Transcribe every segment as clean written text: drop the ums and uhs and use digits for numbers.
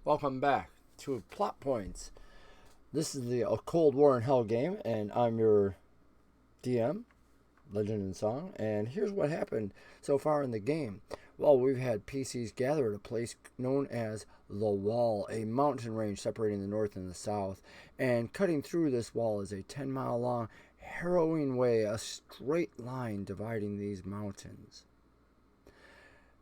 Welcome back to Plot Points. This is the A Cold War in Hell game, and I'm your DM, Legend and Song. And here's what happened so far in the game. Well, we've had PCs gather at a place known as the Wall, a mountain range separating the north and the south. And cutting through this wall is a 10-mile long, harrowing way, a straight line dividing these mountains.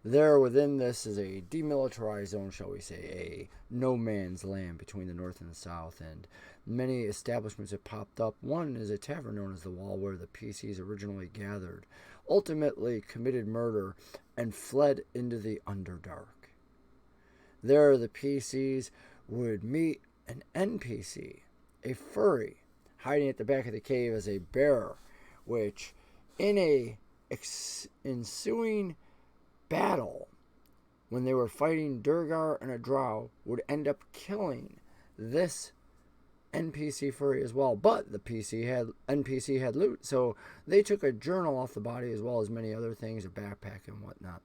There within this is a demilitarized zone, shall we say, a no man's land between the north and the south, and many establishments have popped up. One is a tavern known as the Wall, where the PCs originally gathered, ultimately committed murder, and fled into the underdark. There the PCs would meet an NPC, a furry, hiding at the back of the cave as a bear, which in a ensuing battle, when they were fighting Durgar and a drow, would end up killing this NPC furry as well. But the NPC had loot, so they took a journal off the body as well as many other things, a backpack and whatnot.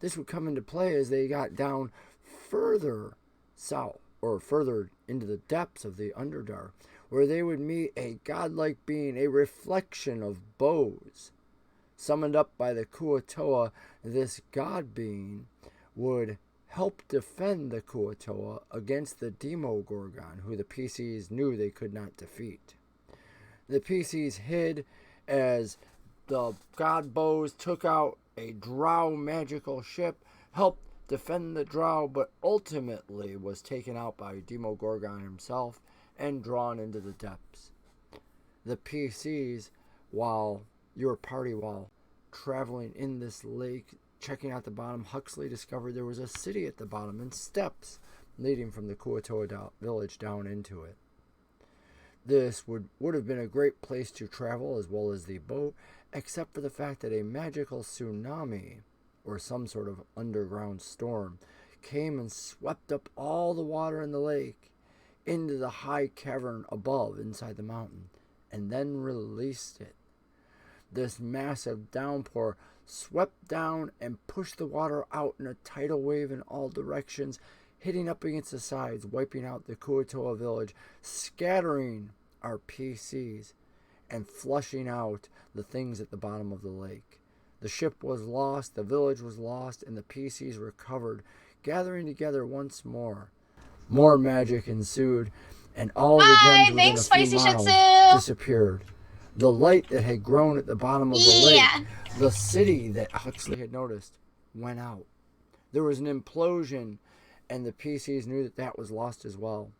This would come into play as they got down further south, or further into the depths of the Underdark, where they would meet a godlike being, a reflection of bows. Summoned up by the Kuatoa, this god being would help defend the Kuatoa against the Demogorgon, who the PCs knew they could not defeat. The PCs hid as the god bows took out a drow magical ship, helped defend the drow, but ultimately was taken out by Demogorgon himself and drawn into the depths. The PCs, while traveling in this lake, checking out the bottom, Huxley discovered there was a city at the bottom and steps leading from the Kuatoa village down into it. This would have been a great place to travel as well as the boat, except for the fact that a magical tsunami, or some sort of underground storm, came and swept up all the water in the lake into the high cavern above inside the mountain, and then released it. This massive downpour swept down and pushed the water out in a tidal wave in all directions, hitting up against the sides, wiping out the Kuatoa village, scattering our PCs, and flushing out the things at the bottom of the lake. The ship was lost, the village was lost, and the PCs recovered, gathering together once more. More magic ensued, and all the Hi, gems within thanks, a few Spicy Shih miles Tzu. disappeared. The light that had grown at the bottom of the lake, Yeah. the city that Huxley had noticed, went out. There was an implosion, and the PCs knew that that was lost as well.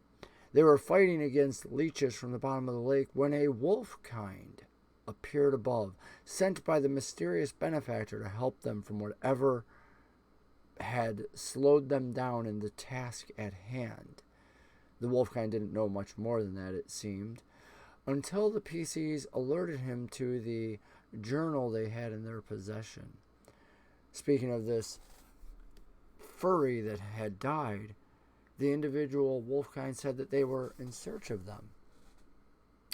They were fighting against leeches from the bottom of the lake when a wolf kind appeared above, sent by the mysterious benefactor to help them from whatever had slowed them down in the task at hand. The wolfkind didn't know much more than that, it seemed, until the PCs alerted him to the journal they had in their possession. Speaking of this furry that had died, the individual wolfkind said that they were in search of them.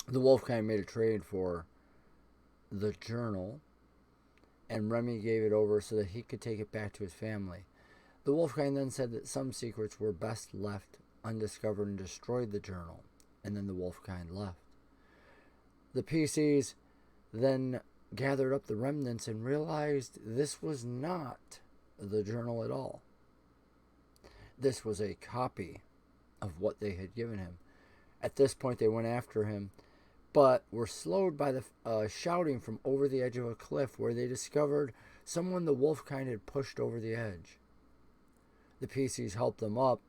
The wolfkind made a trade for the journal, and Remy gave it over so that he could take it back to his family. The wolfkind then said that some secrets were best left undiscovered and destroyed the journal, and then the wolfkind left. The PCs then gathered up the remnants and realized this was not the journal at all. This was a copy of what they had given him. At this point, they went after him, but were slowed by the shouting from over the edge of a cliff, where they discovered someone the wolfkind had pushed over the edge. The PCs helped them up,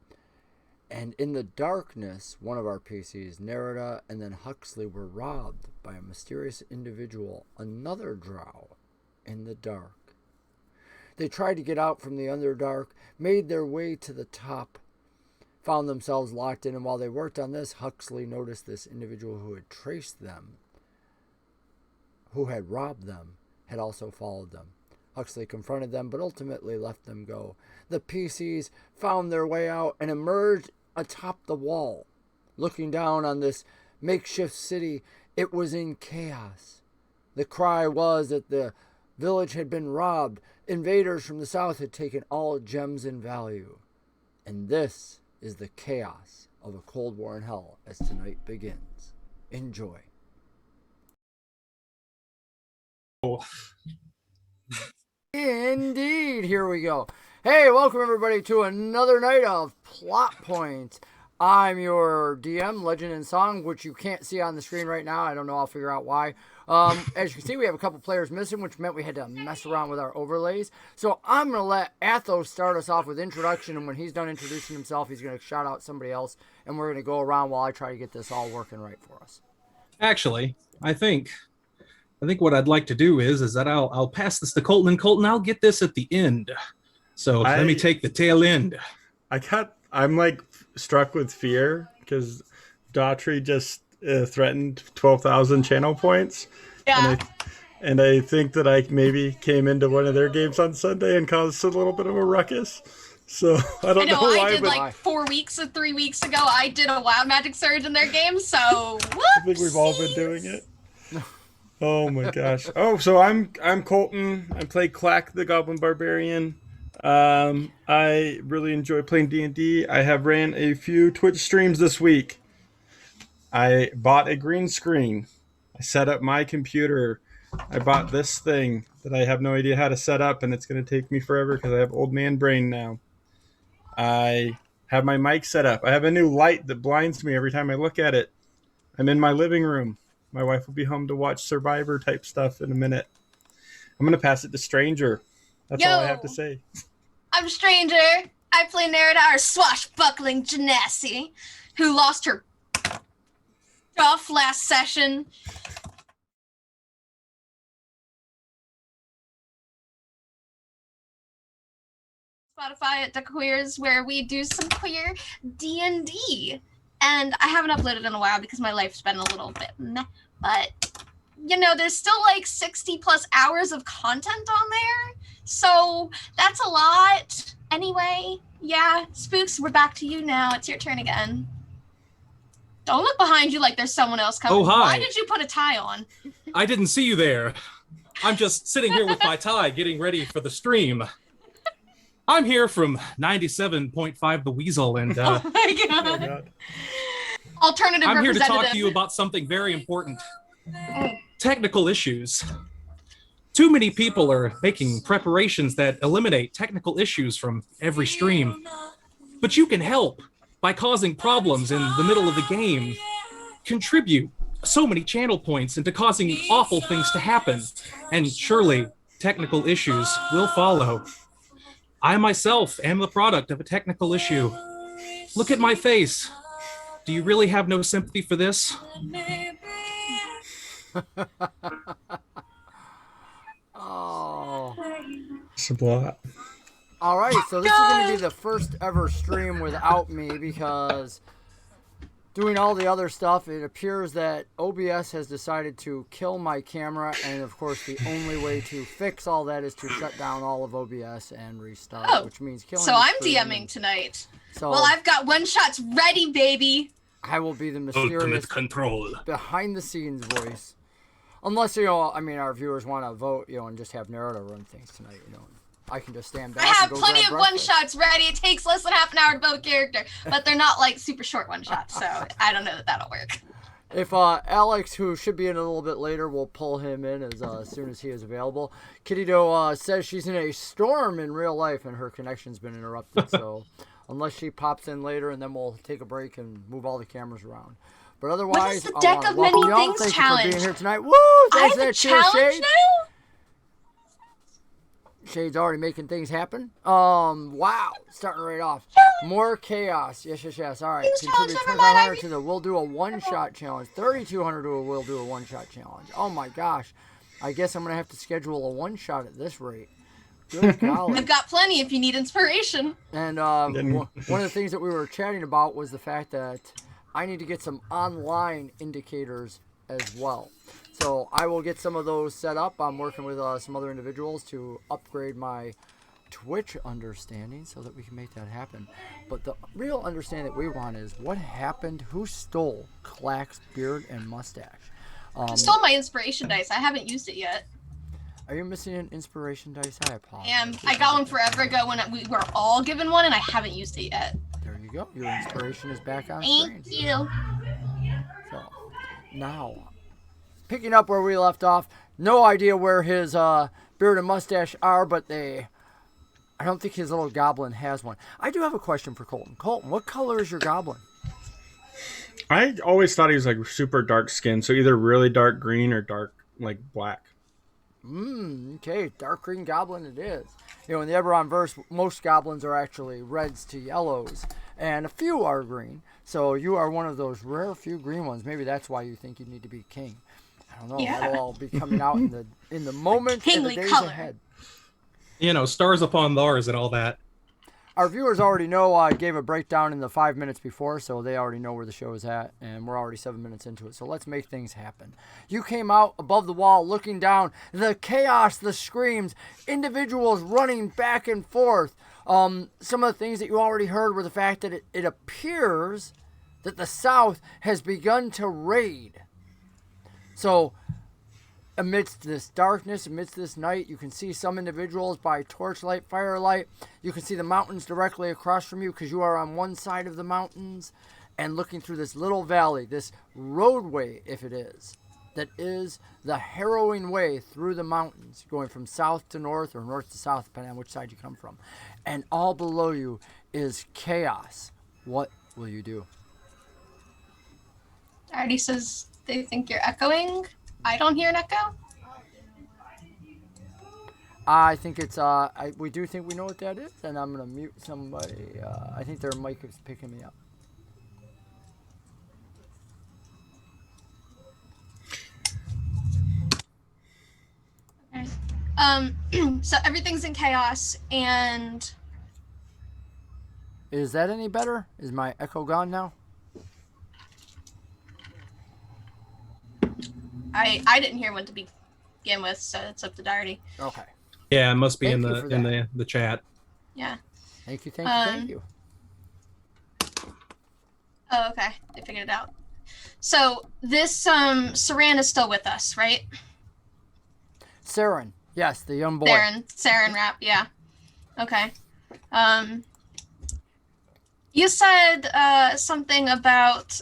and in the darkness, one of our PCs, Nerida, and then Huxley were robbed by a mysterious individual, another drow, in the dark. They tried to get out from the Underdark, made their way to the top, found themselves locked in, and while they worked on this, Huxley noticed this individual who had traced them, who had robbed them, had also followed them. Huxley confronted them, but ultimately let them go. The PCs found their way out and emerged atop the wall. Looking down on this makeshift city, it was in chaos. The cry was that the village had been robbed. Invaders from the south had taken all gems in value. And this is the chaos of a Cold War in Hell as tonight begins. Enjoy. Indeed, here we go. Hey, welcome everybody to another night of Plot Points. I'm your DM, Legend and Song, which you can't see on the screen right now. I don't know, I'll figure out why. As you can see, we have a couple players missing, which meant we had to mess around with our overlays. So I'm going to let Aathos start us off with introduction, and when he's done introducing himself, he's going to shout out somebody else, and we're going to go around while I try to get this all working right for us. Actually, I think what I'd like to do is that I'll pass this to Colton, and Colton, I'll get this at the end. So let me take the tail end. I'm like struck with fear because Daughtry just threatened 12,000 channel points. Yeah. And I think that I maybe came into one of their games on Sunday and caused a little bit of a ruckus. So I don't know why. I did like 4 weeks or 3 weeks ago. I did a Wild Magic Surge in their game, so whoopsies. I think we've all been doing it. Oh my gosh. Oh, so I'm Colton. I play Klaak, the Goblin Barbarian. I really enjoy playing D&D. I have ran a few Twitch streams this week. I bought a green screen. I set up my computer. I bought this thing that I have no idea how to set up, and it's going to take me forever because I have old man brain now. I have my mic set up. I have a new light that blinds me every time I look at it. I'm in my living room. My wife will be home to watch Survivor type stuff in a minute. I'm going to pass it to Stranger. That's all I have to say. I'm Stranger. I play Nerida, our swashbuckling Genasi, who lost her off last session. Spotify at the Queers, where we do some queer D&D. And I haven't uploaded in a while because my life's been a little bit meh. But, you know, there's still like 60 plus hours of content on there. So that's a lot. Anyway, yeah, Spooks, we're back to you now. It's your turn again. Don't look behind you like there's someone else coming. Oh, hi. Why did you put a tie on? I didn't see you there. I'm just sitting here with my tie getting ready for the stream. I'm here from 97.5 The Weasel, and Oh my god. Alternative I'm here to representative. talk to you about something very important. Technical issues. Too many people are making preparations that eliminate technical issues from every stream. But you can help by causing problems in the middle of the game. Contribute so many channel points into causing awful things to happen. And surely, technical issues will follow. I myself am the product of a technical issue. Look at my face. Do you really have no sympathy for this? Oh. It's a lot. All right, so this is going to be the first ever stream without me because doing all the other stuff, it appears that OBS has decided to kill my camera, and of course the only way to fix all that is to shut down all of OBS and restart, which means killing So the I'm stream. DMing tonight. So Well, I've got one-shots ready, baby. I will be the mysterious Ultimate control. behind-the-scenes voice. Unless, you know, I mean, our viewers want to vote, you know, and just have Nerida run things tonight, you know. I can just stand back I have and go plenty grab of breakfast. one-shots ready. It takes less than half an hour to build a character, but they're not like super short one-shots, so I don't know that that'll work. If Alex, who should be in a little bit later, we'll pull him in as soon as he is available. Kitty Doe says she's in a storm in real life and her connection's been interrupted, so unless she pops in later, and then we'll take a break and move all the cameras around. But otherwise, What is the I Deck wanna of welcome Many y'all. Things Thank you challenge? for being here tonight. Woo! I Thanks have for a that cheer, challenge Shade. now? Shade's already making things happen. Wow, starting right off. More chaos. Yes. All right. Things challenge, Contribute never mind, 2,500 to the We'll Do a One-Shot Challenge. 3,200 to a We'll Do a One-Shot Challenge. Oh my gosh. I guess I'm going to have to schedule a one-shot at this rate. Good golly. I've got plenty if you need inspiration. And one of the things that we were chatting about was the fact that I need to get some online indicators as well. So I will get some of those set up. I'm working with some other individuals to upgrade my Twitch understanding so that we can make that happen. But the real understanding that we want is what happened, who stole Klaak's beard and mustache. I stole my inspiration dice. I haven't used it yet. Are you missing an inspiration dice? I apologize. And I got one forever ago when we were all given one, and I haven't used it yet. There you you go. Your inspiration is back on Thank screen. you. So, now, picking up where we left off, no idea where his beard and mustache are, but I don't think his little goblin has one. I do have a question for Colton. Colton, what color is your goblin? I always thought he was like super dark skin, so either really dark green or dark like black. Okay, dark green goblin it is. You know, in the Eberron verse, most goblins are actually reds to yellows, and a few are green. So you are one of those rare few green ones. Maybe that's why you think you need to be king. I don't know. Yeah. That'll all be coming out in the moment and the Kingly days color. ahead. You know, stars upon thars and all that. Our viewers already know I gave a breakdown in the 5 minutes before, so they already know where the show is at, and we're already 7 minutes into it. So let's make things happen. You came out above the wall, looking down, the chaos, the screams, individuals running back and forth. Some of the things that you already heard were the fact that it appears that the South has begun to raid. So, amidst this darkness, amidst this night, you can see some individuals by torchlight, firelight. You can see the mountains directly across from you because you are on one side of the mountains and looking through this little valley, this roadway, if it is, that is the harrowing way through the mountains, going from south to north or north to south, depending on which side you come from. And all below you is chaos. What will you do? Artie says they think you're echoing. I don't hear an echo. I think it's, we do think we know what that is, and I'm going to mute somebody. I think their mic is picking me up. Okay. So everything's in chaos, and Is that any better? Is my echo gone now? I didn't hear one to begin with, so it's up to Darty. Okay. Yeah, it must be Thank in you the for in that. the chat. Yeah. Thank you, thank you. Oh, okay. I figured it out. So this Saran is still with us, right? Saren. Yes, the young boy. Saren rap, yeah. Okay. You said something about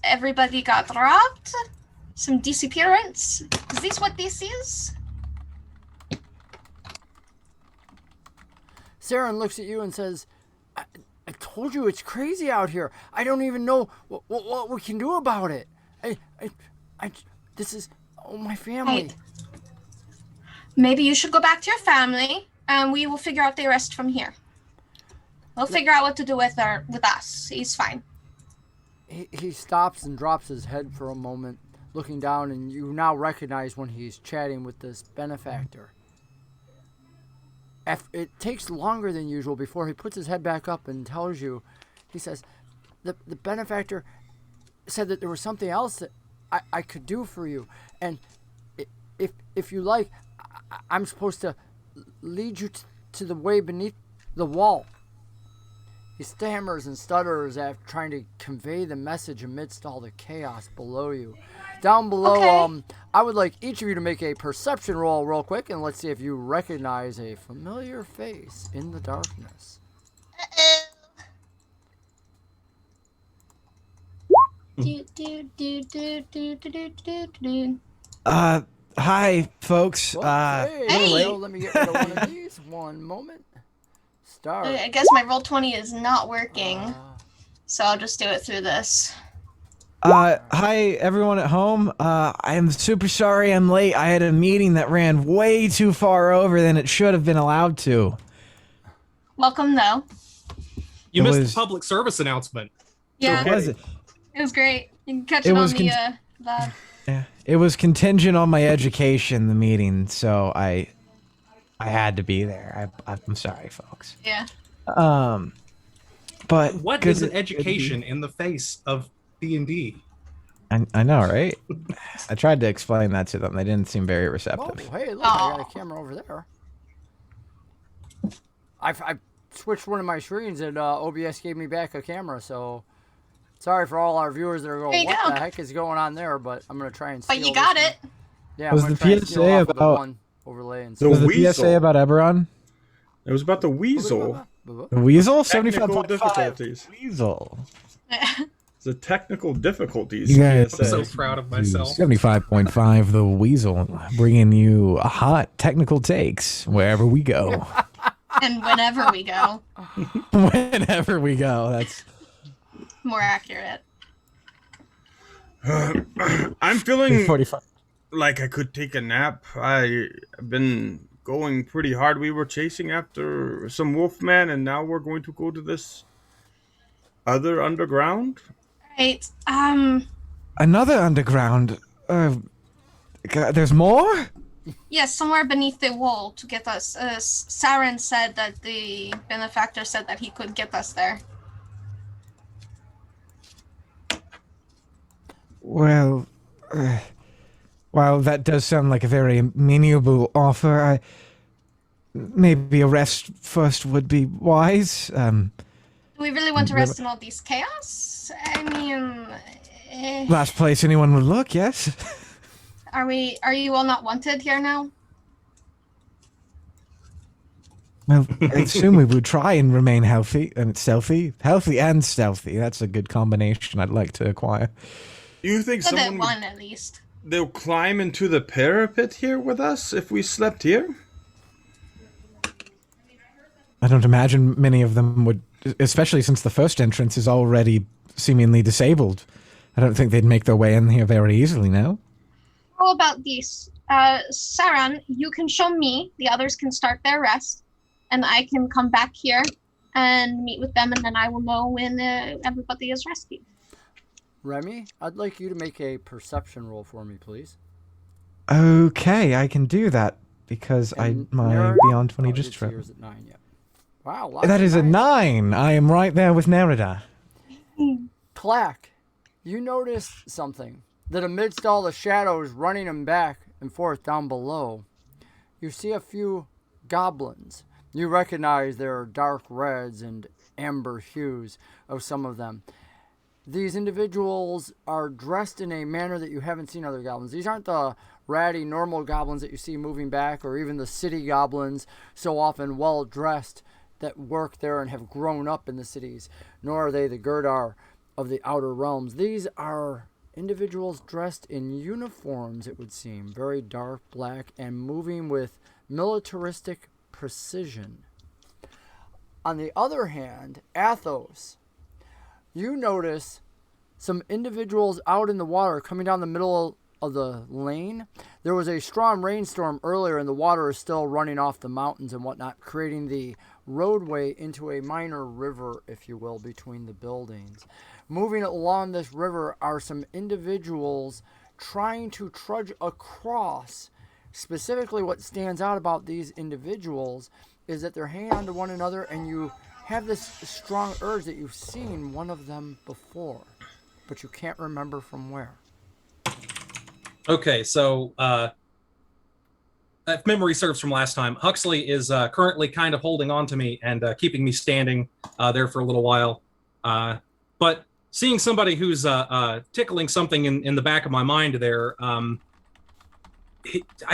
everybody got robbed? Some disappearance? Is this what this is? Saren looks at you and says, I told you it's crazy out here. I don't even know what we can do about it. This is my family. Hey, maybe you should go back to your family, and we will figure out the rest from here. We'll figure out what to do with us. He's fine. He stops and drops his head for a moment, looking down, and you now recognize when he's chatting with this benefactor. It takes longer than usual before he puts his head back up and tells you, he says, the benefactor said that there was something else that I could do for you, and if you like, I'm supposed to lead you to the way beneath the wall. He stammers and stutters after trying to convey the message amidst all the chaos below you. Down below, Okay. I would like each of you to make a perception roll real quick, and let's see if you recognize a familiar face in the darkness. Hi, folks. Well, Hey. let me get rid of one of these. One moment. Start. I guess my Roll20 is not working, so I'll just do it through this. Hi, everyone at home. I'm super sorry I'm late. I had a meeting that ran way too far over than it should have been allowed to. Welcome, though. You It missed was- the public service announcement. Yeah, Was it? it was great. You can catch It it on was the live. Yeah. It was contingent on my education, the meeting, so I had to be there. I'm sorry, folks. Yeah. But What good is an to- education in the face of D&D? I know, right? I tried to explain that to them. They didn't seem very Oh, receptive. hey, look, I got a camera over there. I switched one of my screens, and OBS gave me back a camera, so sorry for all our viewers that are There going, you what go. the heck is going on there? But I'm going to try and steal But you this got one. it. Yeah, Was I'm the gonna try and PSA steal off of the about- one overlay and The Was the weasel. PSA about Eberron? It was about the weasel. The Weasel? Technical 75.5. difficulties. Weasel. The technical difficulties. You guys, I'm so proud of myself. 75.5, the Weasel, bringing you hot technical takes wherever we go. And whenever we go. Whenever we go, that's More accurate. I'm feeling 45. like I could take a nap. I've been going pretty hard. We were chasing after some wolfman, and now we're going to go to this other underground. Right. Another underground. There's more? Yes, somewhere beneath the wall to get us. Saren said that the benefactor said that he could get us there. Well, while that does sound like a very amenable offer, maybe a rest first would be wise. Do we really want to rest in all these chaos? I mean, Last place anyone would look, yes? are you all not wanted here now? Well, I assume we would try and remain healthy and stealthy. Healthy and stealthy. That's a good combination I'd like to acquire. Do you think So that someone one at least. they'll climb into the parapet here with us if we slept here? I don't imagine many of them would, especially since the first entrance is already seemingly disabled. I don't think they'd make their way in here very easily now. How about this? Saran, you can show me, the others can start their rest, and I can come back here and meet with them, and then I will know when everybody is rescued. Remy, I'd like you to make a perception roll for me, please. Okay, I can do that because And my Nerida- Beyond 20 oh, just it's tripped. yours at 9, yeah. Wow, lots That of is a nines. 9. I am right there with Nerida. Klaak, you notice something. That amidst all the shadows running him back and forth down below, you see a few goblins. You recognize their dark reds and amber hues of some of them. These individuals are dressed in a manner that you haven't seen other goblins. These aren't the ratty, normal goblins that you see moving back, or even the city goblins, so often well-dressed, that work there and have grown up in the cities, nor are they the Girdar of the Outer Realms. These are individuals dressed in uniforms, it would seem, very dark black, and moving with militaristic precision. On the other hand, Aathos, you notice some individuals out in the water coming down the middle of the lane. There was a strong rainstorm earlier, and the water is still running off the mountains and whatnot, creating the roadway into a minor river, if you will, between the buildings. Moving along this river are some individuals trying to trudge across. Specifically, what stands out about these individuals is that they're hanging on to one another, and you have this strong urge that you've seen one of them before, but you can't remember from where. Okay, so if memory serves from last time, Huxley is currently kind of holding on to me and keeping me standing there for a little while. But seeing somebody who's tickling something in the back of my mind there, I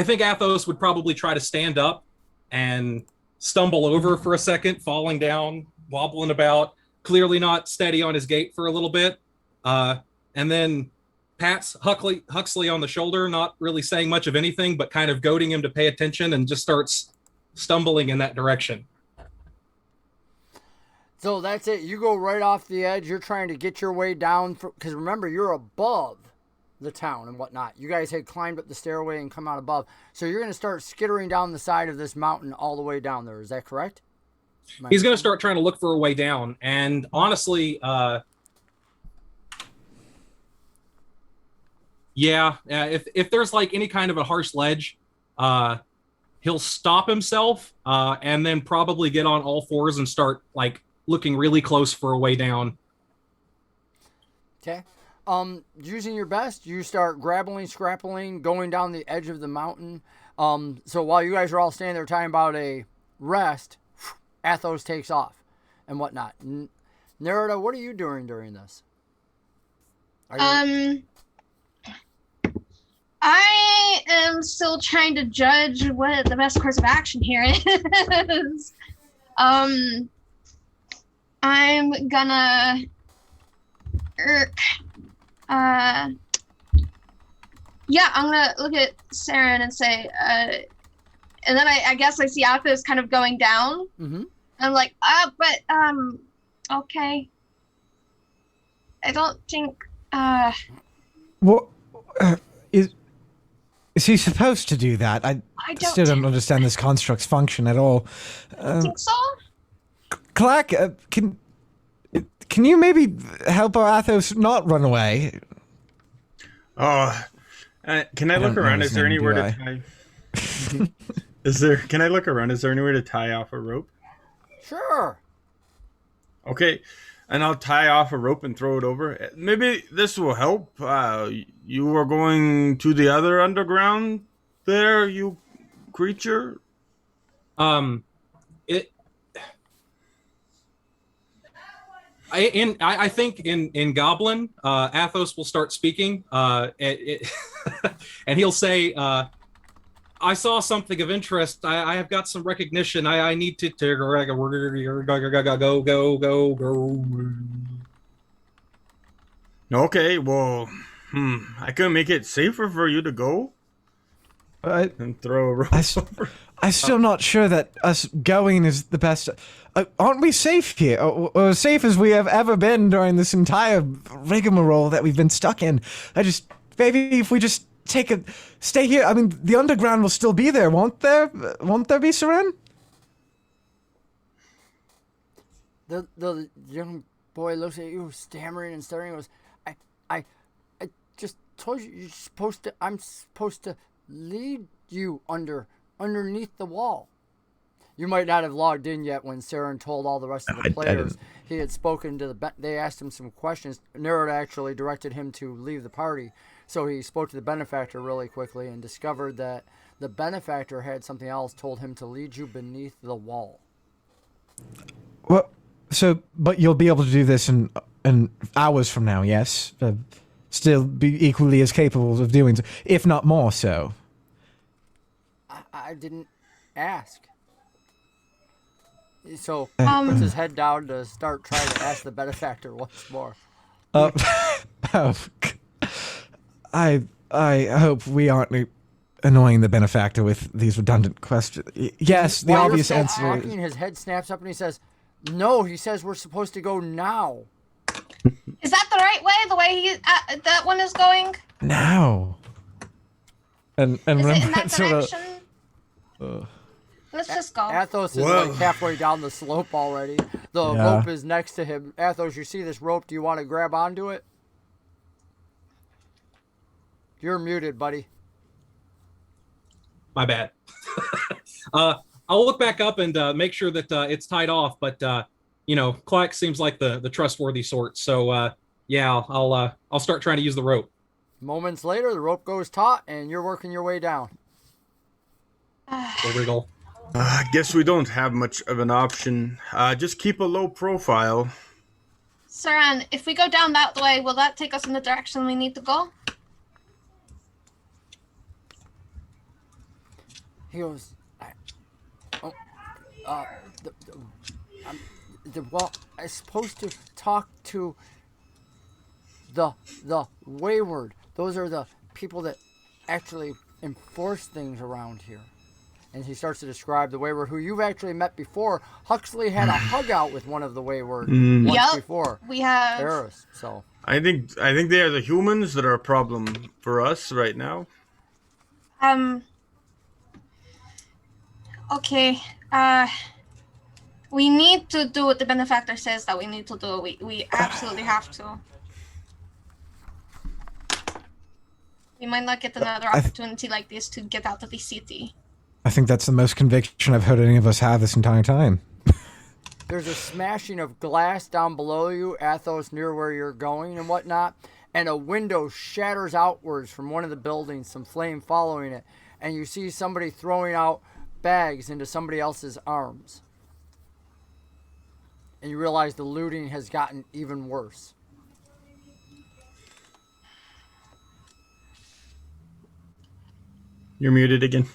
think Aathos would probably try to stand up and stumble over for a second, falling down, wobbling about, clearly not steady on his gait for a little bit, and then pats Huxley on the shoulder, not really saying much of anything, but kind of goading him to pay attention, and just starts stumbling in that direction. So that's it. You go right off the edge. You're trying to get your way down, because remember, you're above the town and whatnot. You guys had climbed up the stairway and come out above. So you're going to start skittering down the side of this mountain all the way down there. Is that correct? He's going to start trying to look for a way down. And honestly, if there's like any kind of a harsh ledge, he'll stop himself and then probably get on all fours and start like looking really close for a way down. Okay. Using your best, you start grappling, scrappling, going down the edge of the mountain. So while you guys are all standing there talking about a rest, Aathos takes off and whatnot. Nerida, what are you doing during this? I am still trying to judge what the best course of action here is. I'm gonna yeah, I'm gonna look at Saren and say, and then I guess I see Aathos kind of going down. Mm-hmm. I'm like, okay. I don't think, What is he supposed to do that? I don't still don't understand this construct's function at all. think so. Klaak, can you maybe help our Aathos not run away? Oh, can I look don't know around? his Is there name, anywhere do to I? tie? Can I look around? Is there anywhere to tie off a rope? Sure. Okay, and I'll tie off a rope and throw it over. Maybe this will help. You are going to the other underground there, you creature? It. I think in Goblin, Aathos will start speaking, and he'll say, "I saw something of interest. I have got some recognition. I need to go." Okay, well, I can make it safer for you to go and throw a rope over. I'm still not sure that us going is the best. Aren't we safe here? Or as safe as we have ever been during this entire rigmarole that we've been stuck in. Maybe if we just stay here. I mean, the underground will still be there, won't there? Won't there be, Saren? The young boy looks at you, stammering and staring, and goes, I just told you I'm supposed to lead you underneath the wall. You might not have logged in yet when Saren told all the rest of the players he had spoken to they asked him some questions. Nerida actually directed him to leave the party, so he spoke to the benefactor really quickly and discovered that the benefactor had something else, told him to lead you beneath the wall. Well, but you'll be able to do this in hours from now, yes? Still be equally as capable of doing so, if not more so. I didn't ask. So he puts his head down to start trying to ask the benefactor once more. I hope we aren't annoying the benefactor with these redundant questions. Yes, the obvious answer talking, is... his head snaps up and he says, "No, he says we're supposed to go now." Is that the right way? The way that one is going? Now. And Is it in Rembrandt that sort direction? of... Let's just go. Athos is like halfway down the slope already. The rope is next to him. Athos, you see this rope? Do you want to grab onto it? You're muted, buddy. My bad. I'll look back up and make sure that it's tied off. But Klaak seems like the trustworthy sort. So yeah, I'll start trying to use the rope. Moments later, the rope goes taut, and you're working your way down. The wriggle. I guess we don't have much of an option. Just keep a low profile. Saren, if we go down that way, will that take us in the direction we need to go? He goes, well, I'm supposed to talk to the wayward. Those are the people that actually enforce things around here. And he starts to describe the wayward, who you've actually met before. Huxley had a hug out with one of the wayward once before. We have. Aathos, so I think they are the humans that are a problem for us right now. Okay. We need to do what the benefactor says that we need to do. We absolutely have to. We might not get another opportunity like this to get out of the city. I think that's the most conviction I've heard any of us have this entire time. there's a smashing of glass down below you, Aathos, near where you're going and whatnot, and a window shatters outwards from one of the buildings, some flame following it, and you see somebody throwing out bags into somebody else's arms. And you realize the looting has gotten even worse. You're muted again.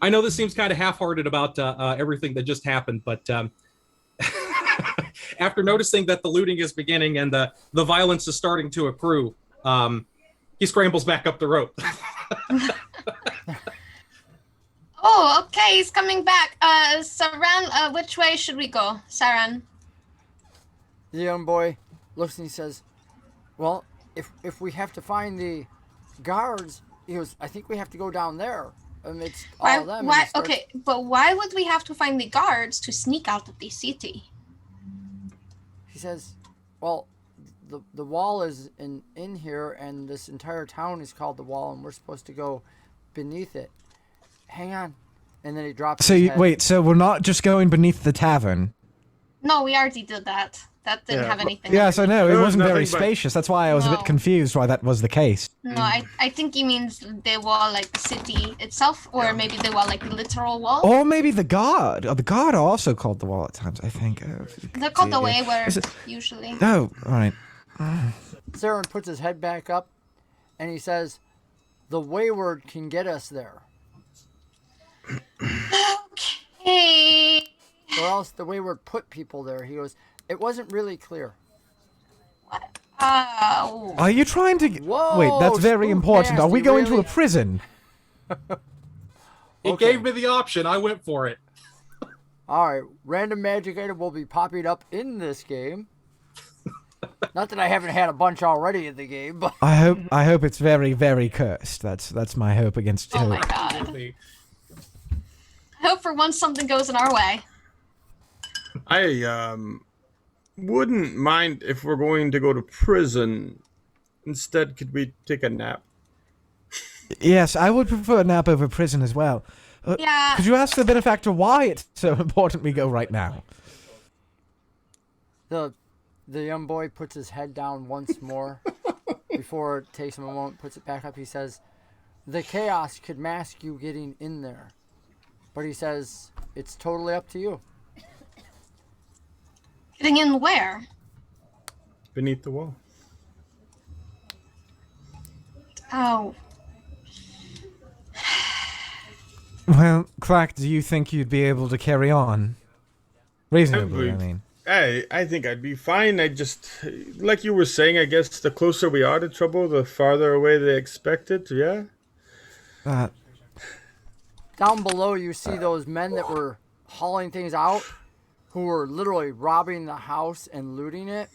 I know this seems kind of half-hearted about everything that just happened, but after noticing that the looting is beginning and the violence is starting to accrue, he scrambles back up the rope. Oh, okay, he's coming back. Saran, which way should we go? Saran. The young boy looks and he says, well, if we have to find the guards, he goes, I think we have to go down there. It's all of them. Why? Okay, but why would we have to find the guards to sneak out of the city? He says, well, the wall is in here, and this entire town is called the wall, and we're supposed to go beneath it. Hang on. And then he drops his head. Wait, so we're not just going beneath the tavern? No, we already did that. That didn't have anything. Yes, I know. It wasn't very nothing but- spacious. That's why I was a bit confused why that was the case. No, I think he means the wall, like the city itself, or maybe the wall, like the literal wall. Or maybe the guard. Oh, the guard are also called the wall at times, I think. They're called the Wayward, usually. Oh, all right. Saren puts his head back up, and he says, the Wayward can get us there. Okay. Or else the Wayward put people there. He goes, it wasn't really clear. What? Are you trying to... Whoa, Wait, that's very spook important. Are we nasty, going to really? a prison? He Okay. gave me the option. I went for it. Alright, random magic item will be popping up in this game. Not that I haven't had a bunch already in the game, but... I hope it's very, very cursed. That's my hope against Oh hope. my god. I hope for once something goes in our way. I wouldn't mind if we're going to go to prison. Instead, could we take a nap? Yes, I would prefer a nap over prison as well. Yeah. Could you ask the benefactor why it's so important we go right now? The young boy puts his head down once more before it takes him a moment, puts it back up. He says, the chaos could mask you getting in there. But he says, it's totally up to you. Getting in where? Beneath the wall. Oh. Well, Klaak, do you think you'd be able to carry on? Reasonably, I Probably. mean. I think I'd be fine. I just, like you were saying, I guess the closer we are to trouble, the farther away they expect it, yeah? Down below, you see those men that were hauling things out, who were literally robbing the house and looting it.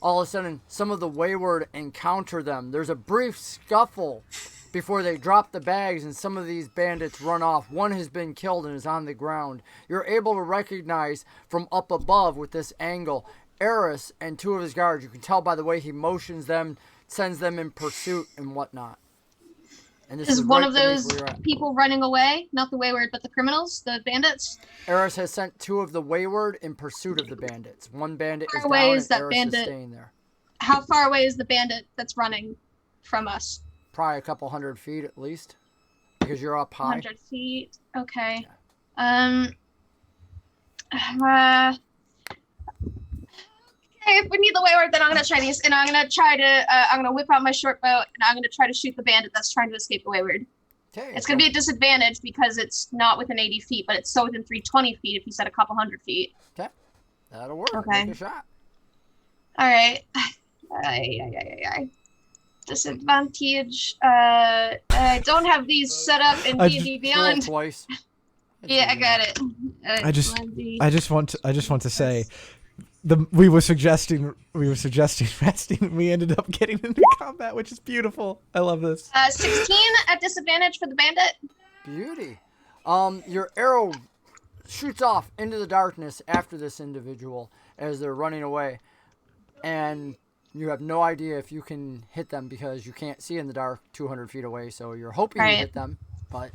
All of a sudden, some of the Wayward encounter them. There's a brief scuffle before they drop the bags, and some of these bandits run off. One has been killed and is on the ground. You're able to recognize from up above with this angle Aathos and two of his guards. You can tell by the way he motions them, sends them in pursuit and whatnot. And this Is one right of beneath those where you're at. people running away? Not the Wayward, but the criminals? The bandits? Aathos has sent two of the Wayward in pursuit of the bandits. One bandit is Far away down is and that Aathos bandit? is staying there. How far away is the bandit that's running from us? Probably a couple 100 feet at least. Because you're up high. 100 feet. Okay. Okay, if we need the Wayward, then I'm gonna try these, and I'm gonna whip out my short bow, and I'm gonna try to shoot the bandit that's trying to escape the Wayward. Okay, It's gonna be a disadvantage because it's not within 80 feet, but it's so within 320 feet if you said a couple 100 feet. Okay. That'll work. Okay. Make a shot. Alright. Disadvantage. I don't have these set up in I D&D just- Roll Beyond. twice. Yeah, I got it. I just 1D. I just want to say, we were suggesting resting, and we ended up getting into combat, which is beautiful. I love this. 16 at disadvantage for the bandit. Beauty. Your arrow shoots off into the darkness after this individual as they're running away. And you have no idea if you can hit them because you can't see in the dark 200 feet away. So you're hoping Right. you hit them, but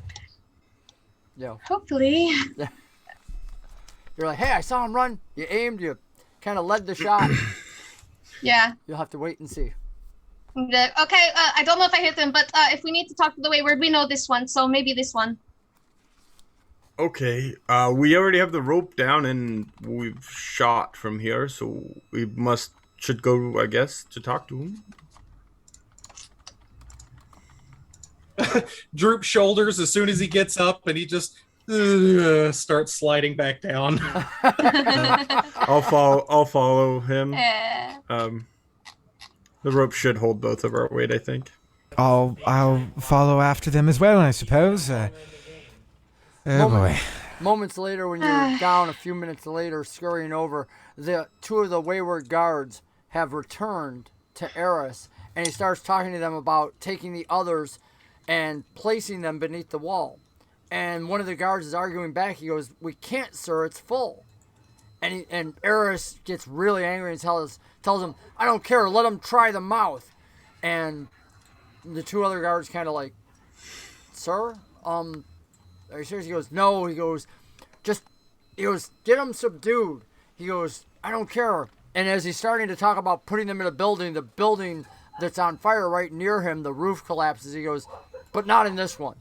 Hopefully. you're like, hey, I saw him run. You aimed, you kind of led the shot. Yeah. You'll have to wait and see. Okay, I don't know if I hit them, but if we need to talk to the Wayward, we know this one, so maybe this one. Okay, we already have the rope down and we've shot from here, so we should go, I guess, to talk to him. Droop shoulders as soon as he gets up, and he just Start sliding back down. I'll follow him. Eh. The rope should hold both of our weight, I think. I'll follow after them as well, I suppose. Oh boy. Moments later, when you're down, a few minutes later, scurrying over, the two of the wayward guards have returned to Eris, and he starts talking to them about taking the others and placing them beneath the wall. And one of the guards is arguing back. He goes, "We can't, sir. It's full." And Eris gets really angry and tells him, "I don't care. Let him try the mouth." And the two other guards kind of like, "Sir, are you serious?" He goes, "No." He goes, "Get him subdued." He goes, "I don't care." And as he's starting to talk about putting them in the building that's on fire right near him, the roof collapses. He goes, "But not in this one."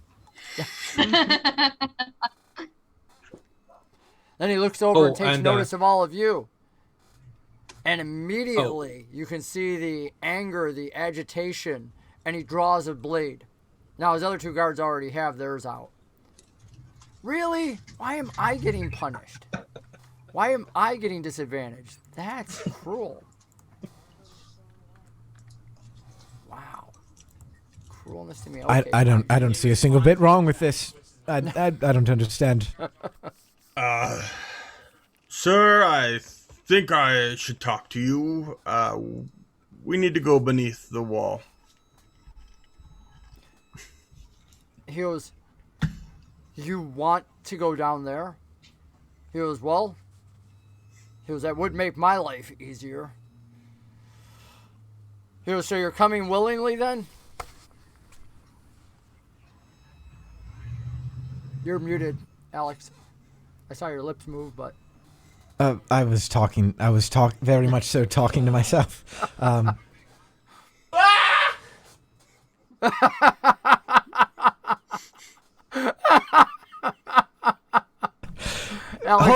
Then he looks over and takes notice of all of you. And immediately you can see the anger, the agitation, and he draws a blade. Now his other two guards already have theirs out. Really? Why am I getting punished? Why am I getting disadvantaged? That's cruel. Wow. Cruelness to me. Okay. I don't see a single bit wrong with this. I don't understand. Sir, I think I should talk to you. We need to go beneath the wall. He goes, "You want to go down there?" He goes, "Well," he goes, "that would make my life easier." He goes, "So you're coming willingly then?" You're muted, Alex. I saw your lips move, but... I was very much so talking to myself. Hold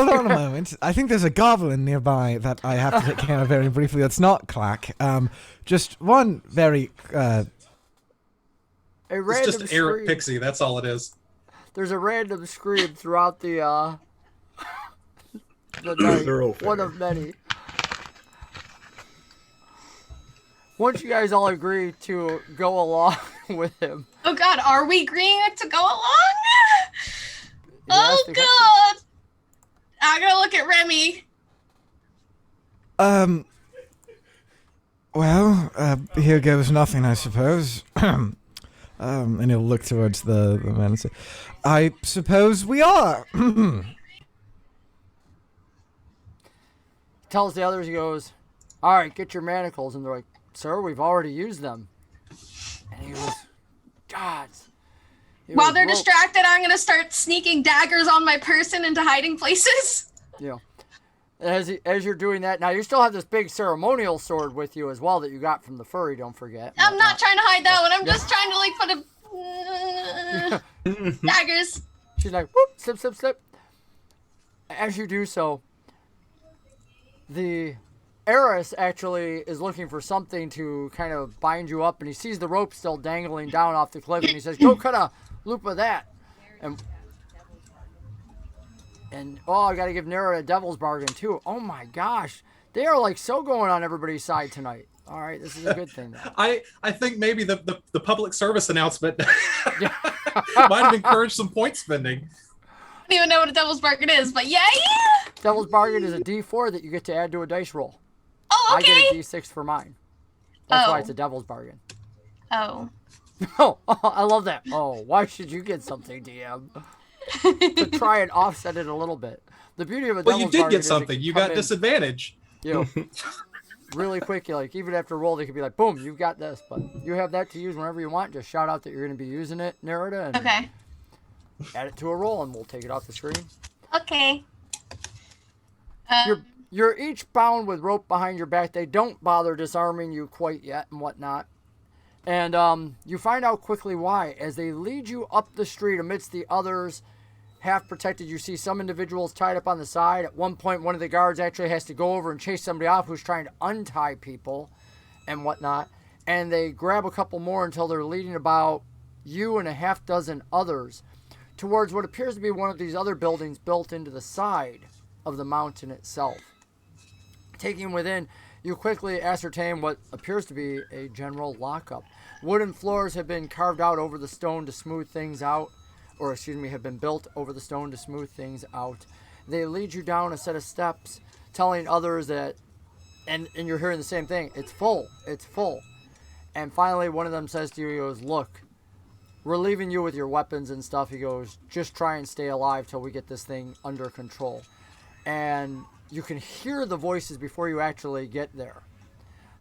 on a moment. I think there's a goblin nearby that I have to take care of very briefly. That's not Klaak. Just one very... A It's just random Eric scream. Pixie, that's all it is. There's a random scream throughout the night. Thoroughfare. One of many. Once you guys all agree to go along with him. Oh God, are we agreeing to go along? Yes, Oh God! I'm gonna look at Remy. Well, here goes nothing, I suppose. And he'll look towards the man and say, "I suppose we are." Tells the others, he goes, "All right, get your manacles." And they're like, "Sir, we've already used them." And he goes, "Gods." While they're distracted, I'm gonna start sneaking daggers on my person into hiding places. You know, as you're doing that, now you still have this big ceremonial sword with you as well that you got from the furry, don't forget. I'm not trying to hide that one. I'm just trying to like put a daggers. She's like, whoop, slip, slip, slip. As you do so, the Eris actually is looking for something to kind of bind you up, and he sees the rope still dangling down off the cliff, and he says, "Go cut a loop of that." And oh, I gotta give Nerida a devil's bargain too. Oh my gosh, they are like so going on everybody's side tonight. All right, this is a good thing though. I think maybe the public service announcement might have encouraged some point spending. I don't even know what a devil's bargain is, but yay! Devil's bargain is a D4 that you get to add to a dice roll. Oh, okay. I get a D6 for mine. That's why it's a devil's bargain. Oh. Oh, I love that. Oh, why should you get something, DM? To try and offset it a little bit. The beauty of a Well, devil's you did bargain get is something. You got disadvantage. You know, really quick, like even after a roll, they could be like, "Boom, you've got this." But you have that to use whenever you want. Just shout out that you're going to be using it, Nerida, and Okay. add it to a roll, and we'll take it off the screen. Okay. You're each bound with rope behind your back. They don't bother disarming you quite yet and whatnot. And you find out quickly why. As they lead you up the street amidst the others, half protected, you see some individuals tied up on the side. At one point, one of the guards actually has to go over and chase somebody off who's trying to untie people and whatnot. And they grab a couple more until they're leading about you and a half dozen others towards what appears to be one of these other buildings built into the side of the mountain itself. Taking within, you quickly ascertain what appears to be a general lockup. Wooden floors have been carved out over the stone to smooth things out, or excuse me, have been built over the stone to smooth things out. They lead you down a set of steps, telling others that, and you're hearing the same thing, it's full, it's full. And finally, one of them says to you, he goes, look, we're leaving you with your weapons and stuff. He goes, just try and stay alive till we get this thing under control. And you can hear the voices before you actually get there.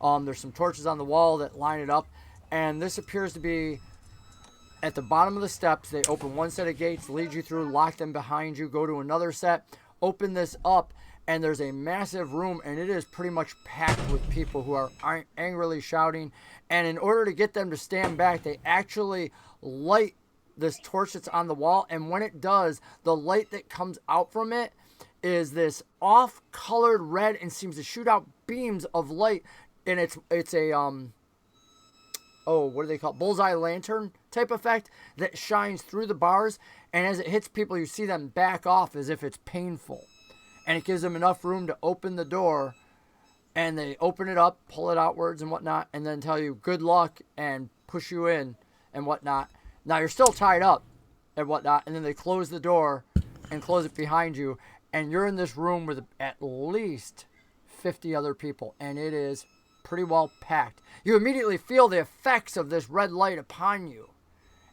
There's some torches on the wall that line it up, and this appears to be at the bottom of the steps. They open one set of gates, lead you through, lock them behind you, go to another set, open this up, and there's a massive room, and it is pretty much packed with people who are angrily shouting. And in order to get them to stand back, they actually light this torch that's on the wall, and when it does, the light that comes out from it is this off-colored red and seems to shoot out beams of light, and it's a what do they call it? Bullseye lantern type effect that shines through the bars, and as it hits people, you see them back off as if it's painful, and it gives them enough room to open the door, and they open it up, pull it outwards and whatnot, and then tell you good luck and push you in and whatnot. Now you're still tied up and whatnot, and then they close the door and close it behind you, and you're in this room with at least 50 other people, and it is pretty well packed. You immediately feel the effects of this red light upon you,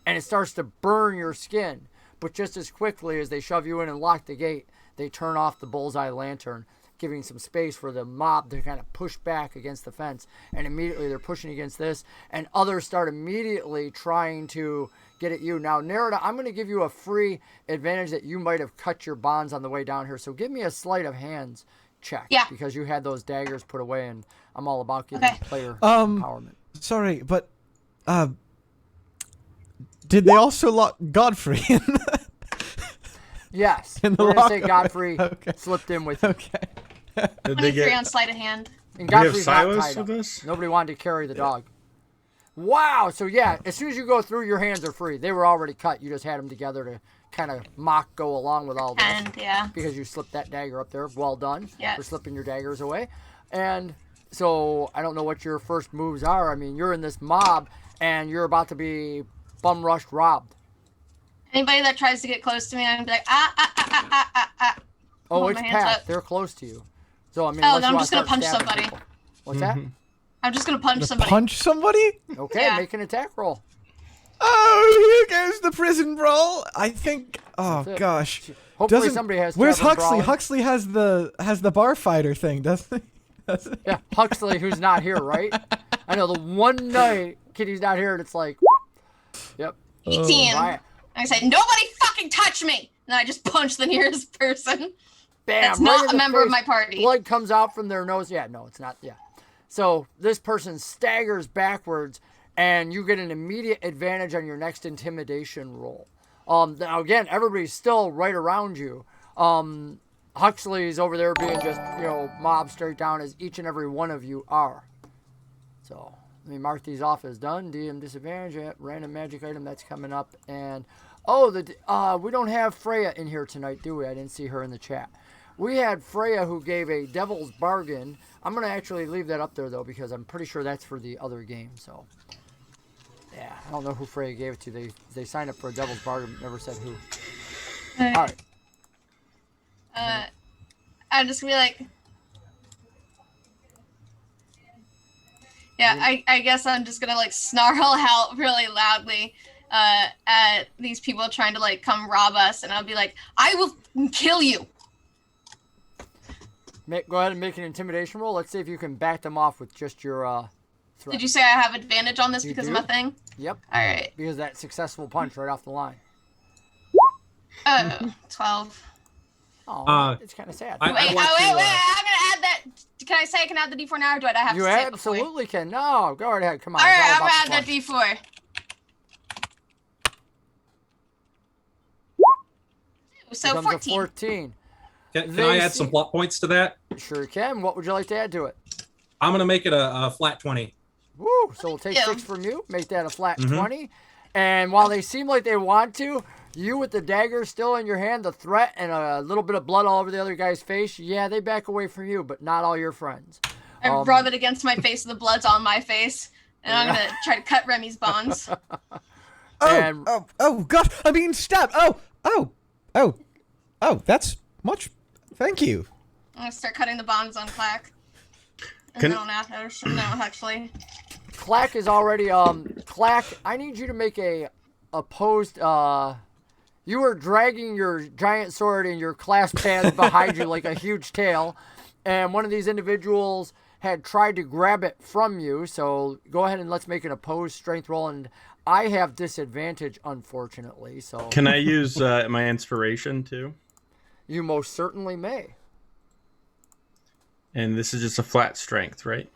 and it starts to burn your skin. But just as quickly as they shove you in and lock the gate, they turn off the bullseye lantern, giving some space for the mob to kind of push back against the fence. And immediately they're pushing against this, and others start immediately trying to get at you. Now, Nerida, I'm going to give you a free advantage that you might have cut your bonds on the way down here. So give me a sleight of hands check. Yeah. Because you had those daggers put away, and I'm all about giving player empowerment. Sorry, but did they also lock Godfrey in? Yes. In the We're going to say locker. Godfrey Okay. slipped in with you. Okay. Did they 23 get? on sleight of hand. And Do we have Godfrey's not Silas tied up. with us? Nobody wanted to carry the dog. Wow. So, yeah, as soon as you go through, your hands are free. They were already cut. You just had them together to kind of go along with all this. And, yeah. Because you slipped that dagger up there. Well done Yes. for slipping your daggers away. And so I don't know what your first moves are. I mean, you're in this mob, and you're about to be bum rushed robbed. Anybody that tries to get close to me, I'm gonna be like, Oh, Hold it's my hands Pat. up. They're close to you. So, I mean, Oh, unless then you I'm wanna just gonna start punch stabbing somebody. people. What's that? I'm just gonna punch somebody. Punch somebody? Okay, Yeah. make an attack roll. Oh, here goes the prison brawl. I think. Oh That's it. gosh. Hopefully somebody has Where's Tavern Huxley? Brawling. Huxley has the bar fighter thing, doesn't he? Doesn't he? Yeah, Huxley, who's not here, right? I know the one night Kitty's not here, and it's like, yep. 18. Right. I say, nobody fucking touch me! And I just punch the nearest person. Bam! That's right not in a the member of face. my party. Blood comes out from their nose. Yeah, no, it's not. Yeah. So this person staggers backwards, and you get an immediate advantage on your next intimidation roll. Now again, everybody's still right around you. Huxley's over there being just, mob straight down, as each and every one of you are. So let me mark these off as done. DM disadvantage at random magic item that's coming up. And we don't have Freya in here tonight, do we? I didn't see her in the chat. We had Freya who gave a devil's bargain. I'm going to actually leave that up there, though, because I'm pretty sure that's for the other game. So, yeah, I don't know who Freya gave it to. They signed up for a devil's bargain, but never said who. All right. I'm just gonna be like, yeah, I guess I'm just gonna like snarl out really loudly at these people trying to like come rob us, and I'll be like, I will kill you. Go ahead and make an intimidation roll. Let's see if you can back them off with just your threat. Did you say I have advantage on this You because do? of my thing? Yep. All right. Because that successful punch right off the line. 12. Oh, it's kind of sad. Wait, I'm gonna add that. Can I say I can add the D4 now, or do I have You to say it before? absolutely can. No, go right ahead. Come on. All it's right, I'm about gonna add the that punch. D4. So Becomes a 14. 14. Can They I add see- some plot points to that? Sure can. What would you like to add to it? I'm going to make it a flat 20. Woo! So we'll take Yeah. 6 from you, make that a flat Mhm. 20. And while they seem like they want to, You with the dagger still in your hand, the threat, and a little bit of blood all over the other guy's face. Yeah, they back away from you, but not all your friends. I rub it against my face, and the blood's on my face, and I'm gonna try to cut Remy's bonds. Oh, God! I'm being stabbed! Oh, that's much. Thank you. I'm gonna start cutting the bonds on Klaak. And then on Aathos, and then on Huxley. Klaak is already, Klaak, I need you to make a opposed, you were dragging your giant sword in your clasp hands behind you like a huge tail, and one of these individuals had tried to grab it from you, so go ahead and let's make an opposed strength roll, and I have disadvantage, unfortunately, so... Can I use my inspiration, too? You most certainly may. And this is just a flat strength, right?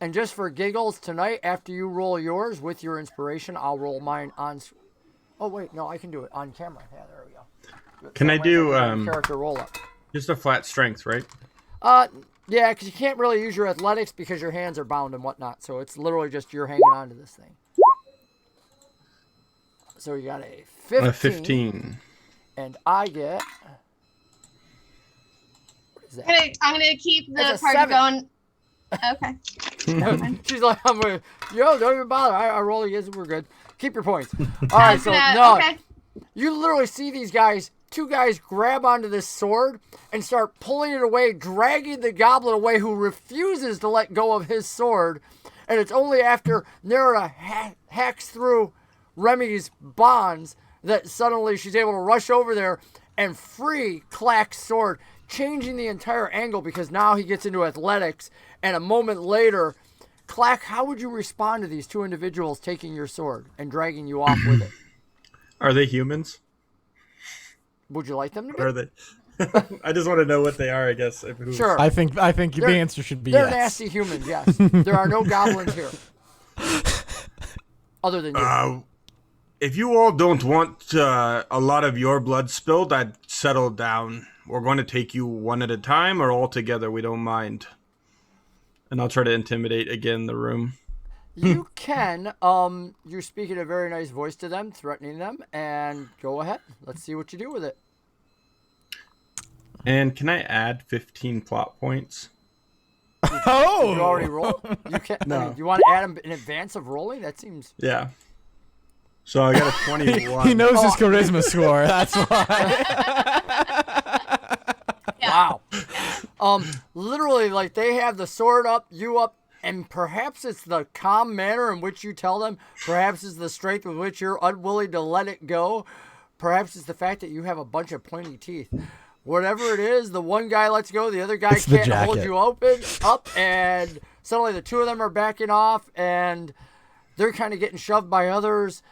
And just for giggles, tonight, after you roll yours with your inspiration, I'll roll mine on... Oh, wait, no, I can do it on camera. Yeah, there we go. Can I do character roll up? just a flat strength, right? Yeah, because you can't really use your athletics because your hands are bound and whatnot. So it's literally just you're hanging on to this thing. So you got a 15. A 15. And I get... What is that? I'm gonna keep the That's a party 7. going. Okay. She's like, I'm gonna, yo, don't even bother. I roll against it. We're good. Keep your points. All right, so no, okay. you literally see these guys, two guys grab onto this sword and start pulling it away, dragging the goblin away who refuses to let go of his sword. And it's only after Nerida hacks through Remy's bonds that suddenly she's able to rush over there and free Klaak's sword, changing the entire angle because now he gets into athletics. And a moment later, Klaak, how would you respond to these two individuals taking your sword and dragging you off with it? Are they humans? Would you like them to be? Or are they? I just want to know what they are, I guess. Sure. I think the answer should be They're yes. nasty humans, yes. There are no goblins here. Other than you. If you all don't want a lot of your blood spilled, I'd settle down. We're going to take you one at a time or all together. We don't mind. And I'll try to intimidate again the room. You can. You're speaking a very nice voice to them, threatening them, and go ahead. Let's see what you do with it. And can I add 15 plot points? Oh! Did you already roll? You can. No. I mean, you want to add them in advance of rolling? That seems. Yeah. So I got a 21. He knows his charisma score. That's why. Wow. Literally, like, they have the sword up, you up, and perhaps it's the calm manner in which you tell them, perhaps it's the strength with which you're unwilling to let it go, perhaps it's the fact that you have a bunch of pointy teeth. Whatever it is, the one guy lets go, the other guy can't hold you up, and suddenly the two of them are backing off, and they're kind of getting shoved by others.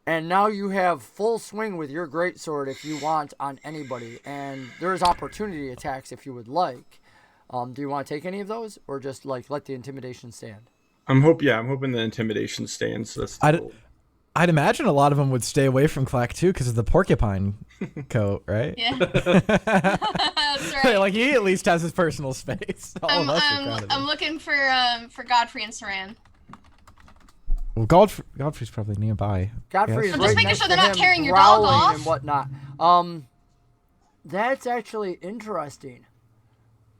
And now you have full swing with your greatsword if you want on anybody. And there's opportunity attacks if you would like. Do you want to take any of those? Or just like let the intimidation stand? I'm hoping the intimidation stands. That's cool. I'd imagine a lot of them would stay away from Klaak too because of the porcupine coat, right? Yeah. That's right. Like he at least has his personal space. All of us are proud of him. I'm looking for Godfrey and Saran. Well, Godfrey's probably nearby. Godfrey is I'm right just making next sure to they're not him, carrying your dog growling off. and whatnot. That's actually interesting.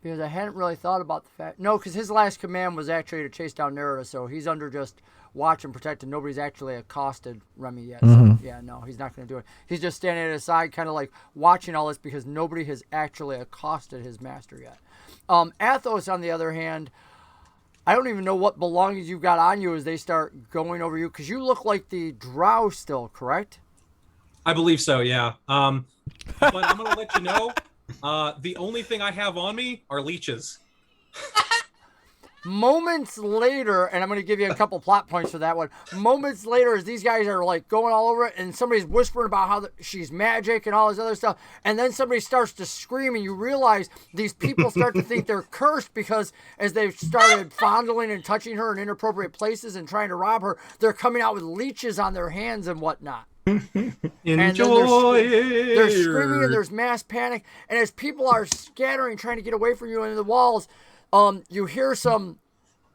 Because I hadn't really thought about the fact... No, because his last command was actually to chase down Nerida, so he's under just watch and protect, and nobody's actually accosted Remy yet. So, yeah, no, he's not going to do it. He's just standing at his side, kind of like watching all this because nobody has actually accosted his master yet. Aathos, on the other hand... I don't even know what belongings you've got on you as they start going over you, because you look like the drow still, correct? I believe so, yeah. But I'm going to let you know, the only thing I have on me are leeches. Moments later, and I'm going to give you a couple plot points for that one. Moments later, as these guys are like going all over it, and somebody's whispering about how she's magic and all this other stuff, and then somebody starts to scream, and you realize these people start to think they're cursed because as they've started fondling and touching her in inappropriate places and trying to rob her, they're coming out with leeches on their hands and whatnot. Enjoy they're screaming, and there's mass panic, and as people are scattering, trying to get away from you into the walls, you hear some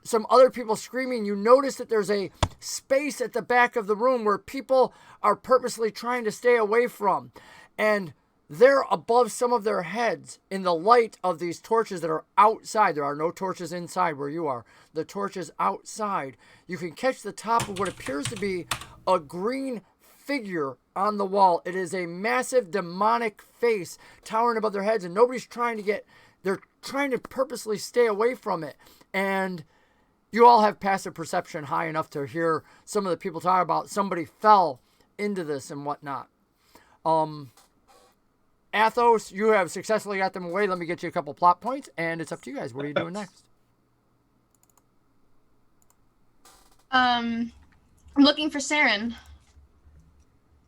some other people screaming. You notice that there's a space at the back of the room where people are purposely trying to stay away from. And they're above some of their heads in the light of these torches that are outside. There are no torches inside where you are. The torches outside. You can catch the top of what appears to be a green figure on the wall. It is a massive demonic face towering above their heads, and nobody's trying to get... They're trying to purposely stay away from it. And you all have passive perception high enough to hear some of the people talk about somebody fell into this and whatnot. Aathos, you have successfully got them away. Let me get you a couple plot points, and it's up to you guys. What are you doing next? I'm looking for Saren.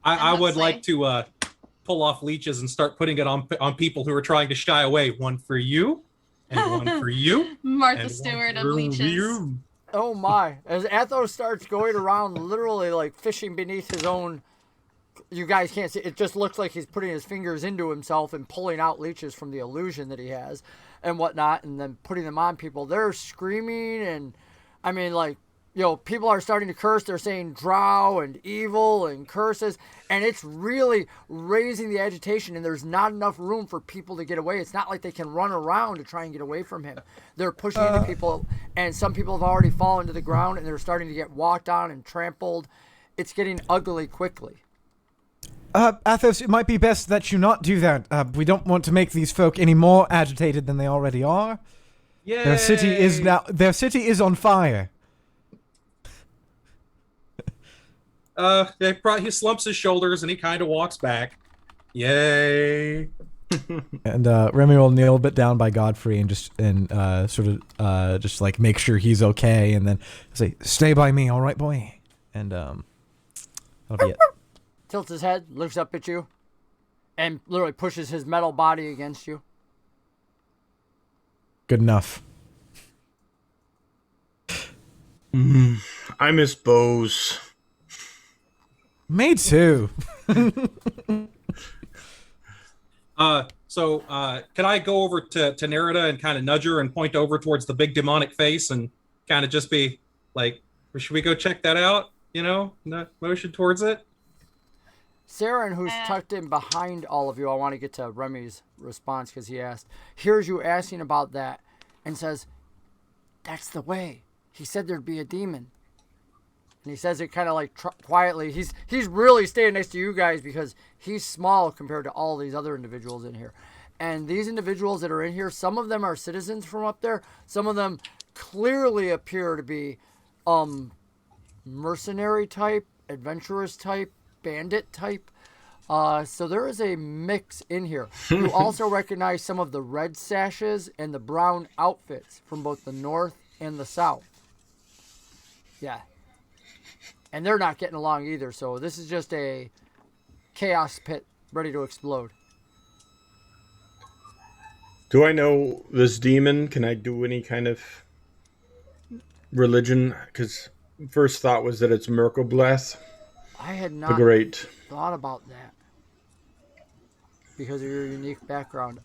I would like to pull off leeches and start putting it on people who are trying to shy away. One for you, and one for you. Martha Stewart of leeches. You. Oh my. As Aathos starts going around literally like fishing beneath his own... You guys can't see. It just looks like he's putting his fingers into himself and pulling out leeches from the illusion that he has and whatnot, and then putting them on people. They're screaming, and I mean, like, you know, people are starting to curse. They're saying drow and evil and curses, and it's really raising the agitation, and there's not enough room for people to get away. It's not like they can run around to try and get away from him. They're pushing into people, and some people have already fallen to the ground, and they're starting to get walked on and trampled. It's getting ugly quickly. Aathos, it might be best that you not do that. We don't want to make these folk any more agitated than they already are. Yay! Their city is on fire. He slumps his shoulders and he kind of walks back. Yay! And Remy will kneel a bit down by Godfrey and just like make sure he's okay, and then say, "Stay by me, all right, boy." And that'll be it. Tilts his head, looks up at you, and literally pushes his metal body against you. Good enough. I miss bows. Me too. So can I go over to Nerida and kind of nudge her and point over towards the big demonic face and kind of just be like, should we go check that out? You know, motion towards it. Saren, who's tucked in behind all of you, I want to get to Remy's response because he asked, hears you asking about that and says, "That's the way. He said there'd be a demon." And he says it kind of like quietly. He's really staying next to you guys because he's small compared to all these other individuals in here. And these individuals that are in here, some of them are citizens from up there. Some of them clearly appear to be mercenary type, adventurous type, bandit type. So there is a mix in here. You also recognize some of the red sashes and the brown outfits from both the north and the south. Yeah. And they're not getting along either, so this is just a chaos pit ready to explode. Do I know this demon? Can I do any kind of religion? Because first thought was that it's Merkelbleth. I had not thought about that because of your unique background.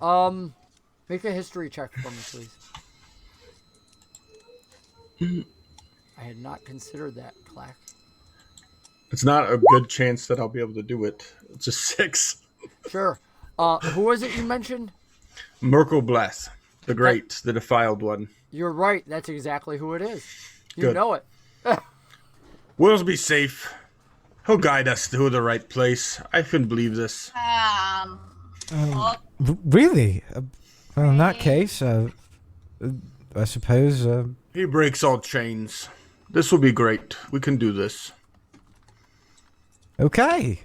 Make a history check for me, please. I had not considered that, Klaak. It's not a good chance that I'll be able to do it. It's a 6. Sure. Who was it you mentioned? Merkelbleth, the great, the defiled one. You're right. That's exactly who it is. You Good. know it. We'll be safe. He'll guide us to the right place. I couldn't believe this. Really? Well, in that case, I suppose... He breaks all chains. This will be great. We can do this. Okay.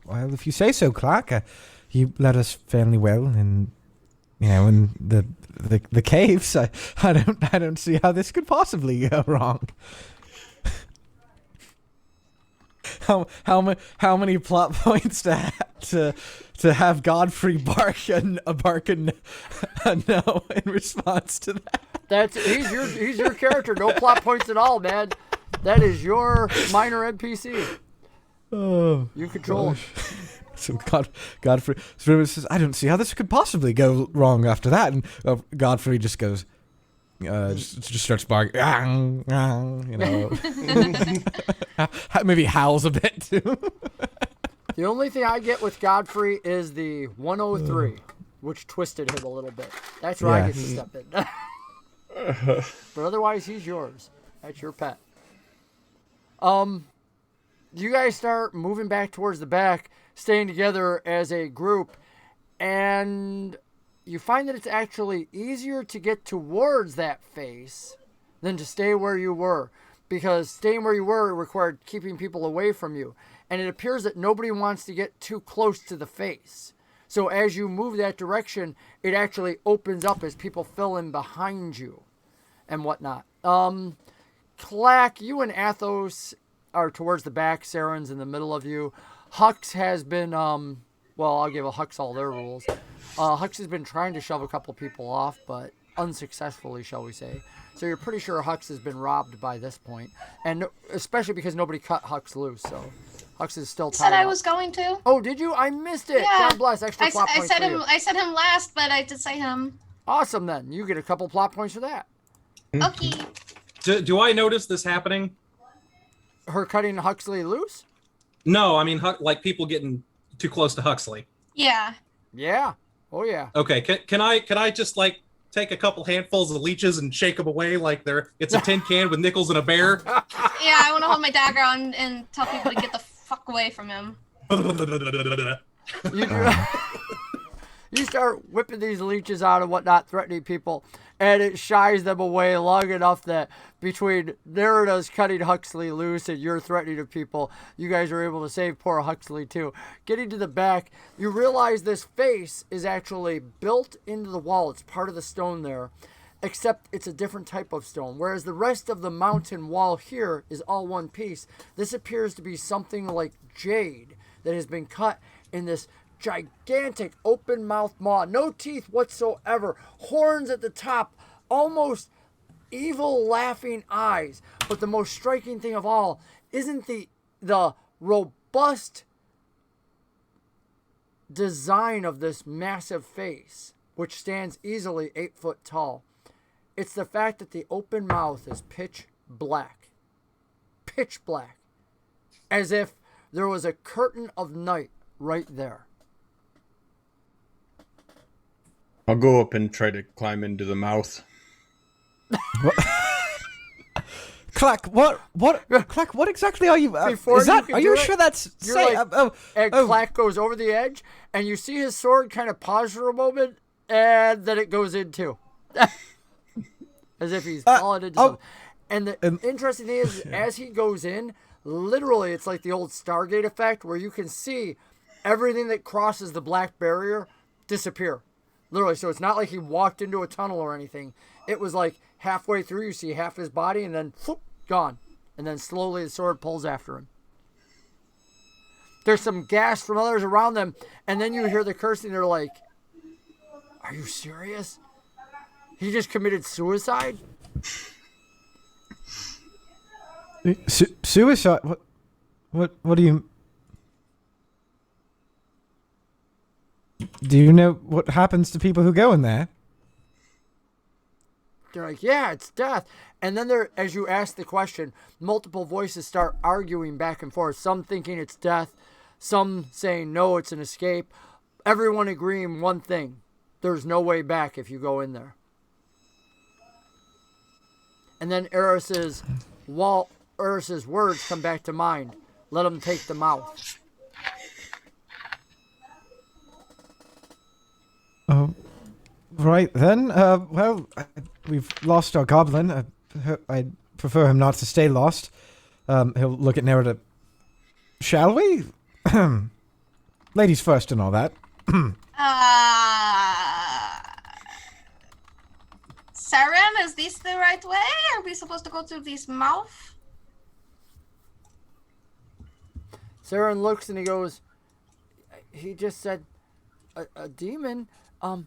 Well, if you say so, Klaak. You led us fairly well in, in the caves. I don't see how this could possibly go wrong. How many plot points to have Godfrey bark a no in response to that? He's your character. No plot points at all, man. That is your minor NPC. Oh, you control him. So Godfrey says, "I don't see how this could possibly go wrong after that." And Godfrey just goes, just starts barking. You know, maybe howls a bit too. The only thing I get with Godfrey is the 103, which twisted him a little bit. That's where I get to step in. But otherwise, he's yours. That's your pet. You guys start moving back towards the back, staying together as a group, and you find that it's actually easier to get towards that face than to stay where you were, because staying where you were required keeping people away from you, and it appears that nobody wants to get too close to the face. So as you move that direction, it actually opens up as people fill in behind you and whatnot. Klaak, you and Aathos are towards the back. Saren's in the middle of you. Hux has been, well, I'll give a Hux all their rules. Hux has been trying to shove a couple people off, but unsuccessfully, shall we say. So you're pretty sure Hux has been robbed by this point. And especially because nobody cut Hux loose, so Hux is still tied Said I up. was going to. Oh, did you? I missed it. Yeah. God bless. Extra plot points for you. I said him last, but I did say him. Awesome, then. You get a couple plot points for that. Okay. Do I notice this happening? Her cutting Huxley loose? No, I mean, like people getting too close to Huxley. Yeah. Yeah. Oh, yeah. Okay, can I just like take a couple handfuls of leeches and shake them away like it's a tin can with nickels and a bear? Yeah, I want to hold my dagger on and tell people to get the fuck away from him. You do. You start whipping these leeches out and whatnot, threatening people, and it shies them away long enough that between Nerida's cutting Huxley loose and your threatening of people, you guys are able to save poor Huxley too. Getting to the back, you realize this face is actually built into the wall. It's part of the stone there, except it's a different type of stone. Whereas the rest of the mountain wall here is all one piece. This appears to be something like jade that has been cut in this gigantic open-mouthed maw, no teeth whatsoever, horns at the top, almost evil laughing eyes. But the most striking thing of all isn't the robust design of this massive face, which stands easily 8 foot tall. It's the fact that the open mouth is pitch black, as if there was a curtain of night right there. I'll go up and try to climb into the mouth. Klaak, Klaak, what exactly are you? Before is that? you can Are do you it, sure that's? You're Say, like, and Klaak goes over the edge, and you see his sword kind of pause for a moment, and then it goes in too. As if he's fallen into something. And the interesting thing is, as he goes in, literally it's like the old Stargate effect, where you can see everything that crosses the black barrier disappear. Literally, so it's not like he walked into a tunnel or anything. It was like halfway through, you see half his body, and then whoop, gone. And then slowly the sword pulls after him. There's some gas from others around them, and then you hear the cursing. They're like, "Are you serious? He just committed suicide?" Suicide? What do you? Do you know what happens to people who go in there? They're like, "Yeah, it's death." And then as you ask the question, multiple voices start arguing back and forth. Some thinking it's death, some saying no, it's an escape. Everyone agreeing one thing: there's no way back if you go in there. And then Eris's words come back to mind. Let him take the mouth. Oh, right then. Well, we've lost our goblin. I'd prefer him not to stay lost. He'll look at Nerida. Shall we? Ladies first and all that. Saren, is this the right way? Are we supposed to go through this mouth? Saren looks and he goes, "He just said a demon. I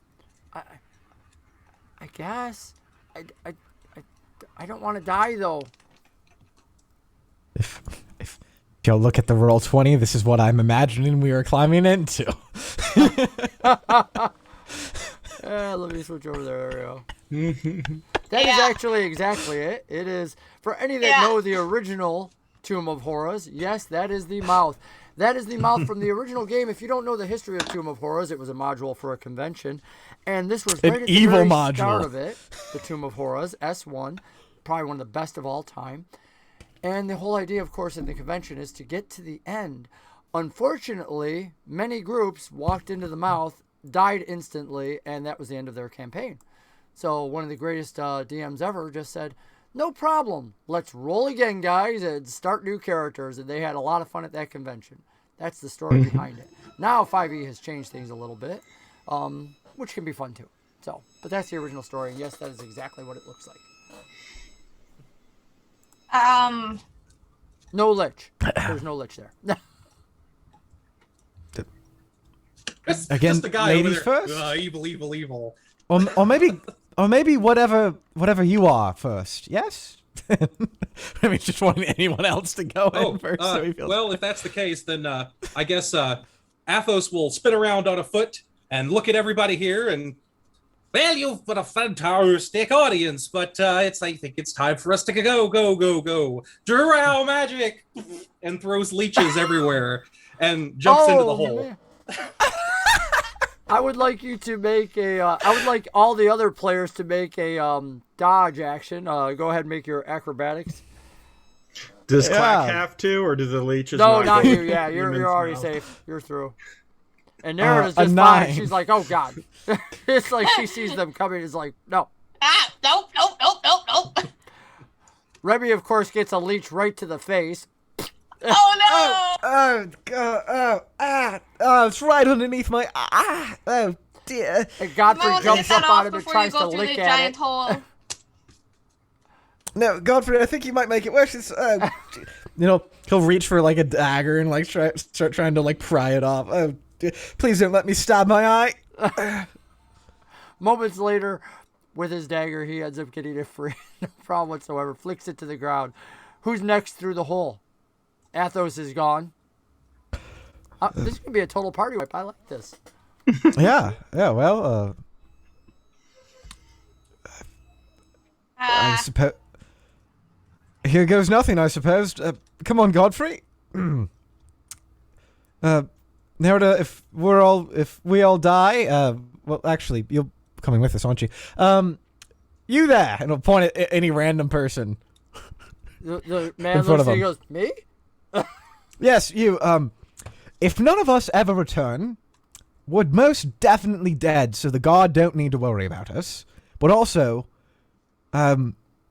guess. I don't want to die though." If you'll look at the roll 20, this is what I'm imagining we are climbing into. Let me switch over there. There we go. That is actually exactly it. It is, for any that know the original Tomb of Horrors, yes, that is the mouth. That is the mouth from the original game. If you don't know the history of Tomb of Horrors, it was a module for a convention. And this was right at the very start of it, the Tomb of Horrors, S1, probably one of the best of all time. And the whole idea, of course, in the convention is to get to the end. Unfortunately, many groups walked into the mouth, died instantly, and that was the end of their campaign. So one of the greatest DMs ever just said, no problem. Let's roll again, guys, and start new characters. And they had a lot of fun at that convention. That's the story behind it. Now 5e has changed things a little bit, which can be fun too. So, but that's the original story. And yes, that is exactly what it looks like. No lich. There's no lich there. Again, just the guy ladies over there. first. Evil. Or maybe whatever you are first. Yes. I mean, just wanting anyone else to go in first. So he feels well, if that's the case, then I guess Aathos will spin around on a foot and look at everybody here and. Well, you've got a fantastic audience, but I think it's time for us to go. Drow magic! And throws leeches everywhere and jumps into the hole. I would like you to make I would like all the other players to make a dodge action. Go ahead and make your acrobatics. Does Klaak have to, or do the leeches? No, not you. Yeah, you're already safe. You're through. And Nerida's just fine. She's like, oh, God. It's like she sees them coming. It's like, no. Nope. Remy, of course, gets a leech right to the face. Oh, no! It's right underneath my oh dear. And Godfrey jumps up on him and tries to lick at it. Hole. No, Godfrey, I think you might make it worse. It's, he'll reach for like a dagger and like start trying to like pry it off. Oh, dear. Please don't let me stab my eye. Moments later, with his dagger, he ends up getting it free. No problem whatsoever. Flicks it to the ground. Who's next through the hole? Aathos is gone. This is going to be a total party wipe. I like this. Yeah, well, I suppose... Here goes nothing, I suppose. Come on, Godfrey. Nerida, if we all die, well, actually, you're coming with us, aren't you? You there, and I'll point at any random person. The man looks and he goes, me? Yes, you, if none of us ever return, we're most definitely dead, so the god don't need to worry about us. But also,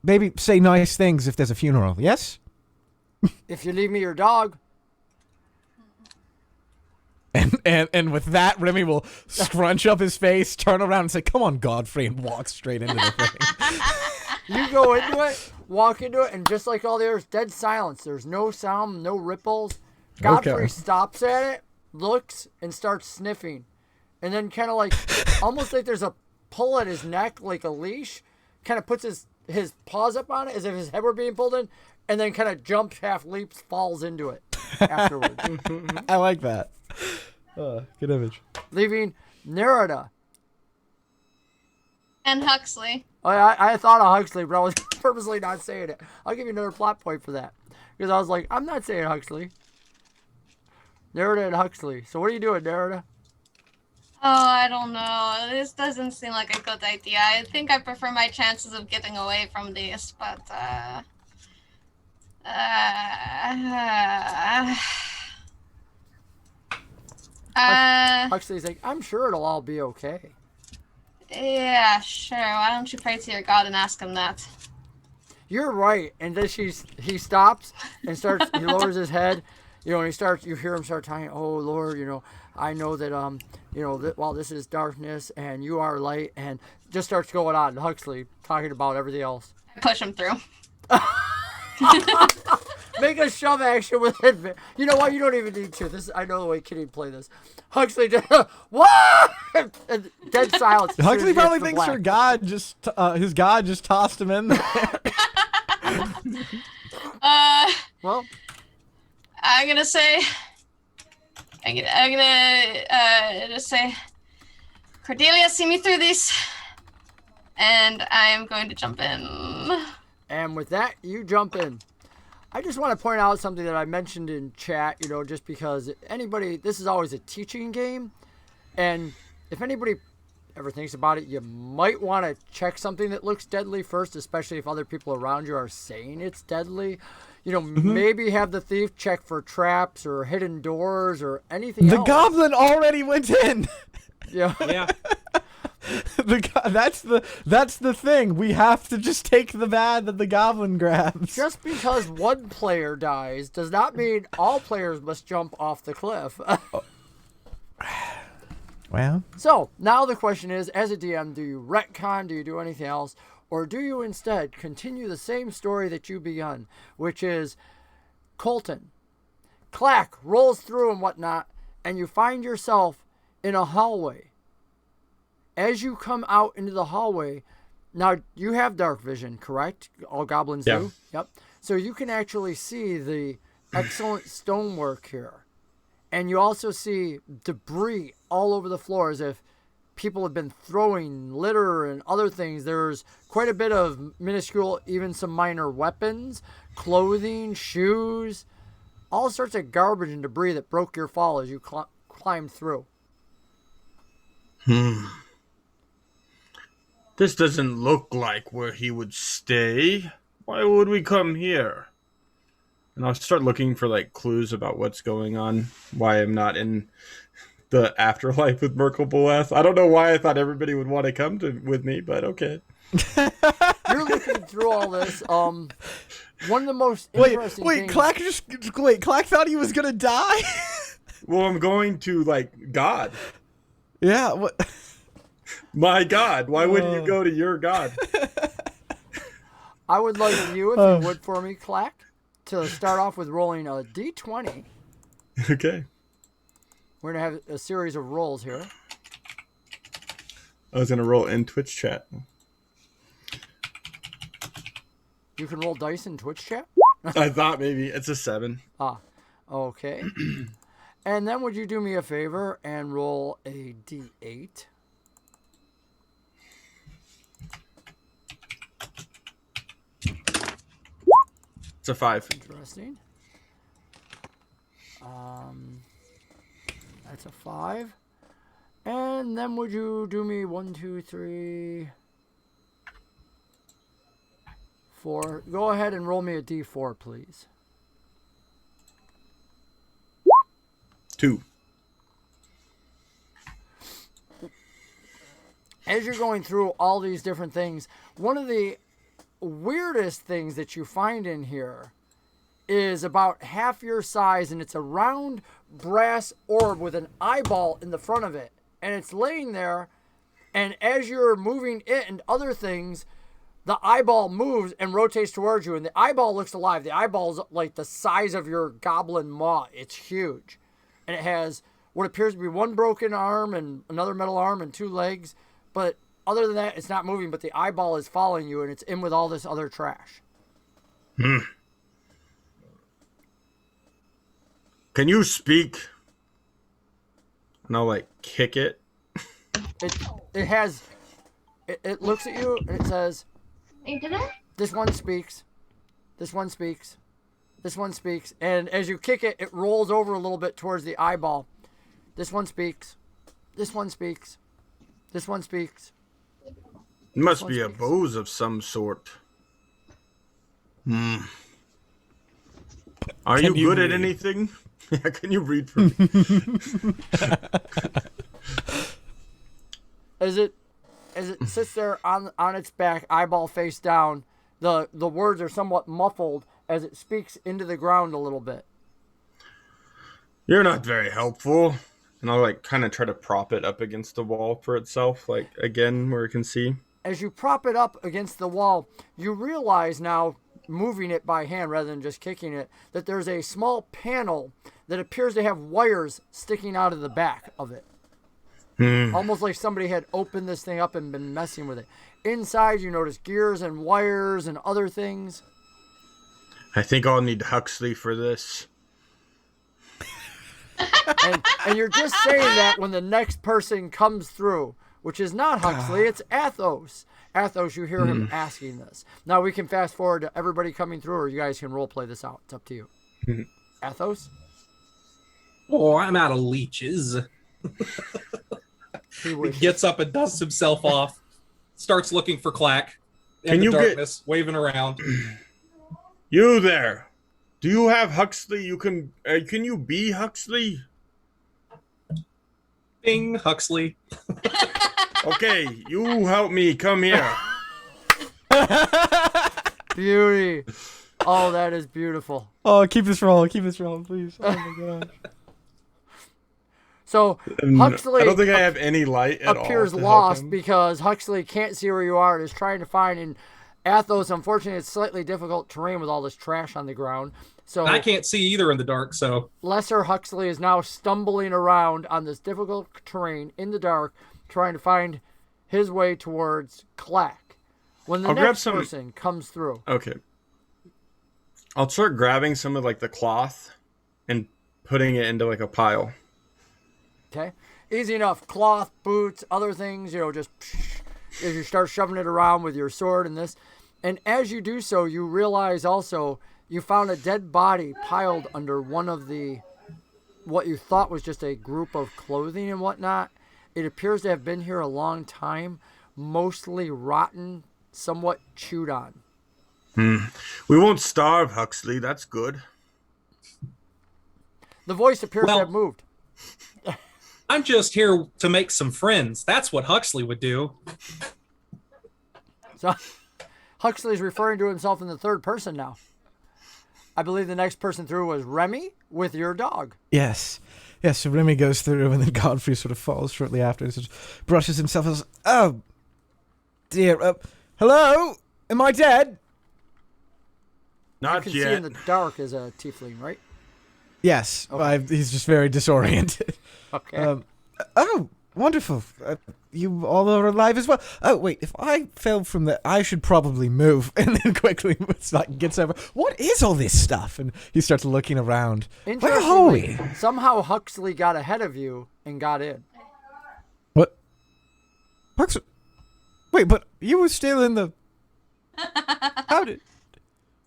maybe say nice things if there's a funeral, yes? If you leave me your dog. And with that, Remy will scrunch up his face, turn around and say, come on, Godfrey, and walk straight into the thing. You go into it, walk into it, and just like all the others, dead silence. There's no sound, no ripples. Godfrey stops at it, looks, and starts sniffing. And then kind of like, almost like there's a pull at his neck, like a leash, kind of puts his paws up on it as if his head were being pulled in, and then kind of jumps, half leaps, falls into it afterwards. I like that. Good image. Leaving Nerida. And Huxley. I thought of Huxley, but I was purposely not saying it. I'll give you another plot point for that. Because I was like, I'm not saying Huxley. Nerida and Huxley. So what are you doing, Nerida? Oh, I don't know. This doesn't seem like a good idea. I think I prefer my chances of getting away from this, but, Huxley's like, I'm sure it'll all be okay. Yeah, sure. Why don't you pray to your god and ask him that? You're right. And then he stops and starts, he lowers his head, and you hear him start talking, oh, Lord, I know that, that while this is darkness and you are light, and just starts going on. Huxley talking about everything else. Push him through. Make a shove action with it. You know what? You don't even need to. I know the way Kitty play this. Huxley just, what? And dead silence. Huxley probably thinks his god just tossed him in there. Well, I'm gonna just say, Cordelia, see me through this. and I'm going to jump in. And with that, you jump in. I just want to point out something that I mentioned in chat, just because this is always a teaching game. And if anybody ever thinks about it, you might want to check something that looks deadly first, especially if other people around you are saying it's deadly. Maybe have the thief check for traps or hidden doors or anything else. The goblin already went in. Yeah. Yeah. That's the thing. We have to just take the bad that the goblin grabs. Just because one player dies does not mean all players must jump off the cliff. Well. So, now the question is, as a DM, do you retcon, do you do anything else, or do you instead continue the same story that you begun, which is Colton, Klaak rolls through and whatnot, and you find yourself in a hallway. As you come out into the hallway, now you have dark vision, correct? All goblins do? Yep. So you can actually see the excellent stonework here. And you also see debris all over the floor as if people have been throwing litter and other things. There's quite a bit of minuscule, even some minor weapons, clothing, shoes, all sorts of garbage and debris that broke your fall as you climbed through. This doesn't look like where he would stay. Why would we come here? And I'll start looking for clues about what's going on. Why I'm not in the afterlife with Merkle Boath. I don't know why I thought everybody would want to come with me, but okay. You're looking through all this. One of the most interesting things... Klaak thought he was gonna die? Well, I'm going to, God. Yeah, what? My God, why wouldn't you go to your God? I would like you, if you would for me, Klaak, to start off with rolling a d20. Okay. We're going to have a series of rolls here. I was going to roll in Twitch chat. You can roll dice in Twitch chat? I thought maybe. It's a 7. Ah, okay. And then would you do me a favor and roll a d8? It's a 5. Interesting. That's a 5. And then would you do me 1, 2, 3, 4? Go ahead and roll me a d4, please. 2. As you're going through all these different things, one of the weirdest things that you find in here is about half your size, and it's a round brass orb with an eyeball in the front of it, and it's laying there, and as you're moving it and other things, the eyeball moves and rotates towards you, and the eyeball looks alive. The eyeball's like the size of your goblin maw. It's huge, and it has what appears to be one broken arm and another metal arm and 2 legs, but other than that, it's not moving, but the eyeball is following you, and it's in with all this other trash. Can you speak? And I'll kick it. It looks at you and it says, this one speaks, this one speaks, this one speaks, and as you kick it, it rolls over a little bit towards the eyeball. This one speaks, this one speaks, this one speaks. It must be a bose of some sort. Are you good at anything? Yeah, can you read for me? As it sits there on its back, eyeball face down, the words are somewhat muffled as it speaks into the ground a little bit. You're not very helpful. And I'll kind of try to prop it up against the wall for itself, again, where it can see. As you prop it up against the wall, you realize now, moving it by hand rather than just kicking it, that there's a small panel that appears to have wires sticking out of the back of it. Almost like somebody had opened this thing up and been messing with it. Inside, you notice gears and wires and other things. I think I'll need Huxley for this. And you're just saying that when the next person comes through which is not Huxley, it's Aathos. Aathos, you hear him asking this. Now we can fast forward to everybody coming through, or you guys can role play this out. It's up to you. Aathos? Oh, I'm out of leeches. He He gets up and dusts himself off, starts looking for Klaak in Can the you darkness, waving around. You there? Do you have Huxley? You can you be Huxley? Bing, Huxley. Okay, you help me. Come here. Beauty. Oh, that is beautiful. Oh, keep this rolling, please. Oh my god. So Huxley I don't think I have any light at all. appears to help lost him. because Huxley can't see where you are and is trying to find. And Aathos, unfortunately, it's slightly difficult terrain with all this trash on the ground. So I can't see either in the dark, so Lesser Huxley is now stumbling around on this difficult terrain in the dark, trying to find his way towards Klaak. When the I'll grab next some- person comes through, Okay. I'll start grabbing some of like the cloth and putting it into like a pile. okay, easy enough. Cloth, boots, other things, just as you start shoving it around with your sword and this. And as you do so, you realize also you found a dead body piled under one of what you thought was just a group of clothing and whatnot. It appears to have been here a long time, mostly rotten, somewhat chewed on. We won't starve, Huxley. That's good. The voice appears to Well- have moved. I'm just here to make some friends. That's what Huxley would do. So Huxley's referring to himself in the third person now. I believe the next person through was Remy with your dog. Yes. Yes, so Remy goes through and then Godfrey sort of falls shortly after and sort of brushes himself and says, oh, dear. Hello? Am I dead? Not You can yet. see in the dark as a tiefling, right? Yes. Okay. He's just very disoriented. Okay. Oh, wonderful. You all are alive as well. Oh, wait, if I fell from the... I should probably move. And then quickly gets over. What is all this stuff? And he starts looking around. Where are we? Interestingly, somehow Huxley got ahead of you and got in. What? Wait, but you were still in the... How did...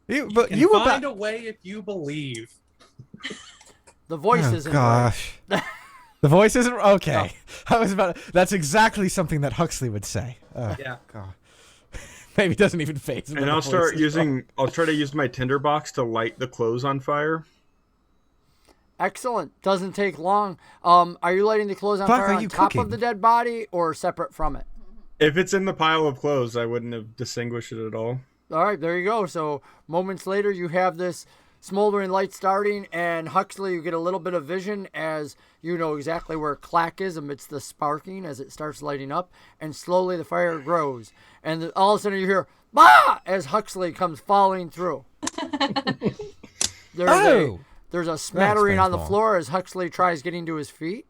But Can you were find back... a way if you believe. The voice Oh, isn't gosh. The voice isn't... Okay. No. I was about... That's exactly something that Huxley would say. Oh, Yeah. God. Maybe it doesn't even phase him. And when I'll the voice start is using. I'll try to use my tinderbox to light the clothes on fire. Excellent. Doesn't take long. Are you lighting the clothes on Fuck, fire are on you top cooking? of the dead body or separate from it? If it's in the pile of clothes, I wouldn't have distinguished it at all. All right, there you go. So moments later, you have this smoldering light starting, and Huxley, you get a little bit of vision as you know exactly where Klaak is amidst the sparking as it starts lighting up, and slowly the fire grows. And all of a sudden you hear, "Bah!" as Huxley comes falling through. There's a smattering on the painful. floor as Huxley tries getting to his feet.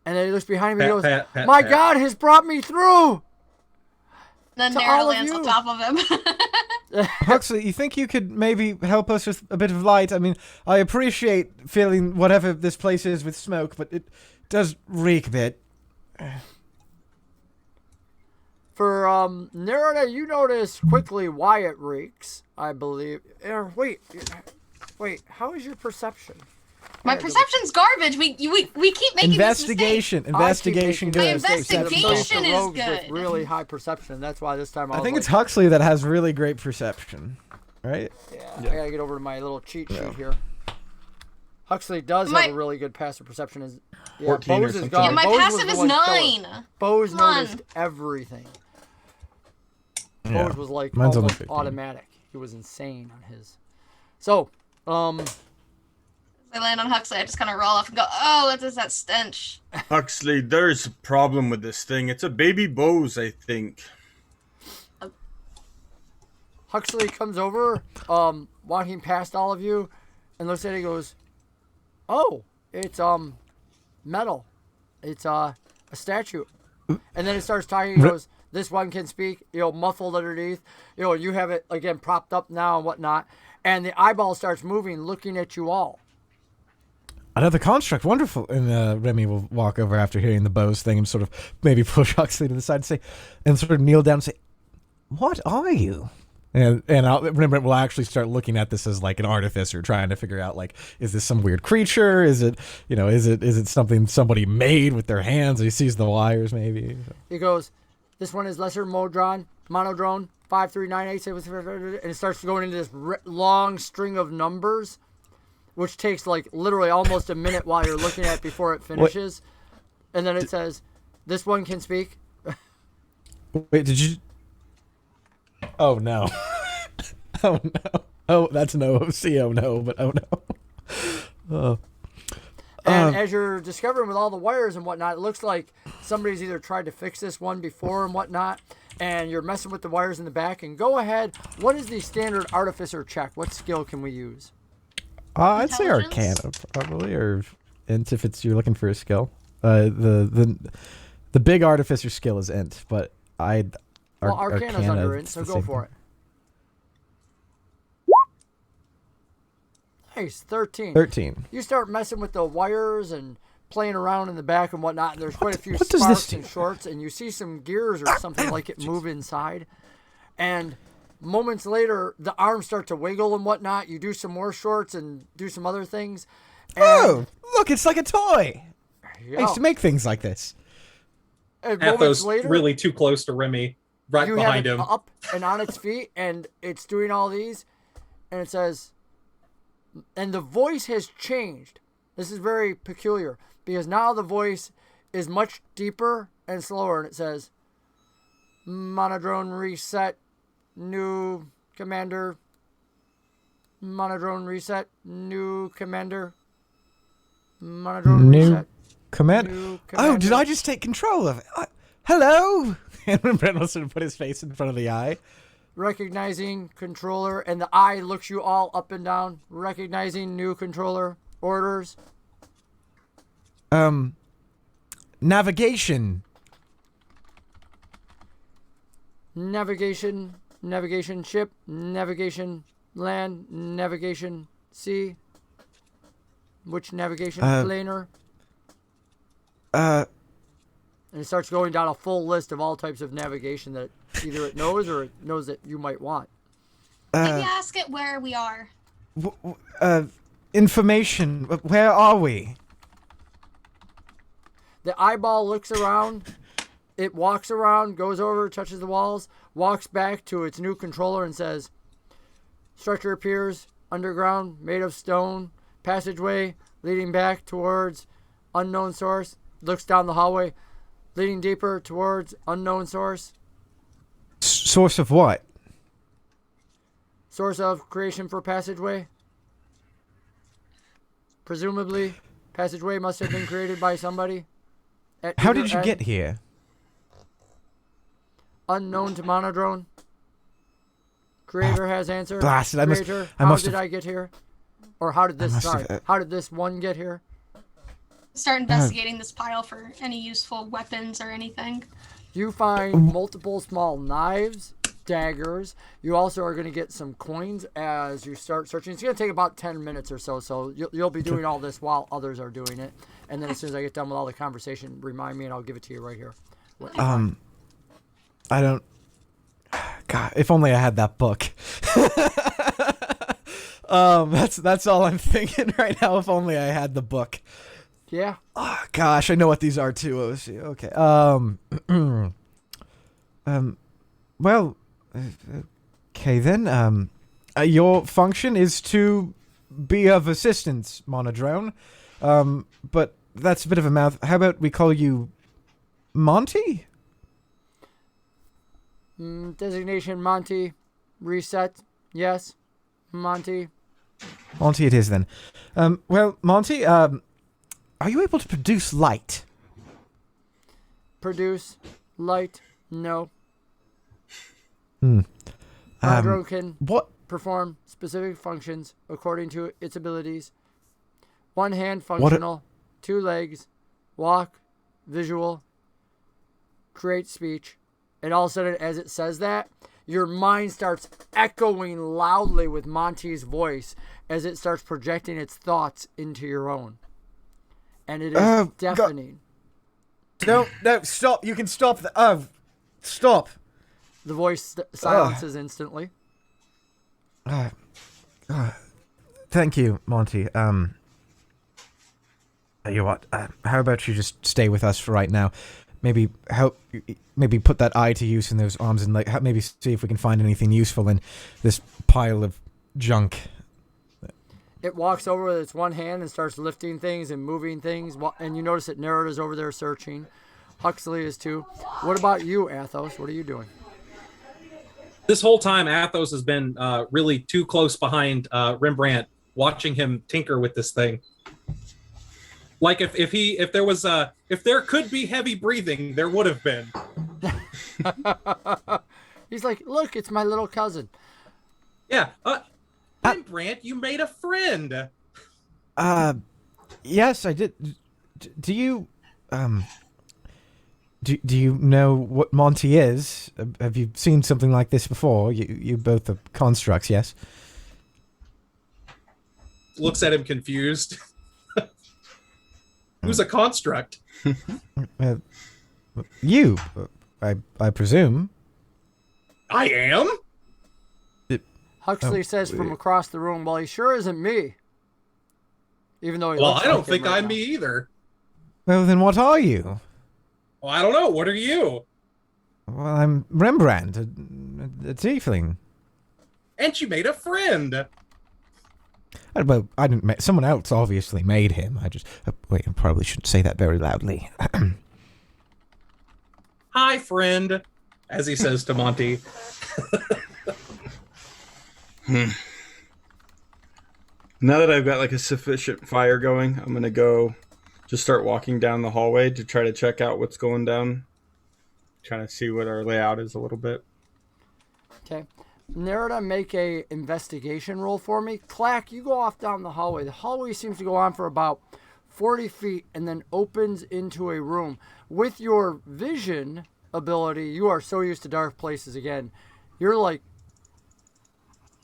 And then he looks behind him and he Pat, goes, pat, "My pat. God has brought me through!" Then To Nerida all of lands on you. top of him. Huxley, you think you could maybe help us with a bit of light? I mean, I appreciate filling whatever this place is with smoke, but it does reek a bit. For Nerida, you notice quickly why it reeks, I believe. Wait, how is your perception? My perception's garbage. We keep making Investigation. Investigation I keep making good. mistakes. investigation I'm the is rogues good. With really high perception. That's why this time I was think like, it's Huxley that has really great perception, right? Yeah, I gotta get over to my little cheat sheet here. Huxley does My- have a really good passive perception. 14 or Bose is something. gone. Yeah, my Bose was passive the is one killing. 9. Bose Come on. noticed everything. Yeah. Bose was like Mine's only almost 15. automatic. He was insane on his. So, I land on Huxley. I just kind of roll off and go, "Oh, what is that stench?" Huxley, there's a problem with this thing. It's a baby Bose, I think. Huxley comes over, walking past all of you, and looks at it and goes, "Oh, it's metal. It's a statue." And then it starts talking. He goes, "This one can speak." Muffled underneath. You have it again propped up now and whatnot, and the eyeball starts moving, looking at you all. Another construct, wonderful. And Remy will walk over after hearing the bows thing and sort of maybe push Huxley to the side and say, and sort of kneel down and say, "What are you?" And Rembrandt will actually start looking at this as like an artificer, trying to figure out like, is this some weird creature? Is it, is it something somebody made with their hands? And he sees the wires, maybe. He goes, "This one is lesser monodrone 5398," and it starts going into this long string of numbers, which takes like literally almost a minute while you're looking at it before it finishes. What? And then it says, "This one can speak." Wait, did you? Oh no! Oh no! Oh, that's no OC. Oh no! But oh no! Oh. And as you're discovering with all the wires and whatnot, it looks like somebody's either tried to fix this one before and whatnot, and you're messing with the wires in the back. And go ahead. What is the standard artificer check? What skill can we use? I'd say Arcana probably, or Int if you're looking for a skill. The big artificer skill is Int, but Arcana's under Int, so go for it. Nice, 13. 13. You start messing with the wires and playing around in the back and whatnot, and there's quite a few What does sparks this and shorts, and you see some gears or something like it move inside. And moments later, the arms start to wiggle and whatnot. You do some more shorts and do some other things. And look, it's like a toy. I used to make things like this. And moments Aathos later, really too close to Remy, right you behind have it him. up and on its feet, and it's doing all these, and it says, and the voice has changed. This is very peculiar, because now the voice is much deeper and slower, and it says, "Monodrone reset, new commander. Monodrone reset, new commander. Monodrone reset." Command. Oh, did I just take control of it? Hello. And Rembrandt will sort of put his face in front of the eye. Recognizing controller, and the eye looks you all up and down. Recognizing new controller. Orders. Navigation. Navigation ship, navigation land, navigation sea. Which navigation planar? And it starts going down a full list of all types of navigation that either it knows or it knows that you might want. Maybe ask it where we are. Information. Where are we? The eyeball looks around. It walks around, goes over, touches the walls, walks back to its new controller and says, "Structure appears underground, made of stone, passageway leading back towards unknown source." Looks down the hallway, leading deeper towards unknown source. Source of what? Source of creation for passageway. Presumably, passageway must have been created by somebody. How did you get here? Unknown to Monodrone. Creator has answer. Blasted! Creator, how did I get here? Or how did this? How did this one get here? Start investigating this pile for any useful weapons or anything. You find multiple small knives, daggers. You also are going to get some coins as you start searching. It's going to take about 10 minutes or so, so you'll be doing all this while others are doing it. And then as soon as I get done with all the conversation, remind me and I'll give it to you right here. I don't... God, if only I had that book. That's all I'm thinking right now. If only I had the book. Yeah. Oh, gosh, I know what these are too. Okay. Well, okay then. Your function is to be of assistance, Monodrone. But that's a bit of a mouth. How about we call you Monty? Designation Monty. Reset. Yes. Monty. Monty it is then. Well, Monty, are you able to produce light? Produce light? No. Monodrone can what? perform specific functions according to its abilities. One hand functional, 2 legs, walk, visual, create speech. And all of a sudden, as it says that, your mind starts echoing loudly with Monty's voice as it starts projecting its thoughts into your own. and it is deafening. No, stop. You can stop. Stop. The voice silences instantly. Thank you, Monty. Tell you what, how about you just stay with us for right now? Maybe put that eye to use in those arms and maybe see if we can find anything useful in this pile of junk. It walks over with its one hand and starts lifting things and moving things, and you notice that Nerida's over there searching. Huxley is too. What about you, Aathos? What are you doing? This whole time, Aathos has been really too close behind Rembrandt, watching him tinker with this thing. Like if there could be heavy breathing, there would have been. He's like, look, it's my little cousin. Yeah, Rembrandt, you made a friend. Yes, I did. Do you do you know what Monty is? Have you seen something like this before? You both are constructs, yes? Looks at him confused. Who's a construct? You, I presume. I am? Huxley says from across the room, well, he sure isn't me. Even though he looks I don't like think him right I'm now. me either. Well, then what are you? Well, I don't know. What are you? Well, I'm Rembrandt, a tiefling. And you made a friend. Well, I didn't. Someone else obviously made him. I just wait. I probably shouldn't say that very loudly. Hi, friend, as he says to Monty. Now that I've got like a sufficient fire going, I'm gonna go just start walking down the hallway to try to check out what's going down. Trying to see what our layout is a little bit. Okay. Nerida, make a investigation roll for me. Klaak, you go off down the hallway. The hallway seems to go on for about 40 feet and then opens into a room. With your vision ability, you are so used to dark places again. You're like,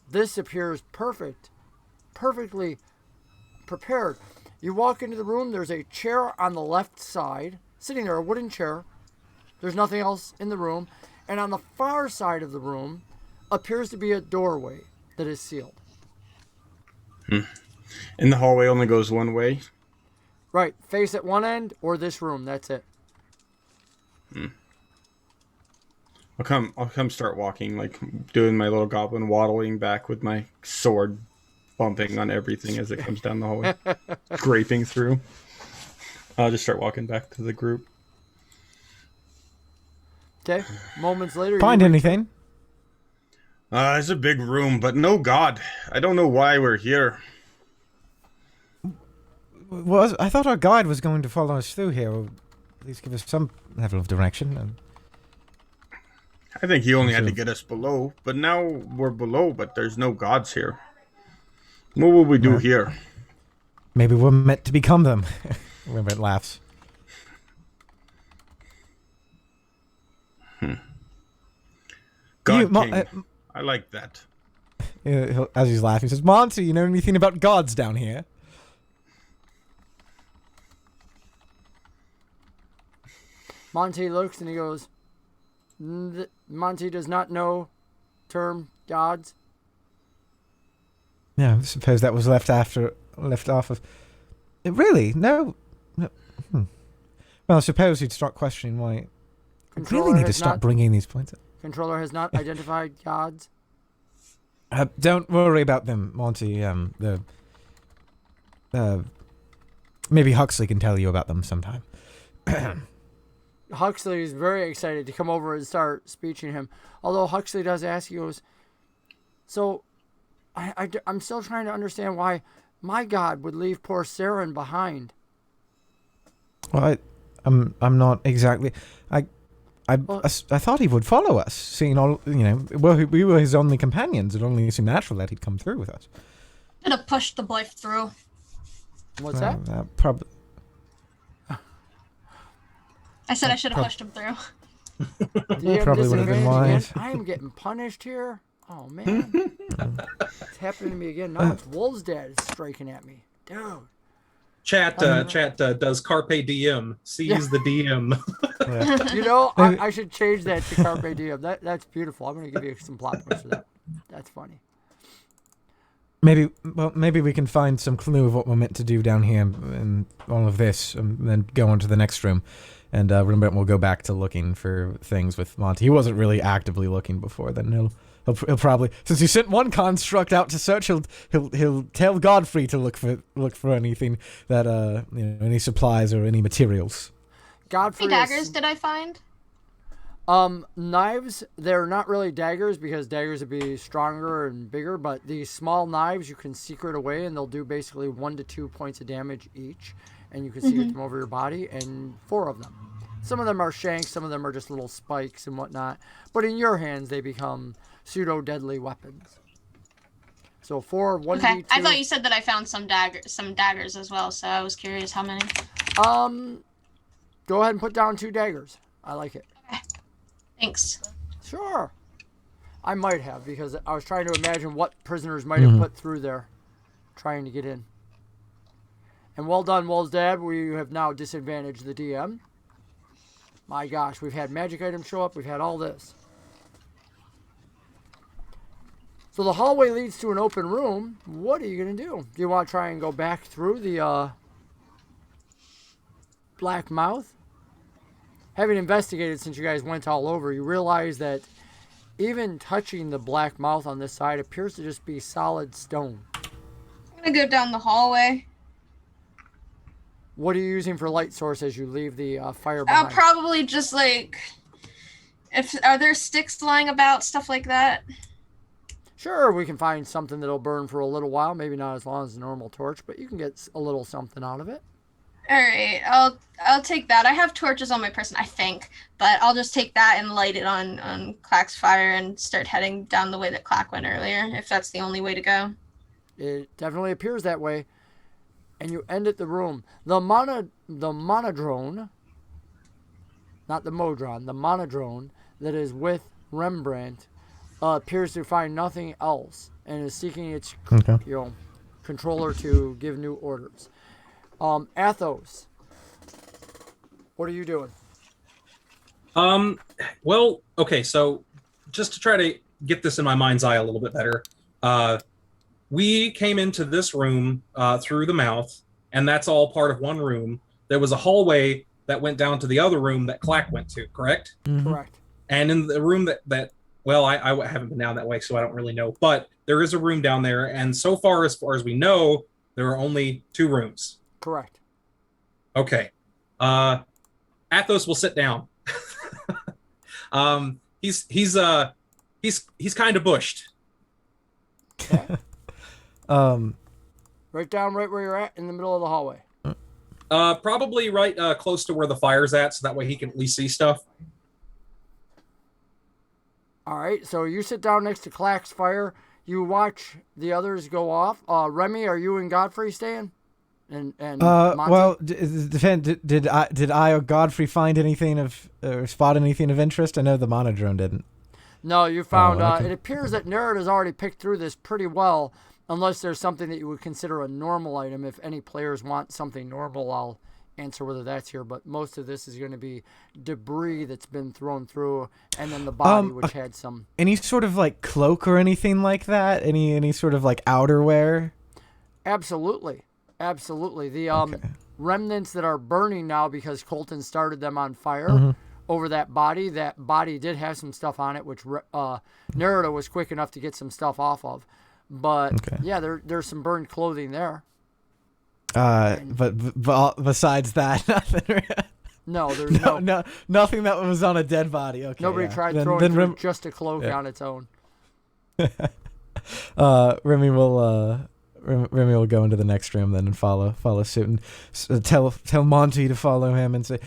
this appears perfect. Perfectly prepared. You walk into the room, there's a chair on the left side, sitting there, a wooden chair. There's nothing else in the room. And on the far side of the room appears to be a doorway that is sealed. And the hallway only goes one way? Right, face at one end or this room, that's it. I'll come start walking, like doing my little goblin waddling back with my sword bumping on everything as it comes down the hallway. Scraping through. I'll just start walking back to the group. Okay, moments later. Find anything? It's a big room, but no god. I don't know why we're here. Well, I thought our guide was going to follow us through here, or at least give us some level of direction. I think he only had to get us below, but now we're below, but there's no gods here. What will we do here? Maybe we're meant to become them. Rembrandt laughs. God King. I like that. As he's laughing, he says, Monty, you know anything about gods down here? Monty looks and he goes, Monty does not know term gods. Yeah, I suppose that was left off of... Really? No? Well, I suppose he'd start questioning why... I really need to stop bringing these points up. Controller has not identified gods. Don't worry about them, Monty. Maybe Huxley can tell you about them sometime. Huxley is very excited to come over and start speeching him. Although Huxley does ask, he goes, so I'm still trying to understand why my god would leave poor Saren behind. Well, I'm not exactly... I thought he would follow us, seeing all, we were his only companions. It only seemed natural that he'd come through with us. I'm gonna push the boy through. What's that? Probably. I said I should have pushed him through. Probably would have been wise. I am getting punished here. Oh, man. It's happening to me again. Now it's Wolf's dad is striking at me. Dude. Chat does carpe diem, seize the DM. Yeah. You know, I should change that to carpe diem. That's beautiful. I'm going to give you some plot points for that. That's funny. Maybe we can find some clue of what we're meant to do down here and all of this, and then go on to the next room. And Rembrandt will go back to looking for things with Monty. He wasn't really actively looking before. Then he'll probably, since he sent one construct out to search, he'll tell Godfrey to look for anything that any supplies or any materials. Godfrey. How many daggers did I find? Knives, they're not really daggers because daggers would be stronger and bigger, but these small knives you can secret away and they'll do basically 1 to 2 points of damage each, and you can secret them over your body, and 4 of them. Some of them are shanks, some of them are just little spikes and whatnot, but in your hands they become pseudo-deadly weapons. So 4, 1d2. Okay, I thought you said that I found some daggers as well, so I was curious how many. Go ahead and put down 2 daggers. I like it. Thanks. Sure. I might have, because I was trying to imagine what prisoners might have put through there trying to get in. And well done, Wolf's Dad. We have now disadvantaged the DM. My gosh, we've had magic items show up. We've had all this. So the hallway leads to an open room. What are you going to do? Do you want to try and go back through the black mouth? Having investigated, since you guys went all over, you realize that even touching the black mouth on this side appears to just be solid stone. I'm gonna go down the hallway. What are you using for light source as you leave the fire behind? Probably just like, are there sticks lying about, stuff like that? Sure, we can find something that'll burn for a little while. Maybe not as long as a normal torch, but you can get a little something out of it. All right, I'll take that. I have torches on my person, I think, but I'll just take that and light it on Klaak's fire and start heading down the way that Klaak went earlier, if that's the only way to go. It definitely appears that way. And you end at the room. The monodrone, not the modron, the monodrone that is with Rembrandt appears to find nothing else and is seeking its controller to give new orders. Aathos, what are you doing? Well, okay, so just to try to get this in my mind's eye a little bit better, we came into this room through the mouth, and that's all part of one room. There was a hallway that went down to the other room that Klaak went to, correct? Mm-hmm. Correct. And in the room that well, I haven't been down that way, so I don't really know, but there is a room down there, and so far as we know, there are only 2 rooms. Correct. Okay. Aathos will sit down. He's kind of bushed. Okay. Right down right where you're at in the middle of the hallway. Probably right close to where the fire's at, so that way he can at least see stuff. All right, so you sit down next to Klaak's fire. You watch the others go off. Remy, are you and Godfrey staying? And Monty? Well, did I or Godfrey find anything or spot anything of interest? I know the monodrone didn't. No, you found. okay. It appears that Nerida's already picked through this pretty well, unless there's something that you would consider a normal item. If any players want something normal, I'll answer whether that's here. But most of this is going to be debris that's been thrown through, and then the body, which had some. Any sort of like cloak or anything like that? Any sort of like outerwear? Absolutely. The remnants that are burning now because Colton started them on fire over that body did have some stuff on it, which Nerida was quick enough to get some stuff off of. But yeah, there's some burned clothing there. But besides that, nothing. No, there's nothing that was on a dead body. Okay, nobody tried throwing through just a cloak on its own. Remy will go into the next room then and follow suit and tell Monty to follow him and say,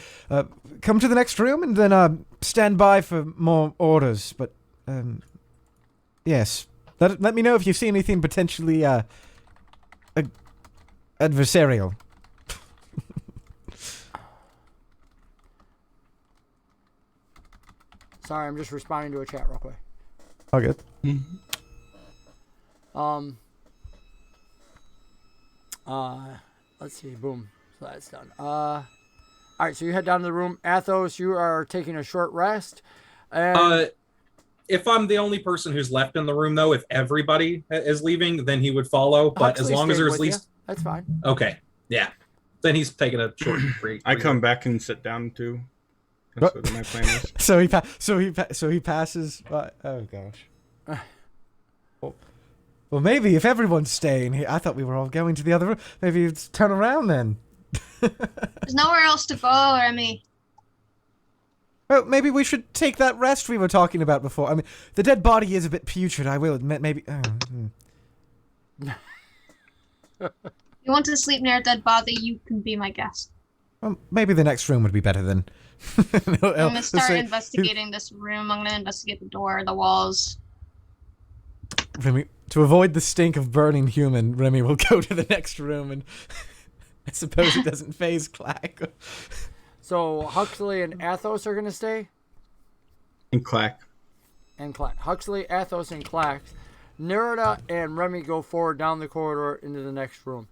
come to the next room and then stand by for more orders. But yes, let me know if you see anything potentially adversarial. Sorry, I'm just responding to a chat real quick. All good. let's see. Boom. So that's done. All right, so you head down to the room. Athos, you are taking a short rest. And if I'm the only person who's left in the room, though, if everybody is leaving, then he would follow. But Huxley as long as stayed there's with at least... you. That's fine. Okay, yeah. Then he's taking a short break. I come back and sit down too. That's what my plan is. So he passes. Oh gosh. Well, maybe if everyone's staying here, I thought we were all going to the other room. Maybe it's turn around then. There's nowhere else to go, Remy. Well, maybe we should take that rest we were talking about before. I mean, the dead body is a bit putrid, I will admit. Maybe. You want to sleep near a dead body, you can be my guest. Well, maybe the next room would be better then. I'm gonna start investigating this room. I'm gonna investigate the door, the walls. Remy, to avoid the stink of burning human, Remy will go to the next room, and I suppose it doesn't phase Klaak. So Huxley and Aathos are going to stay? And Klaak. And Klaak. Huxley, Aathos, and Klaak. Nerida and Remy go forward down the corridor into the next room.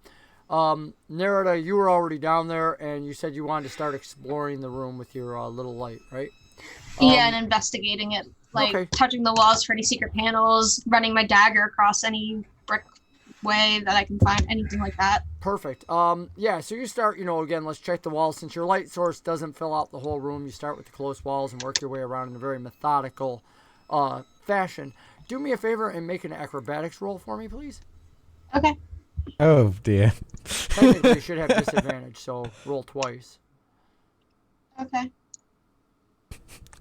Nerida, you were already down there, and you said you wanted to start exploring the room with your little light, right? Yeah, and investigating it. Like, touching the walls for any secret panels, running my dagger across any brick way that I can find, anything like that. Perfect. Yeah, so you start, again, let's check the walls. Since your light source doesn't fill out the whole room, you start with the close walls and work your way around in a very methodical fashion. Do me a favor and make an acrobatics roll for me, please. Okay. Oh, dear. Technically, you should have disadvantage, so roll twice. Okay.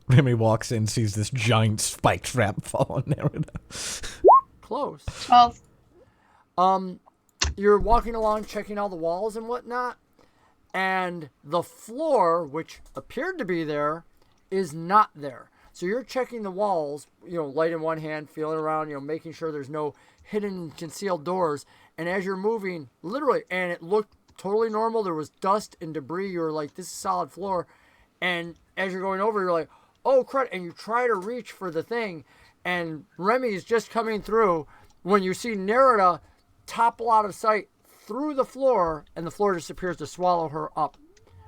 Remy walks in, sees this giant spike trap fall on Nerida. Close. 12. You're walking along, checking all the walls and whatnot, and the floor, which appeared to be there, is not there. So you're checking the walls, light in one hand, feeling around, making sure there's no hidden, concealed doors. And as you're moving, literally, and it looked totally normal, there was dust and debris. You were like, this is solid floor. And as you're going over, you're like, oh, crud. And you try to reach for the thing, and Remy is just coming through when you see Nerida topple out of sight through the floor, and the floor just appears to swallow her up.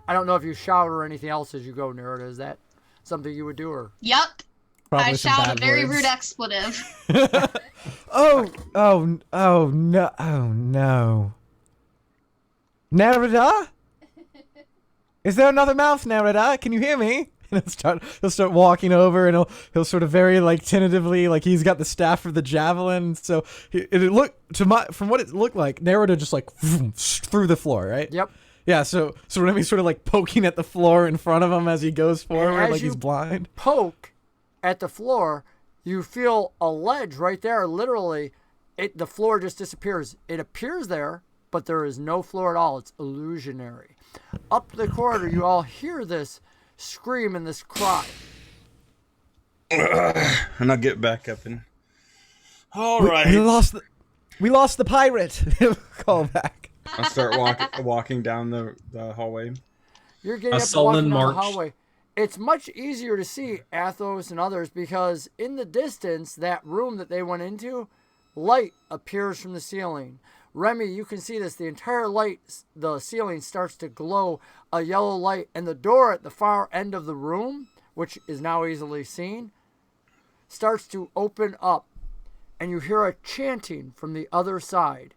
I don't know if you shout or anything else as you go, Nerida. Is that something you would do? Or Yup. Probably I some shout a bad very words. rude expletive. Oh no. Nerida? Is there another mouth, Nerida? Can you hear me? And he'll start walking over, and he'll sort of very tentatively, he's got the staff for the javelin. So from what it looked like, Nerida just through the floor, right? Yep. Yeah. So Remy's sort of poking at the floor in front of him as he goes forward, like he's blind. Poke at the floor, you feel a ledge right there. Literally, the floor just disappears. It appears there, but there is no floor at all. It's illusionary. Up the corridor, you all hear this scream and this cry. And I'll get back up and... All right. We lost the pirate. Call back. I'll start walking down the hallway. You're getting A up and sullen walking down the march. hallway. It's much easier to see Aathos and others because in the distance, that room that they went into, light appears from the ceiling. Remy, you can see this. The entire the ceiling starts to glow a yellow light, and the door at the far end of the room, which is now easily seen, starts to open up, and you hear a chanting from the other side.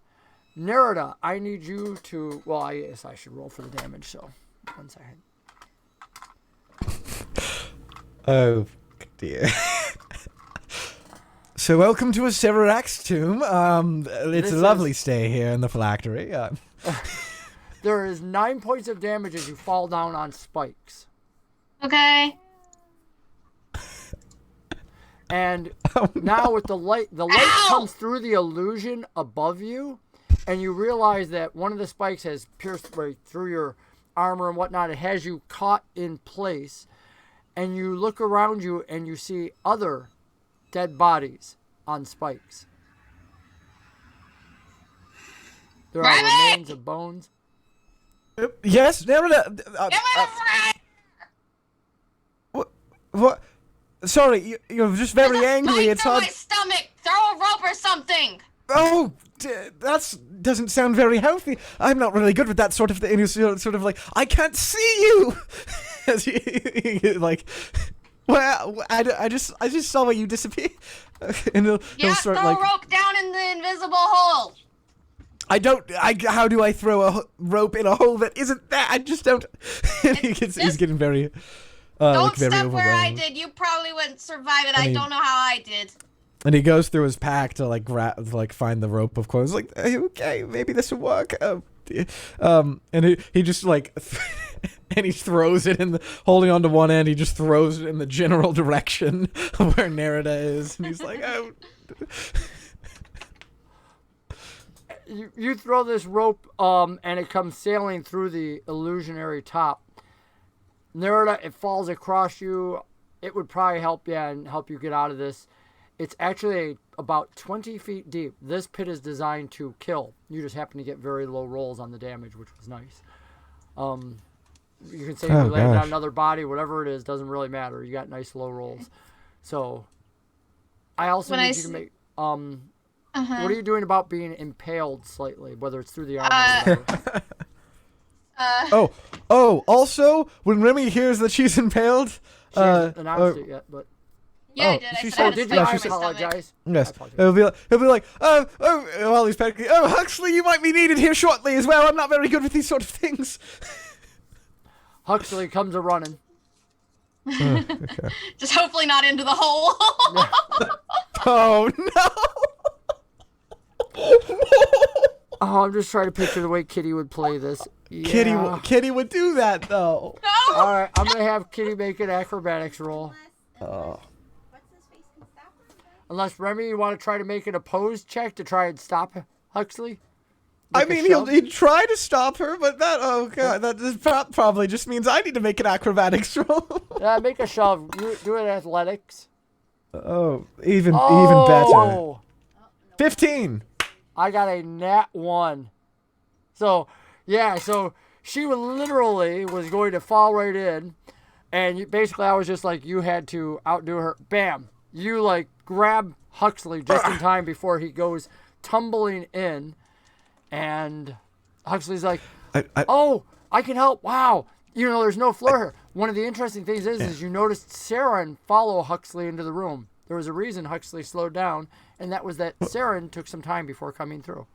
Nerida, I need you to... Well, I guess I should roll for the damage, so 1 second. Oh, dear. So welcome to a Severax tomb. It's a lovely stay here in the phylactery. There is 9 points of damage as you fall down on spikes. Okay. And now with the light comes through the illusion above you, and you realize that one of the spikes has pierced right through your armor and whatnot. It has you caught in place, and you look around you and you see other dead bodies on spikes. There are remains of bones. Yes, Nerida. What? Sorry, you're just very angry. Bites It's on hard. my stomach. Throw a rope or something. Oh, That's doesn't sound very healthy. I'm not really good with that sort of thing. And he's sort of like, I can't see you. As he like, well, I just saw where you disappear. And he'll start throw like, a rope down in the invisible hole. How do I throw a rope in a hole that isn't there? I just don't. He's getting very, Don't very step where I overwhelmed. did. You probably wouldn't survive it. I I mean- don't know how I did. And he goes through his pack to like find the rope. Of course, like, okay, maybe this will work. And he just like, and he throws it holding onto one end. He just throws it in the general direction of where Nerida is, and he's like, oh. You throw this rope, and it comes sailing through the illusionary top. Nerida, it falls across you. It would probably help you and help you get out of this. It's actually about 20 feet deep. This pit is designed to kill. You just happen to get very low rolls on the damage, which was nice. You can say you landed on another body, whatever it is, doesn't really matter. You got nice low rolls. So, I also need you to make... What are you doing about being impaled slightly, whether it's through the armor or whatever? Also, when Remy hears that she's impaled, She hasn't announced it yet, but... Yeah, I did. I she said I had did a you? spike I in my stomach. apologize. yes, I apologize. he'll be like, while he's panicking, Huxley, you might be needed here shortly as well. I'm not very good with these sort of things. Huxley comes a-running. Just hopefully not into the hole. Oh no! Oh, I'm just trying to picture the way Kitty would play this. Yeah. Kitty would do that though. No. All right, I'm gonna have Kitty make an acrobatics roll. Unless Remy, you want to try to make an opposed check to try and stop Huxley? I Make a mean, shove? he'd try to stop her, but that probably just means I need to make an acrobatics roll. Yeah, make a shove. You do it athletics. Even better. Oh, 15. I got a nat 1. So, yeah, so she literally was going to fall right in, and basically I was just like, you had to outdo her. Bam! You, like, grab Huxley just in time before he goes tumbling in, and Huxley's like, I can help. Wow. You know, there's no floor here. One of the interesting things is you noticed Saren follow Huxley into the room. There was a reason Huxley slowed down, and that was that Saren took some time before coming through.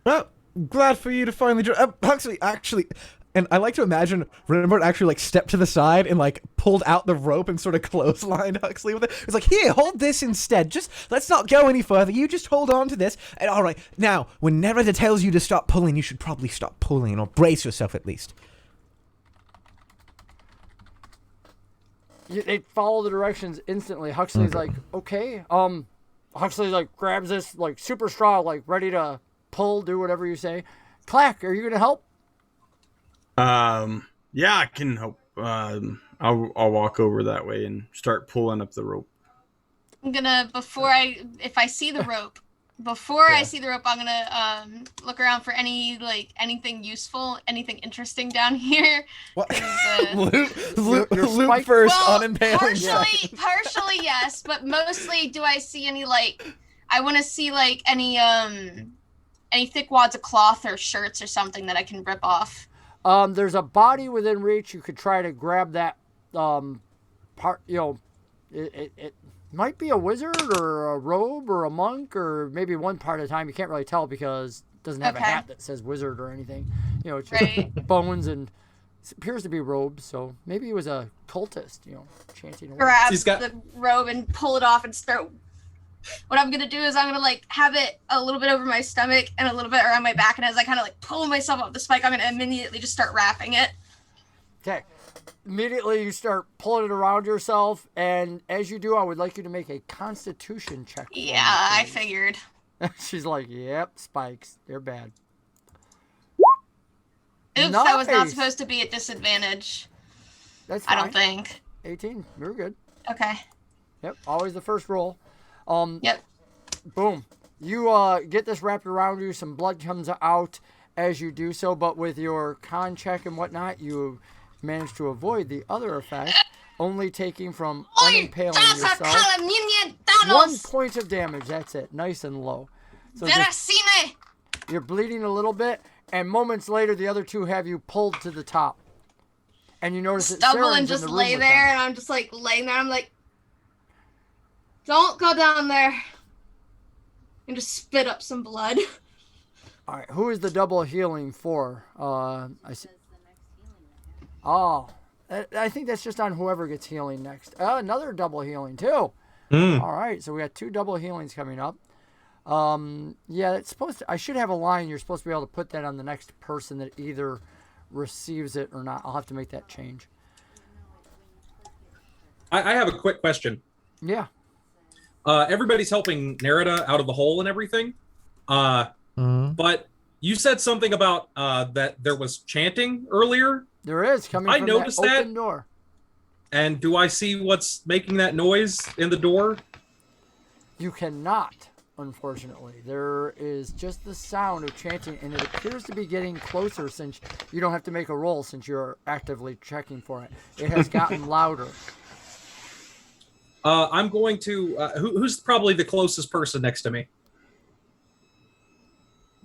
Well, glad for you to finally Huxley, actually, and I like to imagine Rembrandt actually like stepped to the side and like pulled out the rope and sort of clotheslined Huxley with it. It's like, here, hold this instead. Just let's not go any further. You just hold on to this. And all right, now when Nerida tells you to stop pulling, you should probably stop pulling or brace yourself at least. They follow the directions instantly. Huxley's like, okay. Huxley like grabs this like super straw, like ready to pull, do whatever you say. Klaak, are you gonna help? Yeah, I can help. I'll walk over that way and start pulling up the rope. I'm gonna if I see the rope, I see the rope, I'm gonna look around for anything useful, anything interesting down here. What? Your Loop spike- first Well, on impaling. partially yes, but mostly do I see any I want to see any thick wads of cloth or shirts or something that I can rip off. There's a body within reach. You could try to grab that part. You know, it might be a wizard or a robe or a monk or maybe one part at a time. You can't really tell because it doesn't have a hat that says wizard or anything. You know, it's just bones and it appears to be robes. So maybe he was a cultist. You know, chanting away. Grab the robe and pull it off and start. What I'm gonna do is I'm gonna have it a little bit over my stomach and a little bit around my back, and as I kind of pull myself up the spike, I'm gonna immediately just start wrapping it. Okay. Immediately you start pulling it around yourself, and as you do, I would like you to make a Constitution check. For me, I please. figured. She's like, yep, spikes. They're bad. Oops, that was not Nice. supposed to be at disadvantage. That's fine. I don't think. 18. You're good. Okay. Yep. Always the first roll. Yep. Boom. You get this wrapped around you. Some blood comes out as you do so, but with your con check and whatnot, you manage to avoid the other effect, only taking from unimpaling yourself 1 point of damage. That's it. Nice and low. So just, Veracine! you're bleeding a little bit, and moments later, the other two have you pulled to the top. And you notice that Stumble Saren's and in just the room lay with there, them. and I'm just like laying there. I'm like, don't go down there. And just spit up some blood. All right, who is the double healing for? I see. Oh, I think that's just on whoever gets healing next. Another double healing too. All right, so we got 2 double healings coming up. Yeah, it's supposed to. I should have a line. You're supposed to be able to put that on the next person that either receives it or not. I'll have to make that change. I have a quick question. Yeah. Everybody's helping Nerida out of the hole and everything. But you said something about that there was chanting earlier. There is coming I from noticed that open door. And do I see what's making that noise in the door? You cannot, unfortunately. There is just the sound of chanting, and it appears to be getting closer since you don't have to make a roll since you're actively checking for it. It has gotten louder. I'm going to... who's probably the closest person next to me?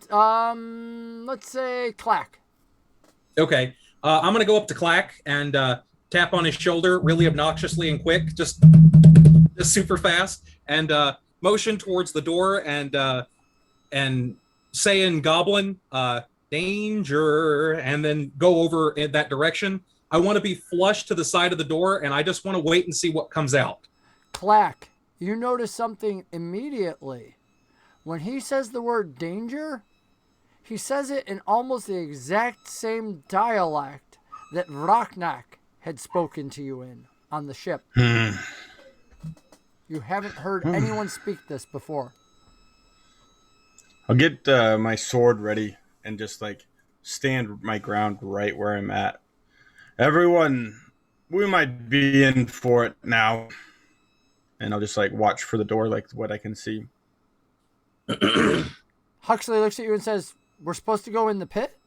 Let's say Klaak. Okay. I'm going to go up to Klaak and tap on his shoulder really obnoxiously and quick, just super fast, and motion towards the door and say in Goblin, danger, and then go over in that direction. I want to be flush to the side of the door, and I just want to wait and see what comes out. Klaak, you notice something immediately. When he says the word danger, he says it in almost the exact same dialect that Vraknak had spoken to you in on the ship. You haven't heard anyone speak this before. I'll get my sword ready and just like stand my ground right where I'm at. Everyone, we might be in for it now. And I'll just like watch for the door, like what I can see. Huxley looks at you and says, "We're supposed to go in the pit?"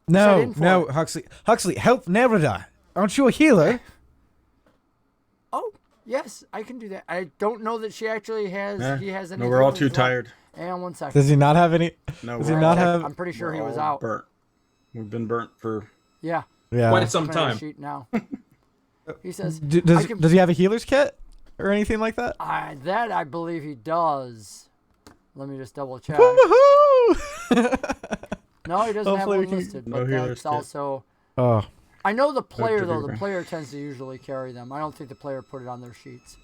No, Huxley, help Nerida. Aren't you a healer? Oh, yes, I can do that. I don't know that she actually has. He has any. No, we're all healings too left. tired. And 1 second. Does he not have any? No, Does he we're not all- have? I'm pretty sure he we're was all out. burnt. We've been burnt for... Yeah. Yeah. Quite some Looking at the time. sheet now. He says, Does he have a healer's kit or anything like that? that I believe he does. Let me just double check. Woohoo! No, he doesn't have Hopefully we one can- listed, No but healer's that's kit. also... Oh. I know the player, though. Delivery. The player tends to usually carry them. I don't think the player put it on their sheets.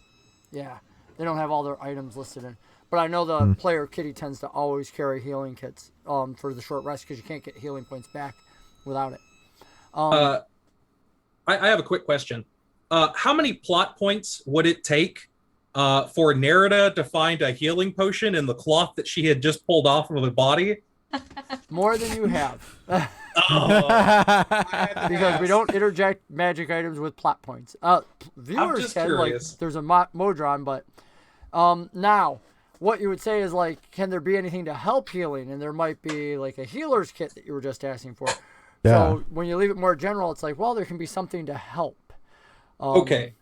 Yeah. They don't have all their items listed in. But I know the player, Kitty, tends to always carry healing kits for the short rest because you can't get healing points back without it. I have a quick question. How many plot points would it take for Nerida to find a healing potion in the cloth that she had just pulled off of her body? More than you have. Oh, Because we don't interject magic items with plot points. Viewers just can, like, curious. there's a Modron, but now, what you would say is, like, can there be anything to help healing? And there might be, like, a healer's kit that you were just asking for. Yeah. So when you leave it more general, it's like, well, there can be something to help. okay.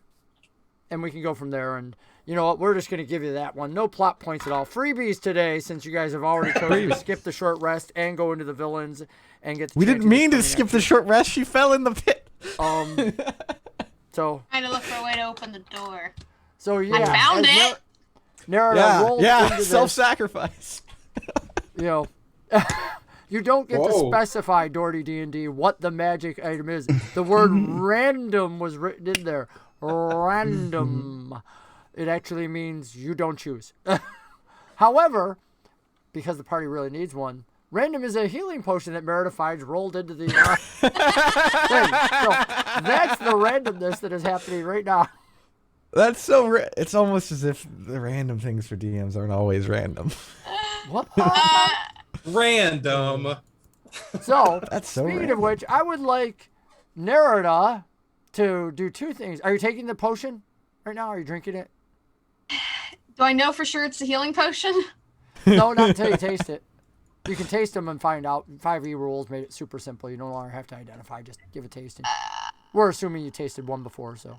And we can go from there. And you know what? We're just going to give you that one. No plot points at all. Freebies today, since you guys have already chosen to skip the short rest and go into the villains and get. We didn't mean to skip the short rest. She fell in the pit. So. Trying to look for a way to open the door. So yeah. I found as it. Nerida rolled into this, self-sacrifice. You know. You don't get to Whoa. specify, Doherty D&D, what the magic item is. The word random was written in there. Random. It actually means you don't choose. However, because the party really needs one, random is a healing potion that Merida finds rolled into the thing. So that's the randomness that is happening right now. That's so. It's almost as if the random things for DMs aren't always random. What? Random. So, That's so speaking random. of which, I would like Nerida to do 2 things. Are you taking the potion right now? Are you drinking it? Do I know for sure it's a healing potion? No, not until you taste it. You can taste them and find out. 5e rules made it super simple. You no longer have to identify. Just give a tasting. We're assuming you tasted one before, so.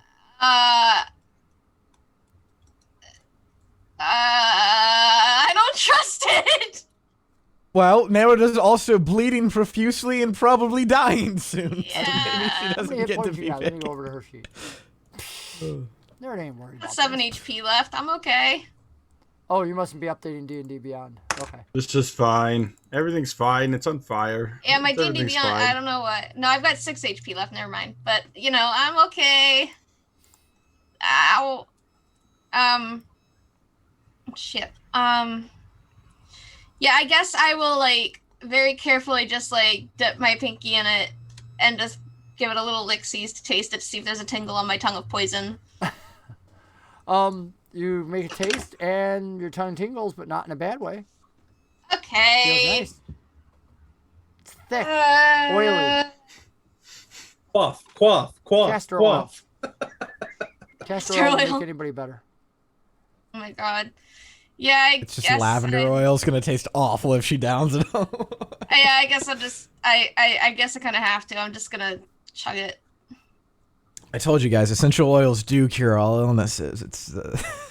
Well, Nerida's also bleeding profusely and probably dying soon. Yeah. So maybe she How many doesn't hit get to points be you got? Let me picked. go over to her sheet. There, it ain't worried about 7 this. HP left. I'm okay. Oh, you mustn't be updating D&D Beyond. Okay. This is fine. Everything's fine. It's on fire. Yeah, my D&D Everything's Beyond, fine. I don't know what. No, I've got 6 HP left. Never mind. But, you know, I'm okay. Ow. Shit. Yeah, I guess I will, like, very carefully just, like, dip my pinky in it and just give it a little lick-sees to taste it to see if there's a tingle on my tongue of poison. You make a taste and your tongue tingles, but not in a bad way. Feels Okay. nice. It's thick, oily. Quaff, quaff, quaff, Castor quaff. Castor Castor oil doesn't oil. make anybody better. Oh my god. Yeah, I It's just guess lavender oil. It's gonna taste awful if she downs it all. Yeah, I guess I'll just, I guess I kind of have to. I'm just gonna chug it. I told you guys, essential oils do cure all illnesses. It's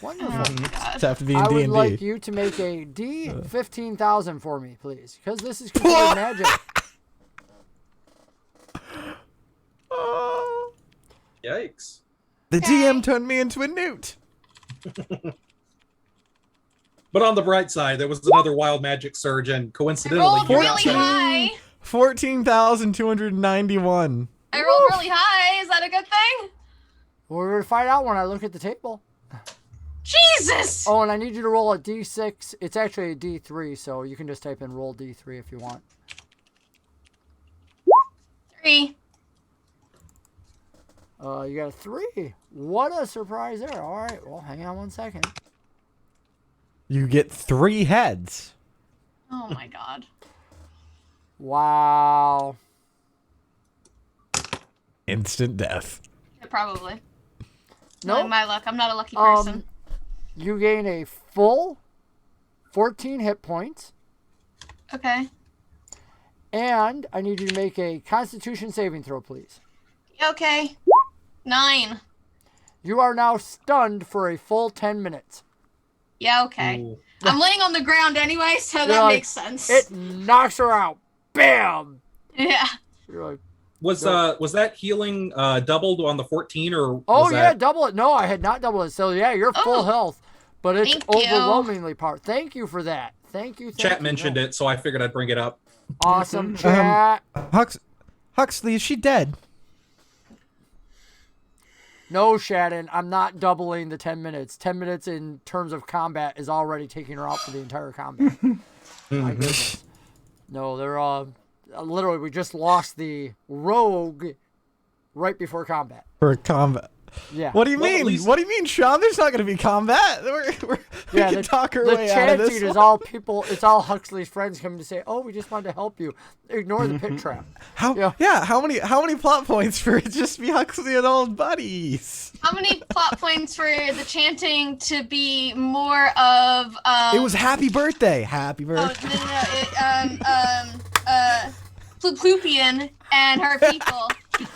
Wonderful. just have to be in I would D&D. like you to make a D15,000 for me, please, because this is considered magic. Yikes. The Okay. DM turned me into a newt. But on the bright side, there was another wild magic surge, and I coincidentally, rolled you really got that. high. 14,291. I rolled really high. Is that a good thing? We're going to find out when I look at the table. Jesus! Oh, and I need you to roll a D6. It's actually a D3, so you can just type in roll D3 if you want. 3. You got a 3. What a surprise there. All right, well, hang on 1 second. You get 3 heads. Oh my god. Wow. Instant death. Yeah, probably. No. Knowing my luck, I'm not a lucky person. You gain a full 14 hit points, Okay. and I need you to make a Constitution saving throw, please. Okay. 9. You are now stunned for a full 10 minutes. Yeah, okay. Ooh. I'm laying on the ground anyway, so You're that like, makes sense. It knocks her out. Bam! Yeah. You're like, Was that healing doubled on the 14, or was oh, yeah, that... double it. No, I had not doubled it. So, yeah, you're full Oh. health, but it's Thank you. overwhelmingly powerful. Thank you for that. Thank you. Chat mentioned it, so I figured I'd bring it up. Awesome, chat. Huxley, is she dead? No, Shannon, I'm not doubling the 10 minutes. 10 minutes in terms of combat is already taking her out for the entire combat. My goodness. No, they're literally, we just lost the rogue right before combat. For combat. Yeah. What do you Well, at mean? least- What do you mean, Sean? There's not going to be combat. We Yeah, can talk her the way out of chat this. sheet is one. all people, it's all Huxley's friends coming to say, oh, we just wanted to help you. Ignore the pit trap. How? Yeah. Yeah. How many plot points for it just be Huxley and old buddies? How many plot points for the chanting to be more of It was happy birthday. Happy oh, birthday. Pluplupian and her people.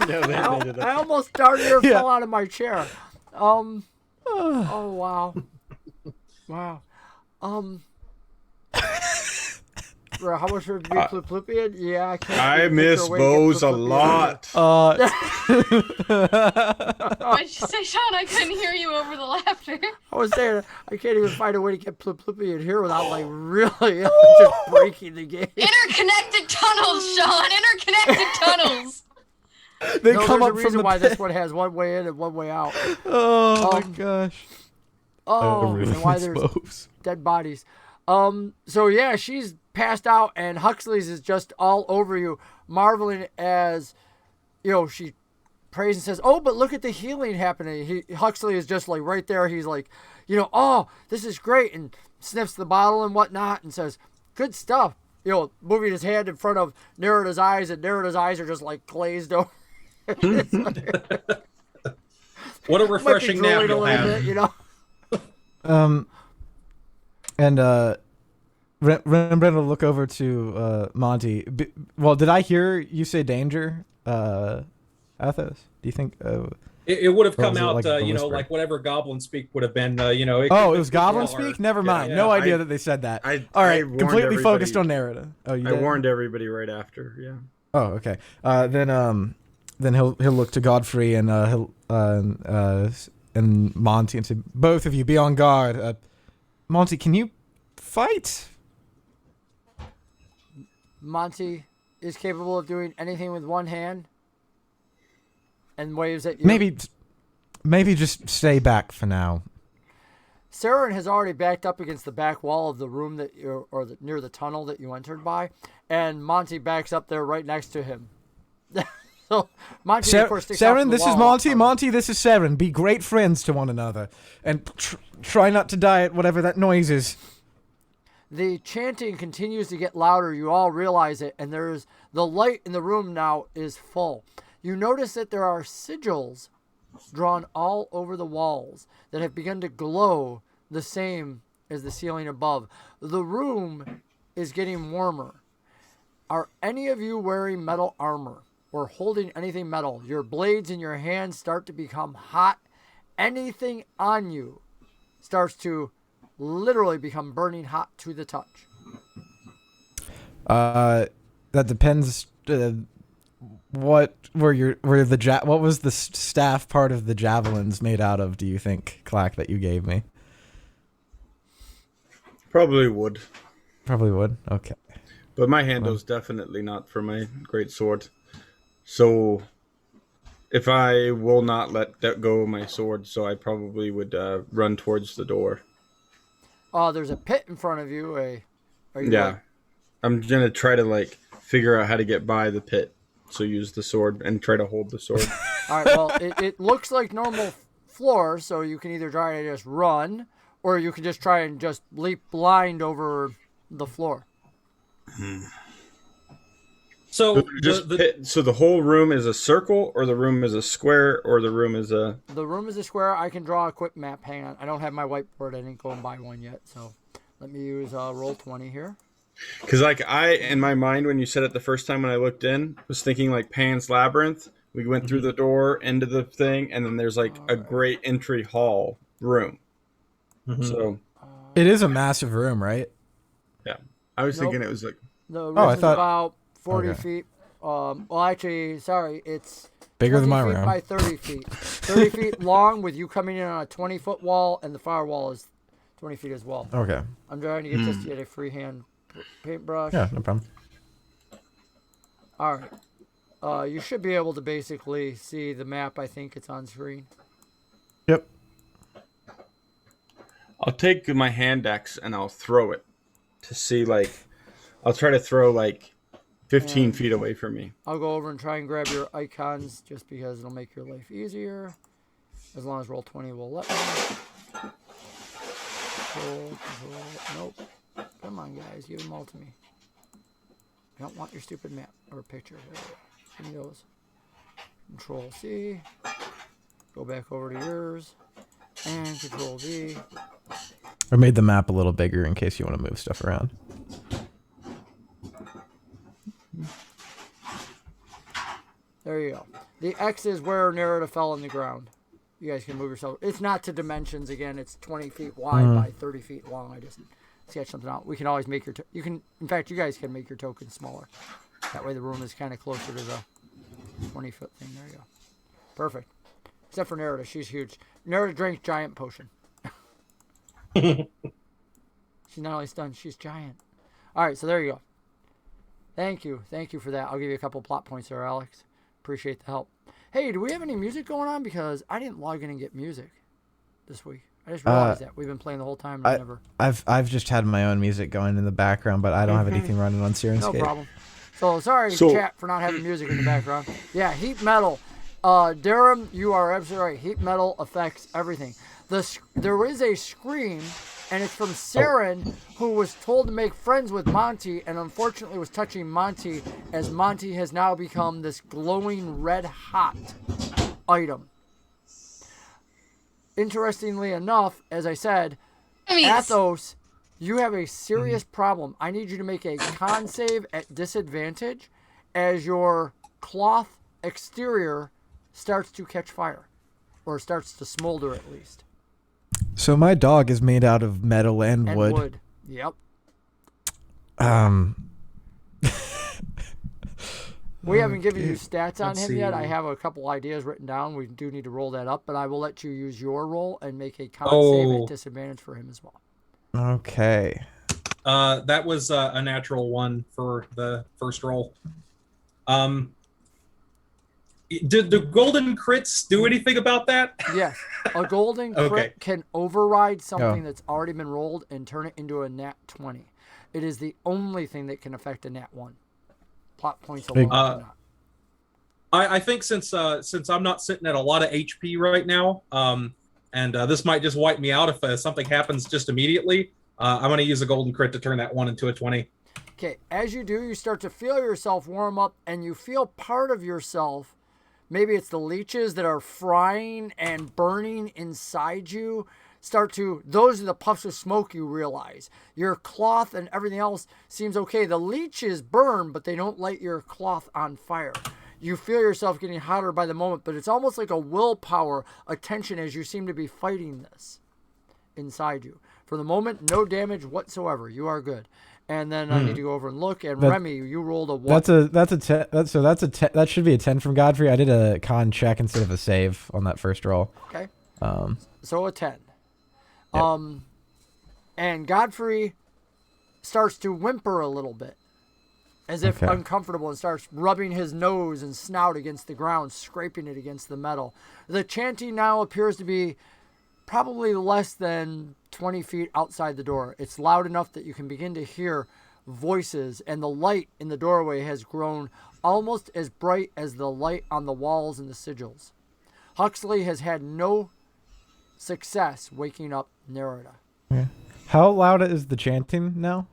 Yeah, they made it I up. almost started her Yeah. fell out of my chair. Oh, wow. Wow. Bro, how much for be Pluplupian? Yeah, I can't. I picture miss a way to get Bose a Pluplupian. lot. What'd you say, Sean? I couldn't hear you over the laughter. I was saying, I can't even find a way to get Pluplupian here without, like, really just breaking the game. Interconnected tunnels, Sean. Interconnected tunnels. They No, come there's up a from reason the why pit. this one has one way in and one way out. Oh my Um, gosh. Oh, I really and why miss there's Bose. dead bodies. So yeah, she's passed out, and Huxley's is just all over you, marveling as, you know, she prays and says, "Oh, but look at the healing happening." Huxley is just like right there. He's like, you know, "Oh, this is great," and sniffs the bottle and whatnot, and says, "Good stuff." You know, moving his hand in front of Nerida's eyes, and Nerida's eyes are just like glazed over. It's like, What a might be refreshing nap drooling a you'll little have. bit, you know. And Rembrandt will look over to Monty. Well, did I hear you say danger, Aathos? Do you think? It would have Or come was it out, like the you know, whisper? like whatever Goblin speak would have been, you know. Oh, it was Goblin Or- speak? Never mind. yeah. No idea I- that they said that. I All right, warned completely focused on everybody- Nerida. Oh, you I did? warned everybody right after. Yeah. Oh, okay. Then he'll look to Godfrey and and Monty and say, both of you be on guard. Monty, can you fight? Monty is capable of doing anything with one hand and waves at you. Maybe just stay back for now. Saren has already backed up against the back wall of the room that near the tunnel that you entered by, and Monty backs up there right next to him. So Monty, of course, sticks out Saren, from the this is wall. Monty. Monty, this is Saren. Be great friends to one another, and try not to die at whatever that noise is. The chanting continues to get louder. You all realize it, and there's the light in the room now is full. You notice that there are sigils drawn all over the walls that have begun to glow the same as the ceiling above. The room is getting warmer. Are any of you wearing metal armor or holding anything metal? Your blades in your hands start to become hot. Anything on you starts to literally become burning hot to the touch. That depends. What was the staff part of the javelins made out of? Do you think, Klaak, that you gave me? Probably would. Probably would. Okay. But my handle's definitely not for my great sword. So if I will not let that go of my sword, so I probably would run towards the door. There's a pit in front of you. Yeah. I'm going to try to figure out how to get by the pit. So use the sword and try to hold the sword. All right, well, it looks like normal floor, so you can either try to just run, or you can just try and just leap blind over the floor. So So the whole room is a circle, or the room is a square, or the room is a... The room is a square. I can draw a quick map. Hang on. I don't have my whiteboard. I didn't go and buy one yet, so let me use roll 20 here. Because in my mind, when you said it the first time when I looked in, was thinking like Pan's Labyrinth. We went through the door into the thing, and then there's a great entry hall room. So It is a massive room, right? yeah, I was thinking it was The room is thought- about 40 okay. feet. Well, actually, sorry, it's Bigger than 20 my feet room. by 30 feet. 30 feet long, with you coming in on a 20-foot wall, and the far wall is 20 feet as well. Okay. I'm trying to get this to get a freehand paintbrush. Yeah, no problem. All right. You should be able to basically see the map. I think it's on screen. Yep. I'll take my hand axe and I'll throw it to see I'll try to throw 15 feet away from me. I'll go over and try and grab your icons just because it'll make your life easier. As long as roll 20 will let me. Control. Nope. Come on, guys. Give them all to me. I don't want your stupid map or picture. Give me those. Control C. Go back over to yours. And Control V. I made the map a little bigger in case you want to move stuff around. There you go. The X is where Nerida fell on the ground. You guys can move yourself. It's not to dimensions again. It's 20 feet wide by 30 feet long. I just sketched something out. We can always make your... in fact, you guys can make your tokens smaller. That way the room is kind of closer to the 20-foot thing. There you go. Perfect. Except for Nerida. She's huge. Nerida drinks giant potion. She's not only stunned, she's giant. All right, so there you go. Thank you. Thank you for that. I'll give you a couple plot points there, Alex. Appreciate the help. Hey, do we have any music going on? Because I didn't log in and get music this week. I just realized that. We've been playing the whole time and never... I've just had my own music going in the background, but I don't have anything running on Sirenscape. No problem. So, sorry, chat, for not having music in the background. Yeah, heat metal. Durham, you are absolutely right. Heat metal affects everything. There is a scream, and it's from Saren, who was told to make friends with Monty, and unfortunately was touching Monty, as Monty has now become this glowing red-hot item. Interestingly enough, as I said, Aathos, you have a serious problem. I need you to make a con save at disadvantage as your cloth exterior starts to catch fire. or starts to smolder at least. So my dog is made out of metal and And wood. wood. Yep. We haven't given you stats on Let's him yet. I see. have a couple ideas written down. We do need to roll that up, but I will let you use your roll and make a con save at disadvantage for him as well. Okay. That was a natural one for the first roll. Did the golden crits do anything about that? Yes. A golden crit Okay. can override something that's already been rolled and turn it into a nat 20. It is the only thing that can affect a nat 1. Plot points alone cannot. I think since I'm not sitting at a lot of HP right now, and this might just wipe me out if something happens just immediately, I'm going to use a golden crit to turn that 1 into a 20. Okay, as you do, you start to feel yourself warm up, and you feel part of yourself. Maybe it's the leeches that are frying and burning inside you. Those are the puffs of smoke you realize. Your cloth and everything else seems okay. The leeches burn, but they don't light your cloth on fire. You feel yourself getting hotter by the moment, but it's almost like a willpower, a tension as you seem to be fighting this inside you. For the moment, no damage whatsoever. You are good. And then I need to go over and look. And Remy, you rolled a 1. That should be a 10 from Godfrey. I did a con check instead of a save on that first roll. Okay. So a 10. And Godfrey starts to whimper a little bit, as if uncomfortable, and starts rubbing his nose and snout against the ground, scraping it against the metal. The chanting now appears to be probably less than 20 feet outside the door. It's loud enough that you can begin to hear voices, and the light in the doorway has grown almost as bright as the light on the walls and the sigils. Huxley has had no success waking up Nerida. Yeah. How loud is the chanting now?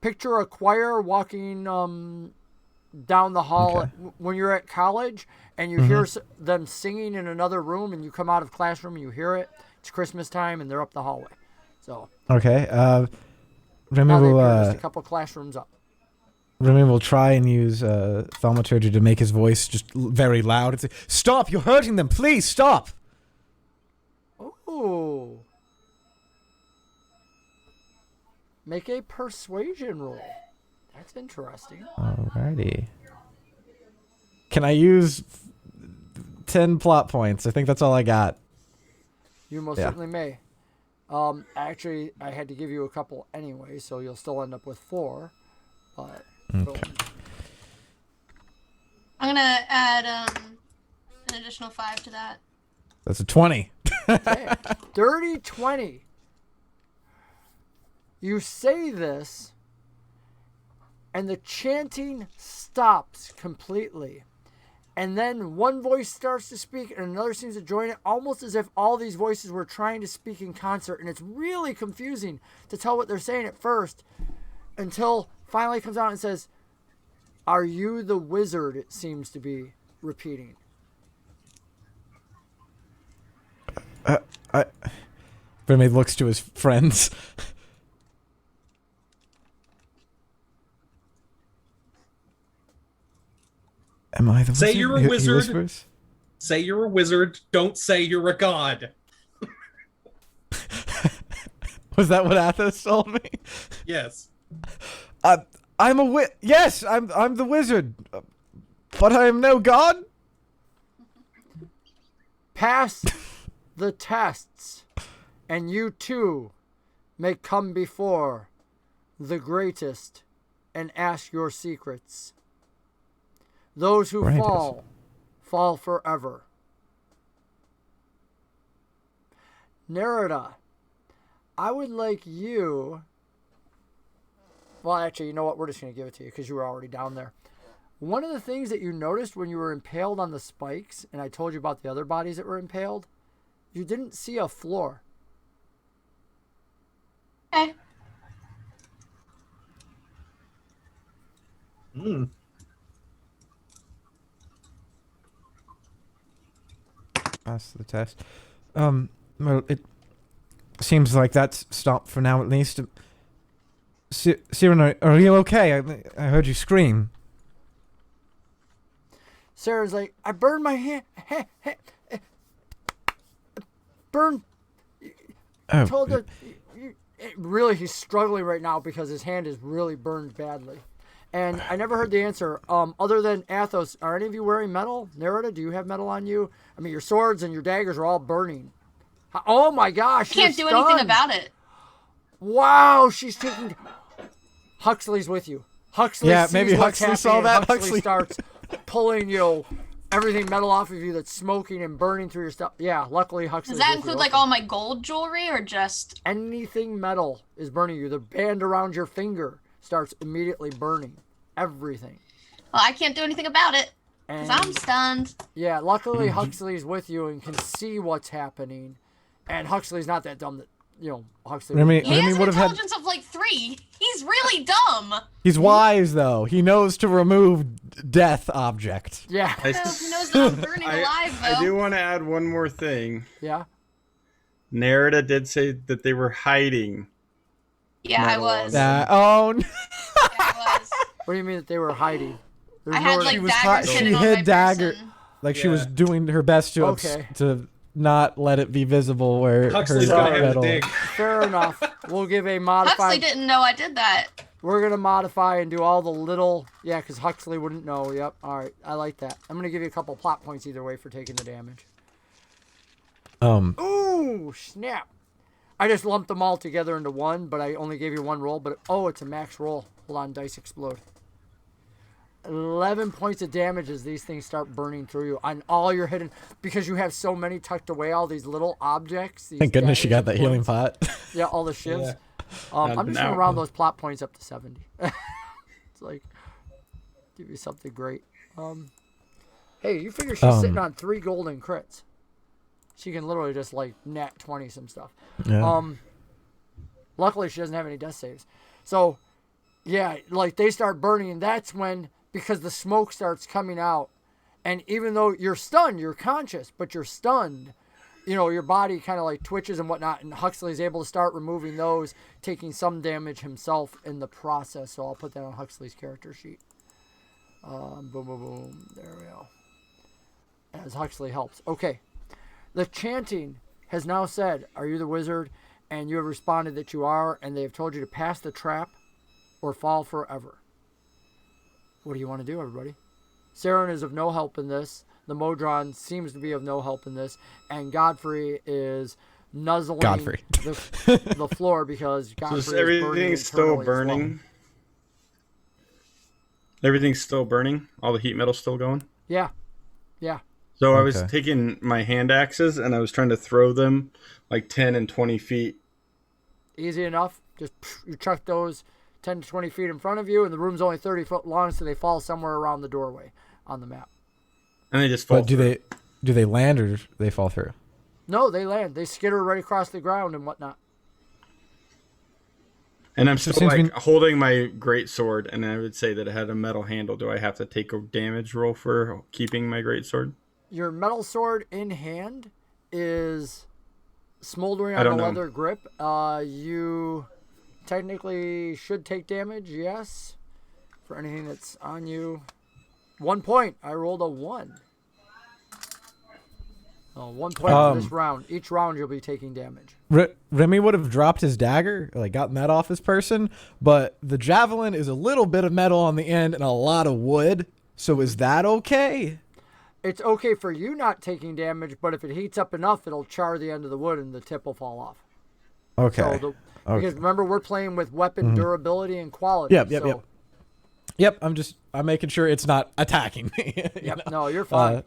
Picture a choir walking down the hall when you're at college, and you hear them singing in another room, and you come out of classroom and you hear it. It's Christmas time, and they're up the hallway. So okay, Remy now will they're just a couple classrooms up. Remy will try and use thaumaturgy to make his voice just very loud. It's like, stop! You're hurting them. Please stop. Ooh. Make a persuasion roll. That's interesting. Alrighty. Can I use 10 plot points? I think that's all I got. You most certainly may. Actually, I had to give you a couple anyway, so you'll still end up with 4. But Okay. I'm gonna add an additional 5 to that. That's a 20. okay. Dirty 20. You say this, and the chanting stops completely. And then one voice starts to speak, and another seems to join it, almost as if all these voices were trying to speak in concert. And it's really confusing to tell what they're saying at first, until finally comes out and says, "Are you the wizard?" It seems to be repeating. Remy looks to his friends. Am I the Say wizard? you're a He wizard. whispers. Say you're a wizard. Don't say you're a god. Was that what Aathos told me? Yes. I'm a yes, I'm the wizard. But I am no god? Pass the tests, and you too may come before the greatest and ask your secrets. Those who Right. fall forever. Nerida, I would like you... Well, actually, you know what? We're just going to give it to you because you were already down there. One of the things that you noticed when you were impaled on the spikes, and I told you about the other bodies that were impaled, you didn't see a floor. Okay. Pass the test. Well, it seems like that's stopped for now, at least. Siren, are you okay? I heard you scream. Sarah's like, I burned my hand. burn. Oh, Told that really he's struggling right now because his hand is really burned badly. And I never heard the answer. Other than Aathos, are any of you wearing metal? Nerida, do you have metal on you? I mean, your swords and your daggers are all burning. Oh my gosh! Can't do you're anything stunned. about it. Wow, she's taking. Huxley's with you. Huxley. Yeah, sees maybe what's Huxley saw happening, and that. Huxley starts pulling everything metal off of you that's smoking and burning through your stuff. Yeah, luckily Huxley. Does that include like all my gold jewelry or just anything metal is burning you? The band around your finger starts immediately burning. Everything. Well, I can't do anything about it because And I'm stunned. yeah, luckily Huxley's with you and can see what's happening. And Huxley's not that dumb that Huxley. Remy He has an would have had. intelligence of like 3. He's really dumb. He's wise though. He knows to remove death object. Yeah. He knows that I'm burning alive though. I do want to add one more thing. Yeah. Nerida did say that they were hiding. Yeah, I was. Oh. Yeah, I was. What do you mean that they were hiding? There's I had nowhere- like She was daggers she hidden on hid my dagger. person. Like she Yeah. was doing her best to Okay. to not let it be visible where Huxley's her gonna have metal. to dig. Fair enough. We'll give a Huxley modified. didn't know I did that. We're gonna modify and do all the little. Yeah, because Huxley wouldn't know. Yep. All right. I like that. I'm gonna give you a couple plot points either way for taking the damage. Ooh, snap! I just lumped them all together into one, but I only gave you one roll. But it's a max roll. Hold on, dice explode. 11 points of damage as these things start burning through you on all your hidden, because you have so many tucked away, all these little objects. These Thank goodness she got daggers that and healing points. pot. Yeah, all the shivs. Yeah. I'm just gonna Now- round those plot points up to 70. It's like, give you something great. Hey, you figure she's sitting on 3 golden crits. She can literally just like nat 20 some stuff. Yeah. Luckily she doesn't have any death saves. So, yeah, like they start burning, and that's when, because the smoke starts coming out, and even though you're stunned, you're conscious, but you're stunned. Your body kind of like twitches and whatnot, and Huxley's able to start removing those, taking some damage himself in the process. So I'll put that on Huxley's character sheet. Boom, boom, boom. There we go. As Huxley helps. Okay. The chanting has now said, "Are you the wizard?" And you have responded that you are, and they have told you to pass the trap or fall forever. What do you want to do, everybody? Saren is of no help in this. The Modron seems to be of no help in this. And Godfrey is nuzzling the floor because Godfrey So is burning everything's still internally as burning? well. Everything's still burning? All the heat metal's still going? Yeah. Yeah. So I was Okay. taking my hand axes and I was trying to throw them like 10 and 20 feet. Easy enough. Just you chuck those 10 to 20 feet in front of you, and the room's only 30 foot long, so they fall somewhere around the doorway on the map. And they just fall But do through. they land or they fall through? No, they land. They skitter right across the ground and whatnot. And I'm So still since like holding my great sword, and I would say that it had a metal handle. Do I have to take a damage roll for keeping my great sword? Your metal sword in hand is smoldering I on the don't know. leather grip. You technically should take damage, yes, for anything that's on you. 1 point. I rolled a 1. Oh, 1 point for this round. Each round you'll be taking damage. Remy would have dropped his dagger, like gotten that off his person, but the javelin is a little bit of metal on the end and a lot of wood. So is that okay? It's okay for you not taking damage, but if it heats up enough, it'll char the end of the wood and the tip will fall off. Okay. So because remember, we're playing with weapon durability and quality. Yep. so, Yep. I'm making sure it's not attacking me. you Yep. know? No, you're fine.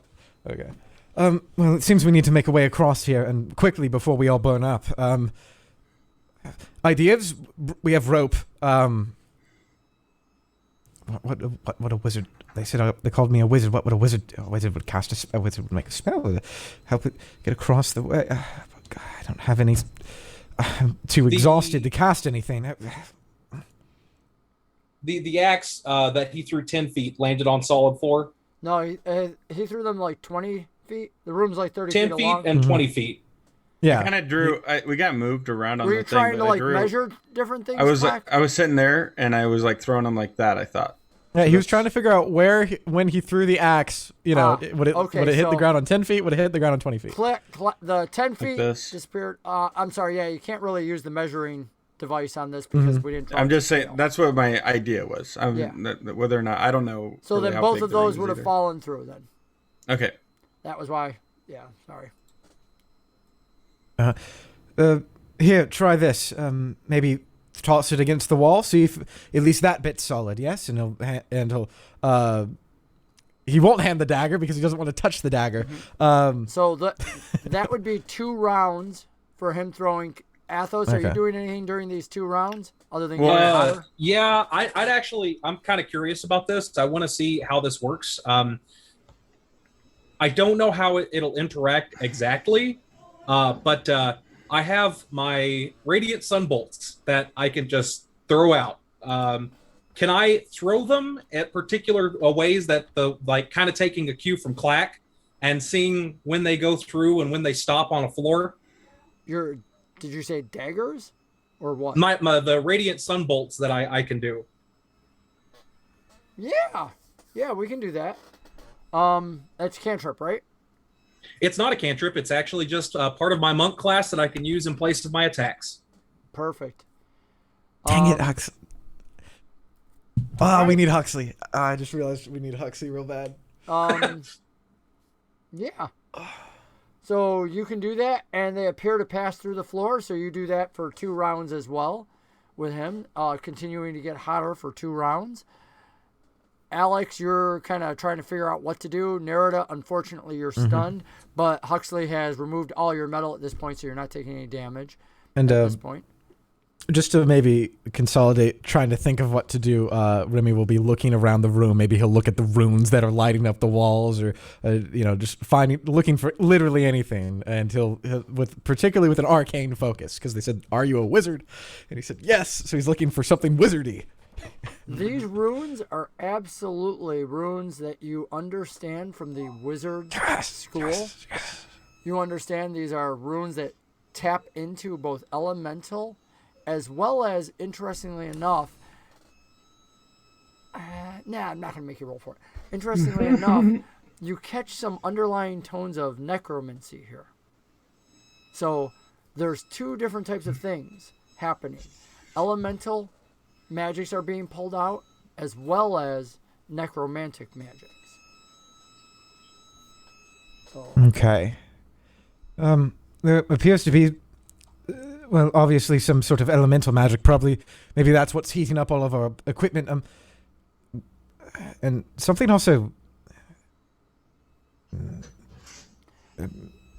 Okay. Well, it seems we need to make a way across here and quickly before we all burn up. Ideas? We have rope. What a wizard. They said they called me a wizard. What would a wizard do? A wizard would cast a spell. A wizard would make a spell. Help it get across the way. God, I don't have any. I'm too exhausted to cast anything. The axe that he threw 10 feet landed on solid floor. No, he threw them like 20 feet. The room's like 30 10 feet feet long. and 20 feet. Yeah. Kind of drew. We got moved around on Were the you thing. trying to but I like drew. measure different things? I was Klaak? I was sitting there and I was like throwing them like that. I thought. Yeah, he was trying to figure out where, when he threw the axe, would it hit the ground on 10 feet? Would it hit the ground on 20 feet? The 10 feet disappeared. I'm sorry. Yeah, you can't really use the measuring device on this because we didn't. I'm just saying that's what my idea was. Whether or not I don't know. So really then how both big of the those ring would is have either. fallen through then. Okay. That was why. Yeah, sorry. Here, try this. Maybe toss it against the wall. See if at least that bit's solid. Yes, and he'll he won't hand the dagger because he doesn't want to touch the dagger. So that would be 2 rounds for him throwing. Aathos, are you doing anything during these 2 rounds other than getting hotter? Yeah, I'd actually. I'm kind of curious about this. I want to see how this works. I don't know how it'll interact exactly, but I have my radiant sunbolts that I can just throw out. Can I throw them at particular ways that kind of taking a cue from Klaak and seeing when they go through and when they stop on a floor? Did you say daggers or what? The radiant sunbolts that I can do. Yeah, we can do that. That's cantrip, right? It's not a cantrip. It's actually just part of my monk class that I can use in place of my attacks. Perfect. Dang it, Huxley. We need Huxley. I just realized we need Huxley real bad. Yeah. So you can do that, and they appear to pass through the floor, so you do that for 2 rounds as well with him, continuing to get hotter for 2 rounds. Alex, you're kind of trying to figure out what to do. Nerida, unfortunately, you're stunned, but Huxley has removed all your metal at this point, so you're not taking any damage at this point. Just to maybe consolidate, trying to think of what to do, Remy will be looking around the room. Maybe he'll look at the runes that are lighting up the walls, or just looking for literally anything. And he'll particularly with an arcane focus, because they said, "Are you a wizard?" And he said, "Yes." So he's looking for something wizardy. These runes are absolutely runes that you understand from the wizard school. Yes. You understand these are runes that tap into both elemental as well as, interestingly enough, I'm not going to make you roll for it. Interestingly enough, you catch some underlying tones of necromancy here. So there's 2 different types of things happening. Elemental magics are being pulled out, as well as necromantic magics. So. Okay. There appears to be, obviously some sort of elemental magic. Probably, maybe that's what's heating up all of our equipment. And something also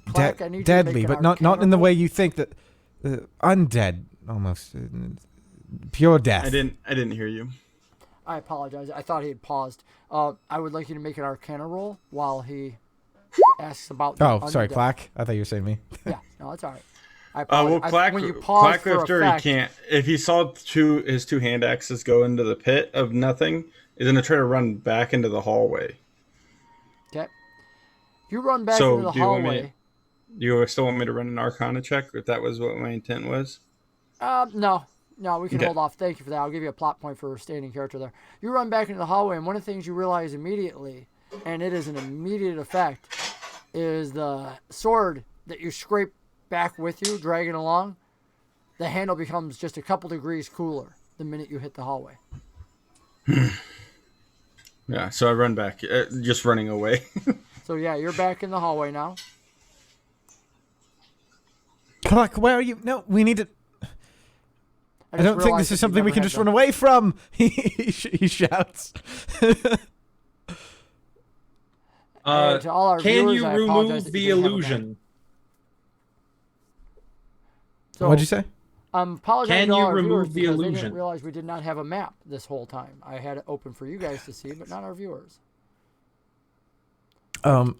Klaak, deadly, but not in the way you think. That undead, almost pure death. I didn't hear you. I apologize. I thought he had paused. I would like you to make an Arcana roll while he asks about. Sorry, Klaak. I thought you were saying me. Yeah, no, that's all right. Klaak, when you pause for after effect, he can't. If he saw his 2 hand axes go into the pit of nothing, he's gonna try to run back into the hallway. Okay. You run back into the hallway. Do you still want me to run an Arcana check, if that was what my intent was? No, we can hold off. Thank you for that. I'll give you a plot point for standing character there. You run back into the hallway, and one of the things you realize immediately, and it is an immediate effect, is the sword that you scrape back with you, dragging along, the handle becomes just a couple degrees cooler the minute you hit the hallway. Yeah, so I run back, just running away. So yeah, you're back in the hallway now. Klaak, where are you? No, we need to... I don't think this is something we can just run away from. He shouts. To all our can viewers, you I remove the illusion? So, what'd you say? I'm apologizing Can to all you our viewers remove the because they illusion? didn't realize we did not have a map this whole time. I had it open for you guys to see, but not our viewers. Go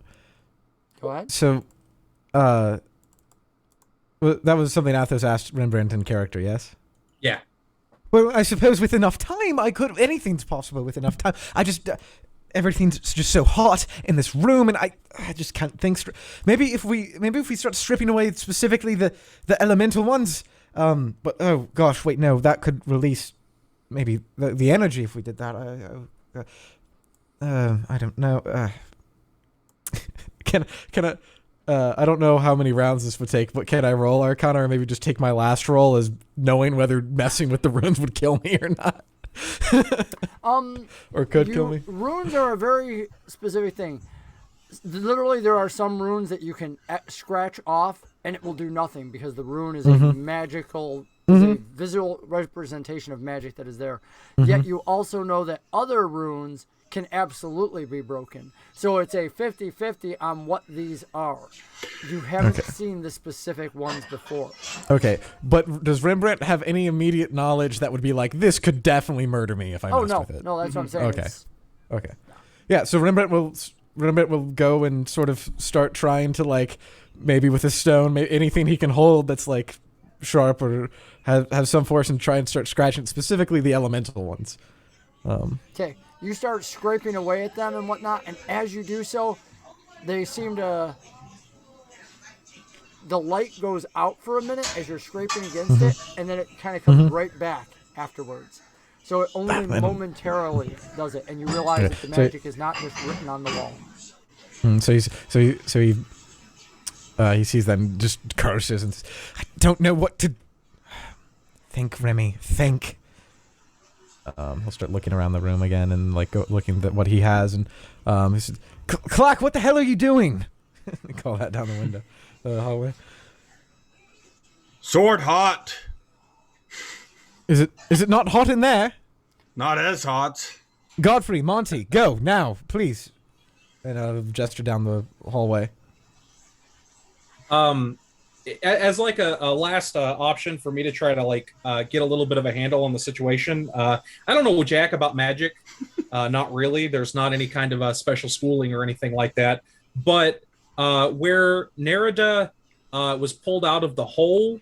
ahead. So, that was something Aathos asked Rembrandt in character, yes? Yeah. Well, I suppose with enough time, anything's possible with enough time. Everything's just so hot in this room, and I just can't think straight. Maybe if we start stripping away specifically the elemental ones. But oh gosh, wait, no, that could release maybe the energy if we did that. I don't know. Can I? I don't know how many rounds this would take, but can I roll Arcana, or maybe just take my last roll as knowing whether messing with the runes would kill me or not? Or could kill me. Runes are a very specific thing. Literally, there are some runes that you can scratch off, and it will do nothing because the rune is a magical, is a visual representation of magic that is there. Yet you also know that other runes can absolutely be broken. So it's a 50-50 on what these are. You haven't seen the specific ones before. Okay, but does Rembrandt have any immediate knowledge that would be like, this could definitely murder me if I messed with it? No, that's what I'm saying. Okay. Yeah, so Rembrandt will go and sort of start trying to, like, maybe with a stone, anything he can hold that's like sharp or have some force, and try and start scratching specifically the elemental ones. Okay, you start scraping away at them and whatnot, and as you do so, they seem to... The light goes out for a minute as you're scraping against it, and then it kind of comes right back afterwards. So it only momentarily does it, and you realize that the magic is not just written on the wall. So he sees that and just curses and says, I don't know what to... Think, Remy, think. He'll start looking around the room again and like looking at what he has, and he says, Klaak, what the hell are you doing? Call that down the window, hallway. Sword hot. Is it not hot in there? Not as hot. Godfrey, Monty, go now, please. And I'll gesture down the hallway. As like a last option for me to try to like get a little bit of a handle on the situation. I don't know jack about magic. Not really. There's not any kind of special schooling or anything like that. But where Nerida was pulled out of the hole,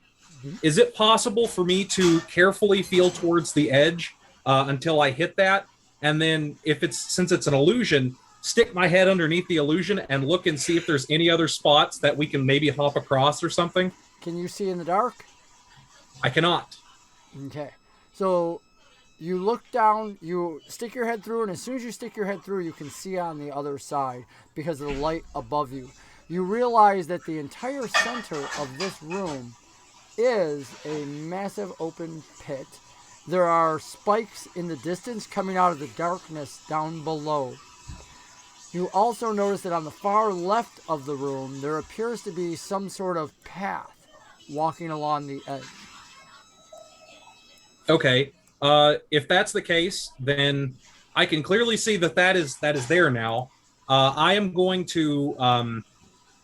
is it possible for me to carefully feel towards the edge until I hit that? And then since it's an illusion, stick my head underneath the illusion and look and see if there's any other spots that we can maybe hop across or something? Can you see in the dark? I cannot. Okay. So you look down, you stick your head through, and as soon as you stick your head through, you can see on the other side because of the light above you. You realize that the entire center of this room is a massive open pit. There are spikes in the distance coming out of the darkness down below. You also notice that on the far left of the room, there appears to be some sort of path walking along the edge. Okay. If that's the case, then I can clearly see that is there now. I am going to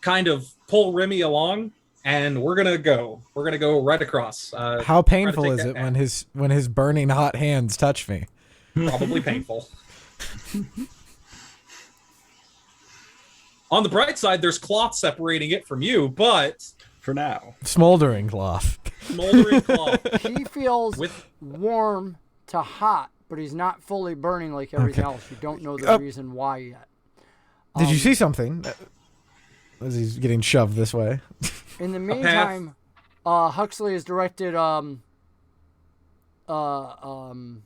kind of pull Remy along, and we're gonna go right across. How painful is it when his burning hot hands touch me? Probably painful. On the bright side, there's cloth separating it from you, but for now, smoldering cloth. Smoldering cloth. He feels warm to hot, but he's not fully burning like everything else. You don't know the reason why yet. Did you see something as he's getting shoved this way? In the meantime, Huxley has directed Saren to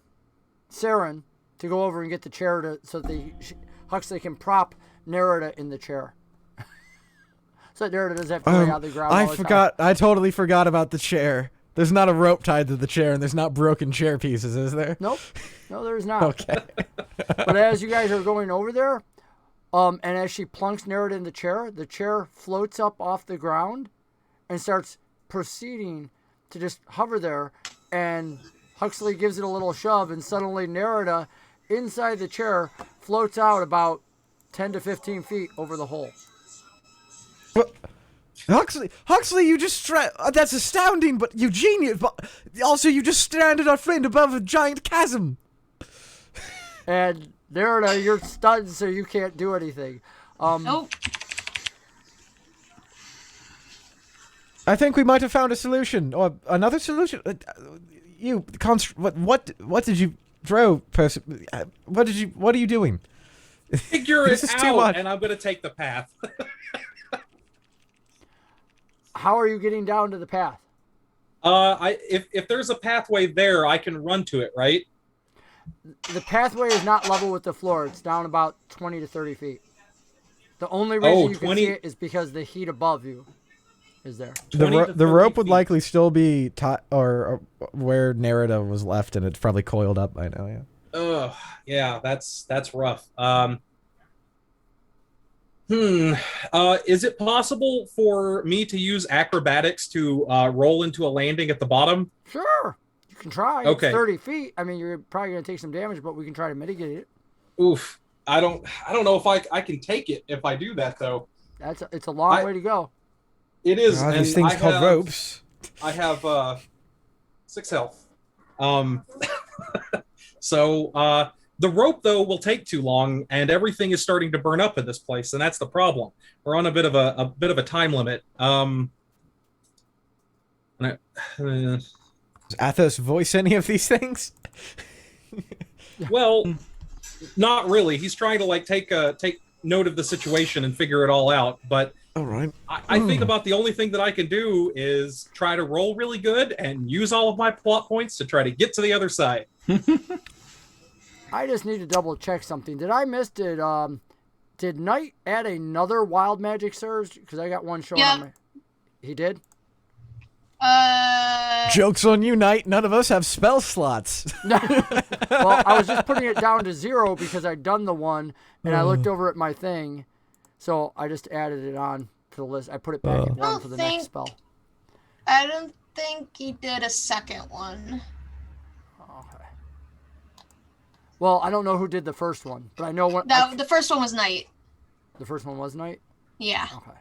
go over and get the chair so that Huxley can prop Nerida in the chair. So Nerida doesn't have to lay on the ground all the time. I totally forgot about the chair. There's not a rope tied to the chair, and there's not broken chair pieces, is there? Nope. No, there's not. Okay. But as you guys are going over there, and as she plunks Nerida in the chair floats up off the ground and starts proceeding to just hover there, and Huxley gives it a little shove, and suddenly Nerida, inside the chair, floats out about 10 to 15 feet over the hole. Huxley, you just that's astounding, but you genius. But also, you just stranded our friend above a giant chasm. And Nerida, you're stunned, so you can't do anything. Nope. I think we might have found a solution, or another solution. What did you throw, person? What are you doing? Figure it out, and I'm going to take the path. How are you getting down to the path? If there's a pathway there, I can run to it, right? The pathway is not level with the floor. It's down about 20 to 30 feet. The only reason you can 20 see it is because the heat above you is there. The rope would feet. likely still be or where Nerida was left, and it's probably coiled up by now. Yeah. Oh, yeah, that's rough. Is it possible for me to use acrobatics to roll into a landing at the bottom? Sure. You can try. Okay. It's 30 feet. I mean, you're probably going to take some damage, but we can try to mitigate it. Oof. I don't know if I can take it if I do that though. It's a long way to go. It is. Oh, these things called ropes. I have 6 health. So the rope though will take too long, and everything is starting to burn up in this place, and that's the problem. We're on a bit of a time limit. Does Aathos voice any of these things? Well, not really. He's trying to like take note of the situation and figure it all out. But all right, I think about the only thing that I can do is try to roll really good and use all of my plot points to try to get to the other side. I just need to double check something. Did I miss it? Did Knight add another wild magic surge? Because I got one showing on my. He did. Joke's on you, Knight. None of us have spell slots. Well, I was just putting it down to 0 because I'd done the one, and I looked over at my thing, so I just added it on to the list. I put it back at 1 for the next spell. I don't think he did a second one. Okay. Well, I don't know who did the first one, but I know what. The first one was Knight. The first one was Knight? Yeah. Okay.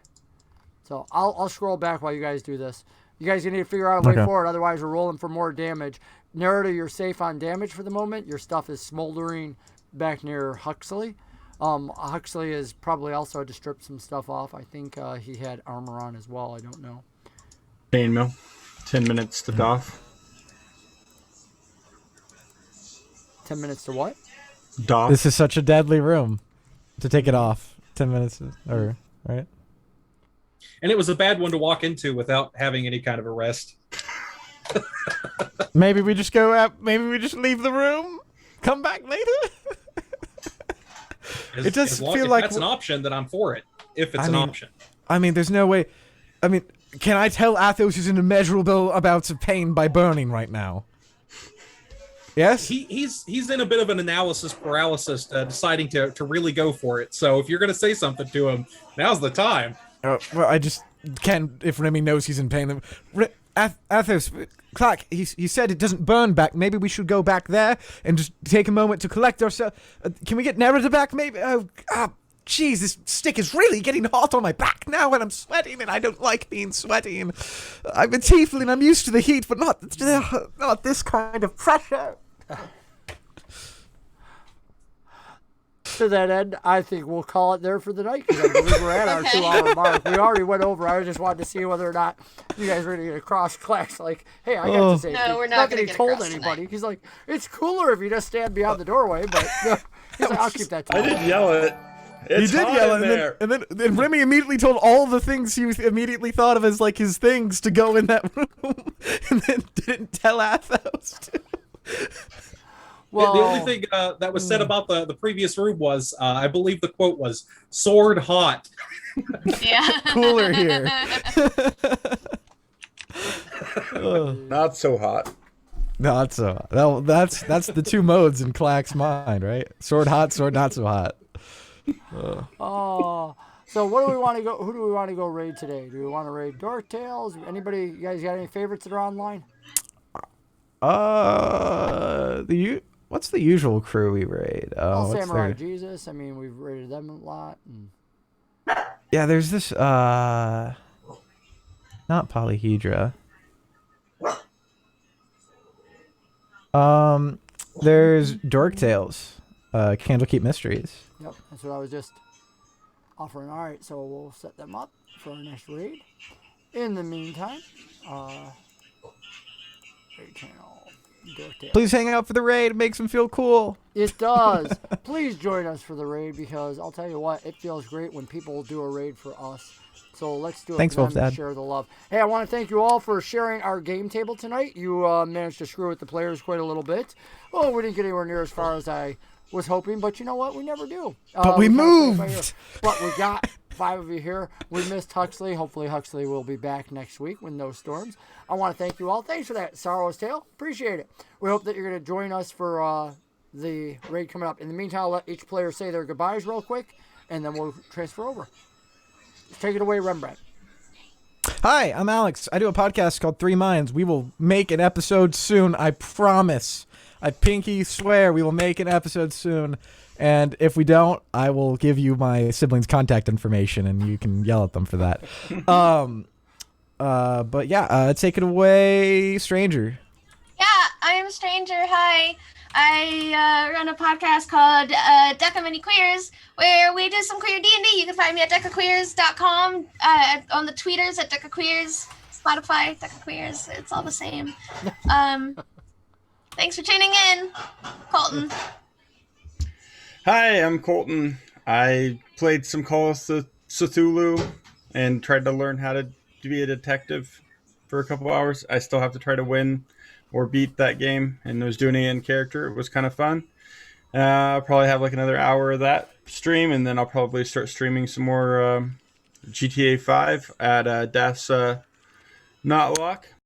So I'll scroll back while you guys do this. You guys need to figure out a way forward, otherwise we're rolling for more damage. Nerida, you're safe on damage for the moment. Your stuff is smoldering back near Huxley. Huxley is probably also had to strip some stuff off. I think he had armor on as well. I don't know. Chainmail. 10 minutes to doff. 10 minutes to what? Doff. This is such a deadly room to take it off. 10 minutes, or right? And it was a bad one to walk into without having any kind of a rest. Maybe we just go out. Maybe we just leave the room. Come back later. It does feel like that's an option. That I'm for it. If it's an option. I mean, there's no way. I mean, can I tell Aathos is in immeasurable amounts of pain by burning right now? Yes. He's in a bit of an analysis paralysis, deciding to really go for it. So if you're going to say something to him, now's the time. Well, I just can't. If Remy knows he's in pain, Aathos, Klaak, he said it doesn't burn back. Maybe we should go back there and just take a moment to collect ourselves. Can we get Nerida back? Maybe. Jeez, this stick is really getting hot on my back now, and I'm sweating, and I don't like being sweaty. And I'm a tiefling. I'm used to the heat, but not this kind of pressure. To that end, I think we'll call it there for the night because I believe we're at our 2-hour mark. We already went over. I just wanted to see whether or not you guys were going to get across Klaak's like, hey, I got to say, no, we're not going to get told across anybody. tonight. He's like, it's cooler if you just stand beyond the doorway, but he's like, I'll keep that to I didn't yell it. It's He did hot yell, in there. and then Remy immediately told all the things he immediately thought of as like his things to go in that room, and then didn't tell Aathos to. Well, the only thing that was said about the previous room was, I believe the quote was, sword hot. Yeah. Cooler here. Not so hot. Not so hot. Well, that's the two modes in Klaak's mind, right? Sword hot, sword not so hot. Oh, so what do we want to go? Who do we want to go raid today? Do we want to raid Dark Tales? Anybody? You guys got any favorites that are online? What's the usual crew we raid? Samurai Jesus. I mean, we've raided them a lot. Yeah, there's this. Not Polyhedra. There's Dork Tales. Candlekeep Mysteries. Yep, that's what I was just offering. All right, so we'll set them up for our next raid. In the meantime, raid channel, Dork Tales. Please hang out for the raid. It makes them feel cool. It does. Please join us for the raid because I'll tell you what, it feels great when people do a raid for us. So let's do it Thanks, for them Wolf's and Dad. share the love. Hey, I want to thank you all for sharing our game table tonight. You managed to screw with the players quite a little bit. Oh, we didn't get anywhere near as far as I was hoping, but you know what? We never do. But we kinda played it by ear. moved. But we got 5 of you here. We missed Huxley. Hopefully Huxley will be back next week with no storms. I want to thank you all. Thanks for that, Sorrow's Tale. Appreciate it. We hope that you're going to join us for the raid coming up. In the meantime, I'll let each player say their goodbyes real quick, and then we'll transfer over. Take it away, Rembrandt. Hi, I'm Alex. I do a podcast called Three Minds. We will make an episode soon. I promise. I pinky swear we will make an episode soon. And if we don't, I will give you my siblings' contact information, and you can yell at them for that. But yeah, take it away, Stranger. Yeah, I'm a stranger. Hi. I run a podcast called Deca Mini Queers, where we do some queer D&D. You can find me at decaqueers.com, on the tweeters at decaqueers, Spotify, decaqueers. It's all the same. Thanks for tuning in, Colton. Hi, I'm Colton. I played some Call of Cthulhu and tried to learn how to be a detective for a couple hours. I still have to try to win or beat that game, and was doing it in character. It was kind of fun. I'll probably have like another hour of that stream, and then I'll probably start streaming some more GTA 5 at Death's Not Lock.